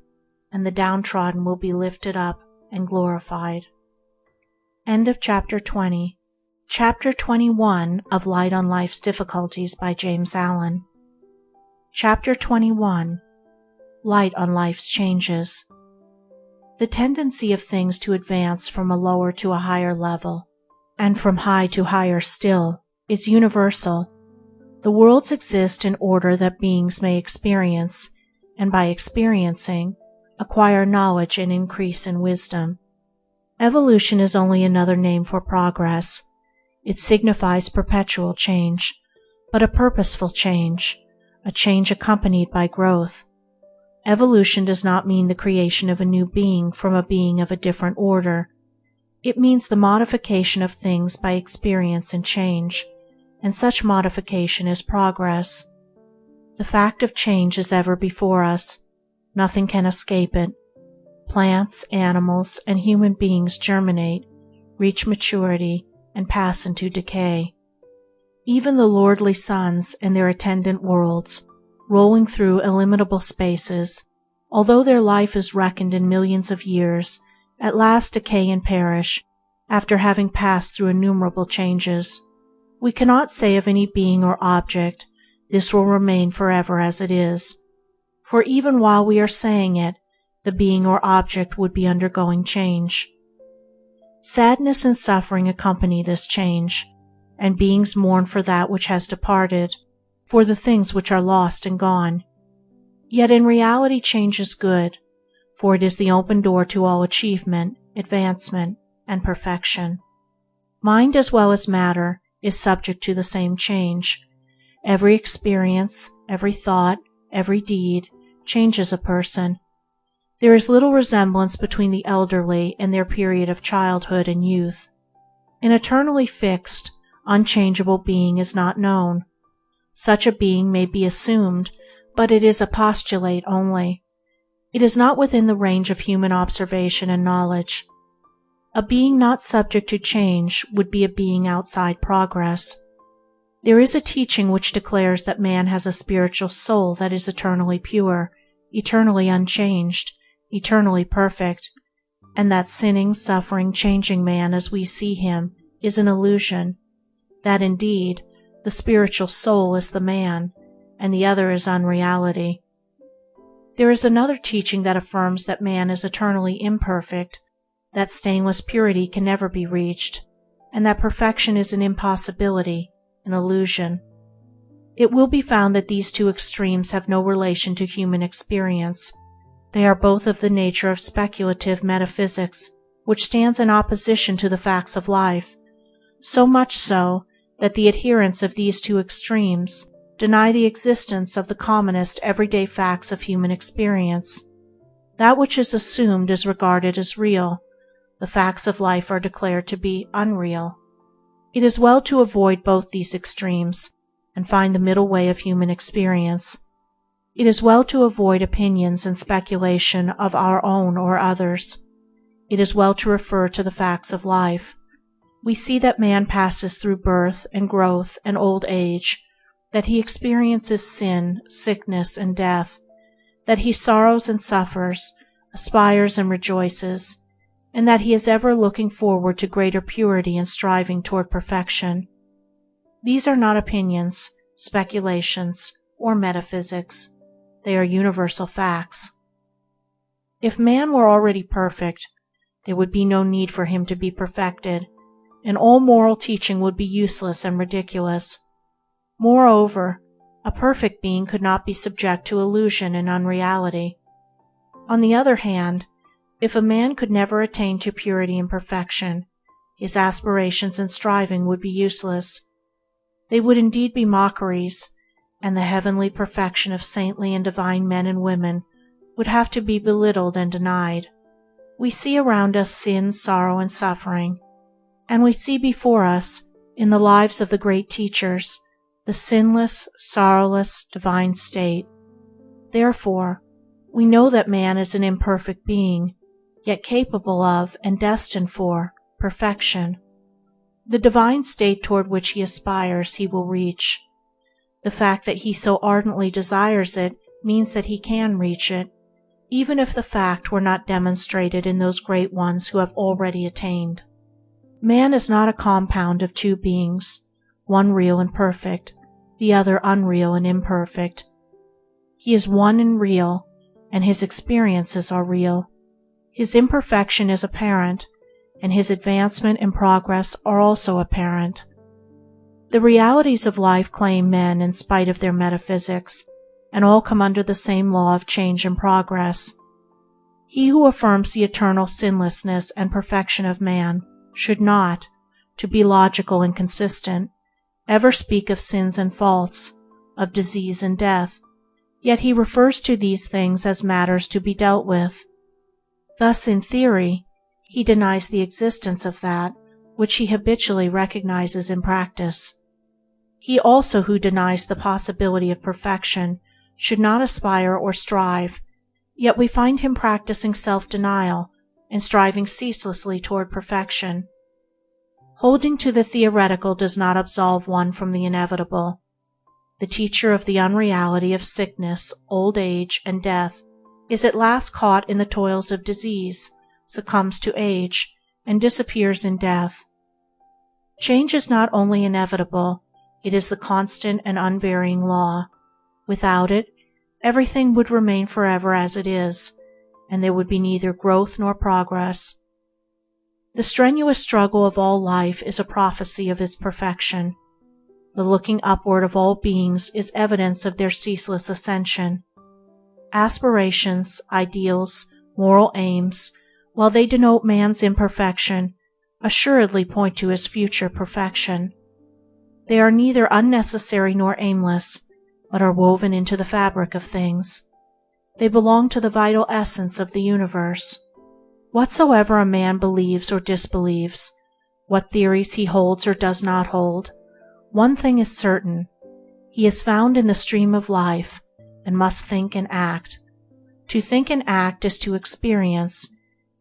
and the downtrodden will be lifted up and glorified. End of Chapter 20. Chapter 21 of Light on Life's Difficulties by James Allen. Chapter 21. Light on Life's Changes. The tendency of things to advance from a lower to a higher level, and from high to higher still, is universal. The worlds exist in order that beings may experience, and by experiencing, acquire knowledge and increase in wisdom. Evolution is only another name for progress. It signifies perpetual change, but a purposeful change, a change accompanied by growth. Evolution does not mean the creation of a new being from a being of a different order. It means the modification of things by experience and change, and such modification is progress. The fact of change is ever before us. Nothing can escape it. Plants, animals, and human beings germinate, reach maturity, and pass into decay. Even the lordly suns and their attendant worlds, rolling through illimitable spaces, although their life is reckoned in millions of years, at last decay and perish, after having passed through innumerable changes. We cannot say of any being or object, "This will remain forever as it is," for even while we are saying it, the being or object would be undergoing change. Sadness and suffering accompany this change, and beings mourn for that which has departed, for the things which are lost and gone. Yet in reality change is good, for it is the open door to all achievement, advancement, and perfection. Mind as well as matter is subject to the same change. Every experience, every thought, every deed changes a person. There is little resemblance between the elderly and their period of childhood and youth. An eternally fixed, unchangeable being is not known. Such a being may be assumed, but it is a postulate only. It is not within the range of human observation and knowledge. A being not subject to change would be a being outside progress. There is a teaching which declares that man has a spiritual soul that is eternally pure, eternally unchanged, eternally perfect, and that sinning, suffering, changing man as we see him is an illusion, that indeed the spiritual soul is the man, and the other is unreality. There is another teaching that affirms that man is eternally imperfect, that stainless purity can never be reached, and that perfection is an impossibility, an illusion. It will be found that these two extremes have no relation to human experience. They are both of the nature of speculative metaphysics, which stands in opposition to the facts of life, so much so that the adherents of these two extremes deny the existence of the commonest everyday facts of human experience. That which is assumed is regarded as real. The facts of life are declared to be unreal. It is well to avoid both these extremes and find the middle way of human experience. It is well to avoid opinions and speculation of our own or others. It is well to refer to the facts of life. We see that man passes through birth and growth and old age, that he experiences sin, sickness, and death, that he sorrows and suffers, aspires and rejoices, and that he is ever looking forward to greater purity and striving toward perfection. These are not opinions, speculations, or metaphysics. They are universal facts. If man were already perfect, there would be no need for him to be perfected, and all moral teaching would be useless and ridiculous. Moreover, a perfect being could not be subject to illusion and unreality. On the other hand, if a man could never attain to purity and perfection, his aspirations and striving would be useless. They would indeed be mockeries, and the heavenly perfection of saintly and divine men and women would have to be belittled and denied. We see around us sin, sorrow, and suffering, and we see before us, in the lives of the great teachers, the sinless, sorrowless, divine state. Therefore, we know that man is an imperfect being, yet capable of, and destined for, perfection. The divine state toward which he aspires he will reach. The fact that he so ardently desires it means that he can reach it, even if the fact were not demonstrated in those great ones who have already attained. Man is not a compound of two beings, one real and perfect, the other unreal and imperfect. He is one and real, and his experiences are real. His imperfection is apparent, and his advancement and progress are also apparent. The realities of life claim men in spite of their metaphysics, and all come under the same law of change and progress. He who affirms the eternal sinlessness and perfection of man should not, to be logical and consistent, ever speak of sins and faults, of disease and death, yet he refers to these things as matters to be dealt with. Thus, in theory, he denies the existence of that which he habitually recognizes in practice. He also who denies the possibility of perfection should not aspire or strive, yet we find him practicing self-denial and striving ceaselessly toward perfection. Holding to the theoretical does not absolve one from the inevitable. The teacher of the unreality of sickness, old age, and death is at last caught in the toils of disease, succumbs to age, and disappears in death. Change is not only inevitable, it is the constant and unvarying law. Without it, everything would remain forever as it is, and there would be neither growth nor progress. The strenuous struggle of all life is a prophecy of its perfection. The looking upward of all beings is evidence of their ceaseless ascension. Aspirations, ideals, moral aims, while they denote man's imperfection, assuredly point to his future perfection. They are neither unnecessary nor aimless, but are woven into the fabric of things. They belong to the vital essence of the universe. Whatsoever a man believes or disbelieves, what theories he holds or does not hold, one thing is certain: he is found in the stream of life, and must think and act. To think and act is to experience,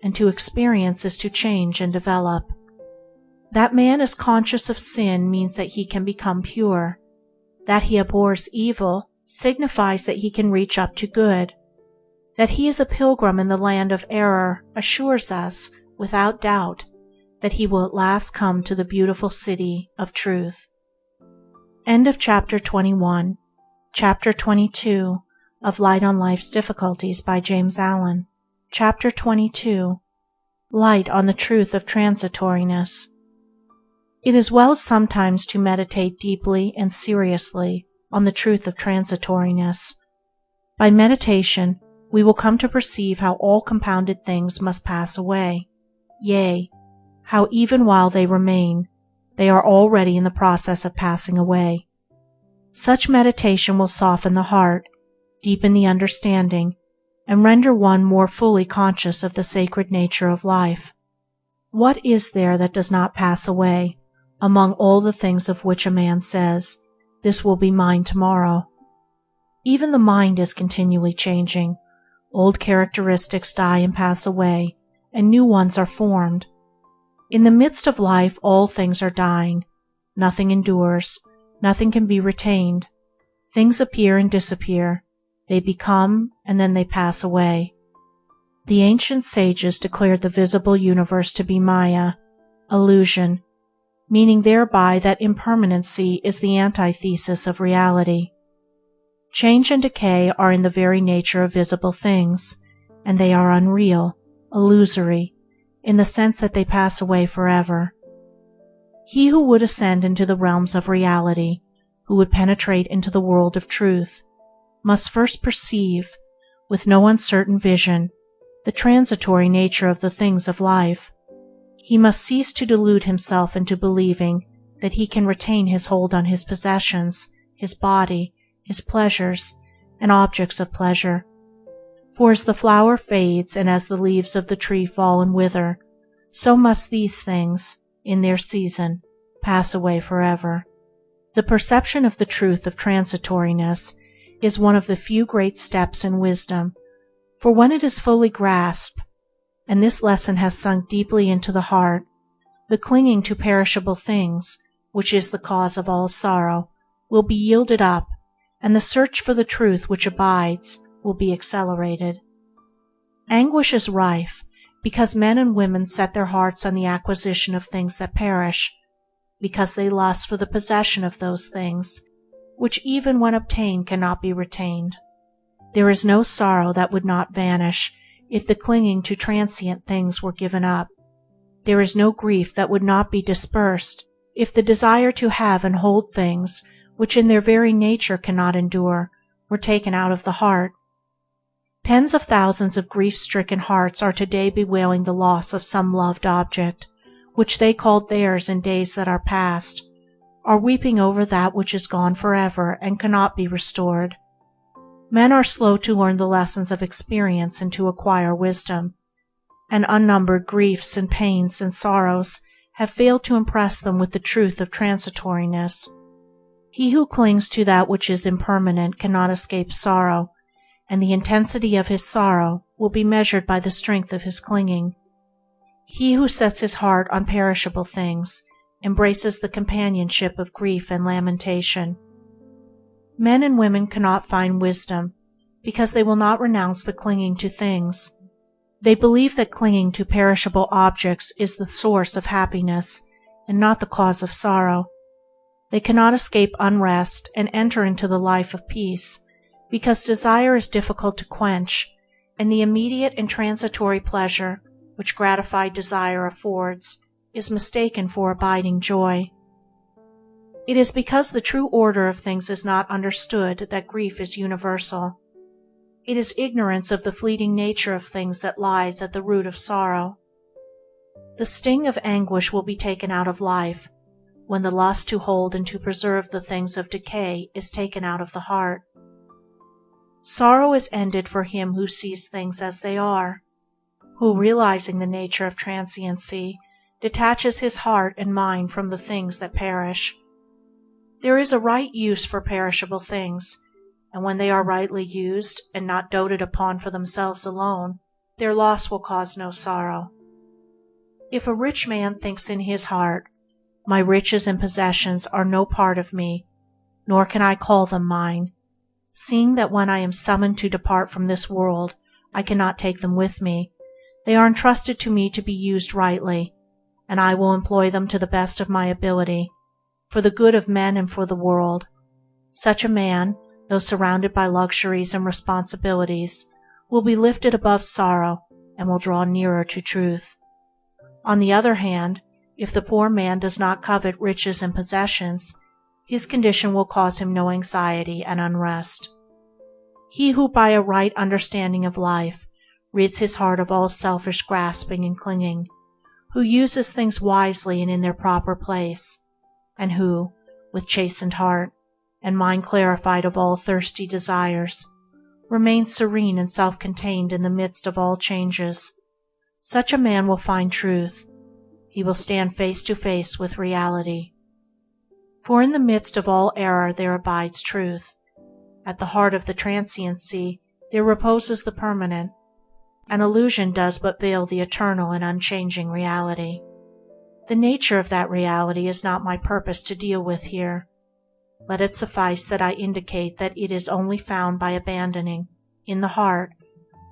and to experience is to change and develop. That man is conscious of sin means that he can become pure. That he abhors evil signifies that he can reach up to good. That he is a pilgrim in the land of error assures us, without doubt, that he will at last come to the beautiful city of truth. End of chapter 21. Chapter 22. of Light on Life's Difficulties by Jamesallen. Chapter 22. Light on the Truth of Transitoriness. It is well sometimes to meditate deeply and seriously on the truth of transitoriness. By meditation, we will come to perceive how all compounded things must pass away, yea, how even while they remain, they are already in the process of passing away. Such meditation will soften the heart, deepen the understanding, and render one more fully conscious of the sacred nature of life. What is there that does not pass away among all the things of which a man says, "This will be mine tomorrow"? Even the mind is continually changing. Old characteristics die and pass away, and new ones are formed. In the midst of life all things are dying. Nothing endures. Nothing can be retained. Things appear and disappear. They become, and then they pass away. The ancient sages declared the visible universe to be Maya, illusion, meaning thereby that impermanency is the antithesis of reality. Change and decay are in the very nature of visible things, and they are unreal, illusory, in the sense that they pass away forever. He who would ascend into the realms of reality, who would penetrate into the world of truth, must first perceive, with no uncertain vision, the transitory nature of the things of life. He must cease to delude himself into believing that he can retain his hold on his possessions, his body, his pleasures, and objects of pleasure. For as the flower fades and as the leaves of the tree fall and wither, so must these things, in their season, pass away forever. The perception of the truth of transitoriness is one of the few great steps in wisdom, for when it is fully grasped, and this lesson has sunk deeply into the heart, the clinging to perishable things, which is the cause of all sorrow, will be yielded up, and the search for the truth which abides will be accelerated. Anguish is rife because men and women set their hearts on the acquisition of things that perish, because they lust for the possession of those things, which even when obtained cannot be retained. There is no sorrow that would not vanish if the clinging to transient things were given up. There is no grief that would not be dispersed if the desire to have and hold things which in their very nature cannot endure were taken out of the heart. Tens of thousands of grief-stricken hearts are today bewailing the loss of some loved object, which they called theirs in days that are past, are weeping over that which is gone forever and cannot be restored. Men are slow to learn the lessons of experience and to acquire wisdom, and unnumbered griefs and pains and sorrows have failed to impress them with the truth of transitoriness. He who clings to that which is impermanent cannot escape sorrow, and the intensity of his sorrow will be measured by the strength of his clinging. He who sets his heart on perishable things embraces the companionship of grief and lamentation. Men and women cannot find wisdom because they will not renounce the clinging to things. They believe that clinging to perishable objects is the source of happiness and not the cause of sorrow. They cannot escape unrest and enter into the life of peace because desire is difficult to quench, and the immediate and transitory pleasure which gratified desire affords is mistaken for abiding joy. It is because the true order of things is not understood that grief is universal. It is ignorance of the fleeting nature of things that lies at the root of sorrow. The sting of anguish will be taken out of life when the lust to hold and to preserve the things of decay is taken out of the heart. Sorrow is ended for him who sees things as they are, who, realizing the nature of transiency, detaches his heart and mind from the things that perish. There is a right use for perishable things, and when they are rightly used and not doted upon for themselves alone, their loss will cause no sorrow. If a rich man thinks in his heart, "My riches and possessions are no part of me, nor can I call them mine, seeing that when I am summoned to depart from this world I cannot take them with me, they are entrusted to me to be used rightly, and I will employ them to the best of my ability, for the good of men and for the world," such a man, though surrounded by luxuries and responsibilities, will be lifted above sorrow and will draw nearer to truth. On the other hand, if the poor man does not covet riches and possessions, his condition will cause him no anxiety and unrest. He who by a right understanding of life rids his heart of all selfish grasping and clinging, who uses things wisely and in their proper place, and who, with chastened heart and mind clarified of all thirsty desires, remains serene and self-contained in the midst of all changes, such a man will find truth. He will stand face to face with reality. For in the midst of all error there abides truth. At the heart of the transiency there reposes the permanent. An illusion does but veil the eternal and unchanging reality. The nature of that reality is not my purpose to deal with here. Let it suffice that I indicate that it is only found by abandoning, in the heart,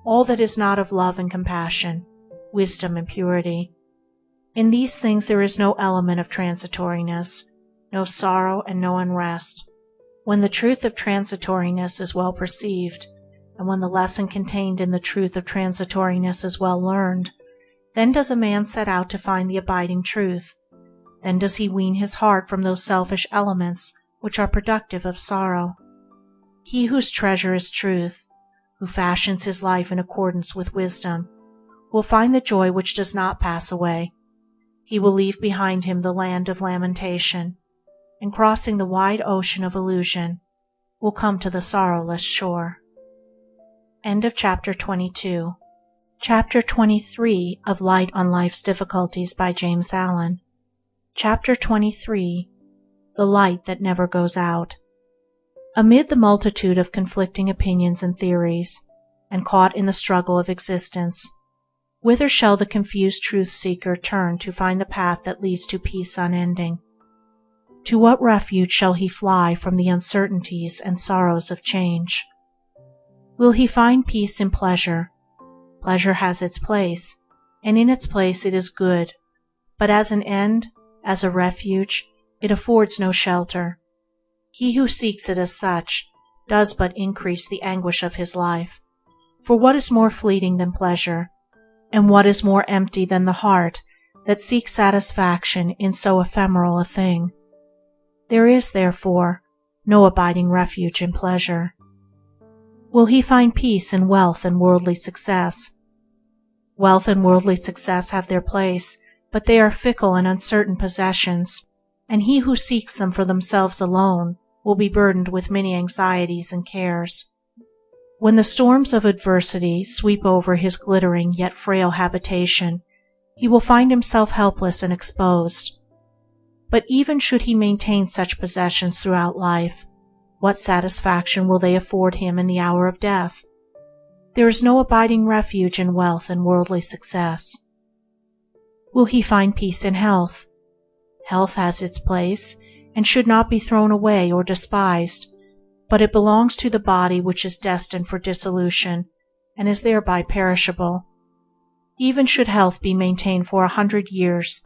all that is not of love and compassion, wisdom and purity. In these things there is no element of transitoriness, no sorrow and no unrest. When the truth of transitoriness is well perceived, and when the lesson contained in the truth of transitoriness is well learned, then does a man set out to find the abiding truth. Then does he wean his heart from those selfish elements which are productive of sorrow. He whose treasure is truth, who fashions his life in accordance with wisdom, will find the joy which does not pass away. He will leave behind him the land of lamentation, and crossing the wide ocean of illusion, will come to the sorrowless shore. End of Chapter 22. Chapter 23 of Light on Life's Difficulties by Jamesallen. Chapter 23. The Light That Never Goes Out. Amid the multitude of conflicting opinions and theories, and caught in the struggle of existence, whither shall the confused truth-seeker turn to find the path that leads to peace unending? To what refuge shall he fly from the uncertainties and sorrows of change? Will he find peace in pleasure? Pleasure has its place, and in its place it is good, but as an end, as a refuge, it affords no shelter. He who seeks it as such does but increase the anguish of his life. For what is more fleeting than pleasure, and what is more empty than the heart that seeks satisfaction in so ephemeral a thing? There is, therefore, no abiding refuge in pleasure. Will he find peace in wealth and worldly success? Wealth and worldly success have their place, but they are fickle and uncertain possessions, and he who seeks them for themselves alone will be burdened with many anxieties and cares. When the storms of adversity sweep over his glittering yet frail habitation, he will find himself helpless and exposed. But even should he maintain such possessions throughout life, what satisfaction will they afford him in the hour of death? There is no abiding refuge in wealth and worldly success. Will he find peace in health? Health has its place, and should not be thrown away or despised, but it belongs to the body which is destined for dissolution, and is thereby perishable. Even should health be maintained for 100 years,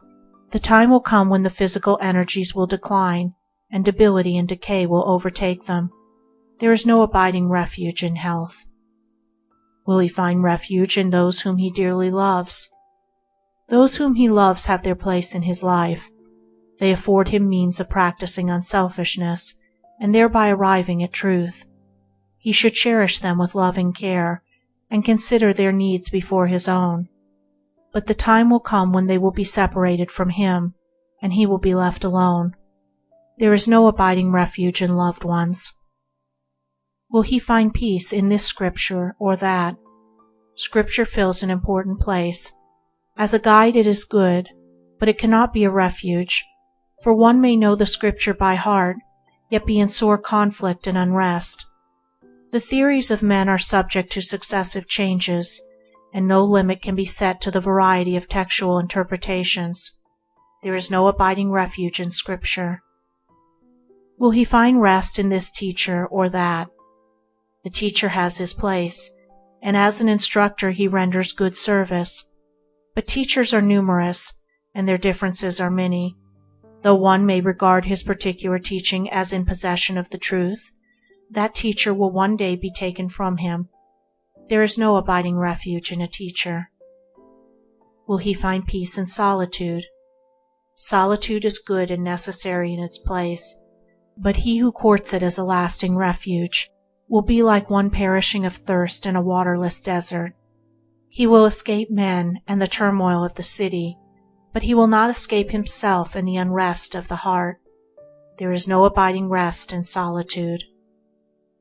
the time will come when the physical energies will decline, and debility and decay will overtake them. There is no abiding refuge in health. Will he find refuge in those whom he dearly loves? Those whom he loves have their place in his life. They afford him means of practicing unselfishness, and thereby arriving at truth. He should cherish them with loving care, and consider their needs before his own. But the time will come when they will be separated from him, and he will be left alone. There is no abiding refuge in loved ones. Will he find peace in this scripture or that? Scripture fills an important place. As a guide it is good, but it cannot be a refuge, for one may know the scripture by heart, yet be in sore conflict and unrest. The theories of men are subject to successive changes, and no limit can be set to the variety of textual interpretations. There is no abiding refuge in Scripture. Will he find rest in this teacher or that? The teacher has his place, and as an instructor he renders good service. But teachers are numerous, and their differences are many. Though one may regard his particular teaching as in possession of the truth, that teacher will one day be taken from him. There is no abiding refuge in a teacher. Will he find peace in solitude? Solitude is good and necessary in its place, but he who courts it as a lasting refuge will be like one perishing of thirst in a waterless desert. He will escape men and the turmoil of the city, but he will not escape himself and the unrest of the heart. There is no abiding rest in solitude.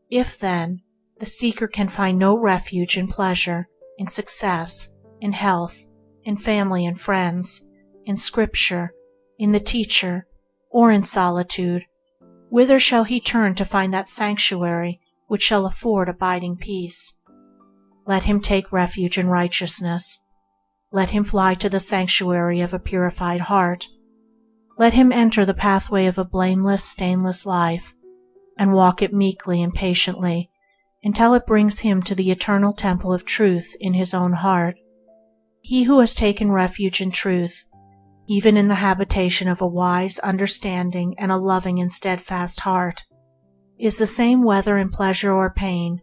If, then, the seeker can find no refuge in pleasure, in success, in health, in family and friends, in Scripture, in the teacher, or in solitude, whither shall he turn to find that sanctuary which shall afford abiding peace? Let him take refuge in righteousness. Let him fly to the sanctuary of a purified heart. Let him enter the pathway of a blameless, stainless life, and walk it meekly and patiently until it brings him to the eternal temple of truth in his own heart. He who has taken refuge in truth, even in the habitation of a wise, understanding, and a loving and steadfast heart, is the same whether in pleasure or pain,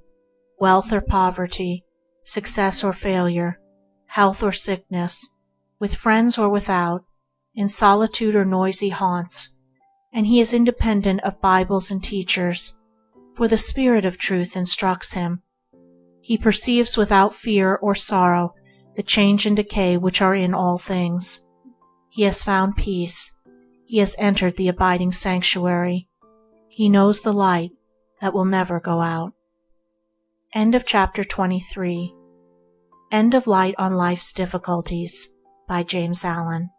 wealth or poverty, success or failure, health or sickness, with friends or without, in solitude or noisy haunts, and he is independent of Bibles and teachers, for the Spirit of Truth instructs him. He perceives without fear or sorrow the change and decay which are in all things. He has found peace. He has entered the abiding sanctuary. He knows the light that will never go out. End of chapter 23. End of Light on Life's Difficulties by Jamesallen.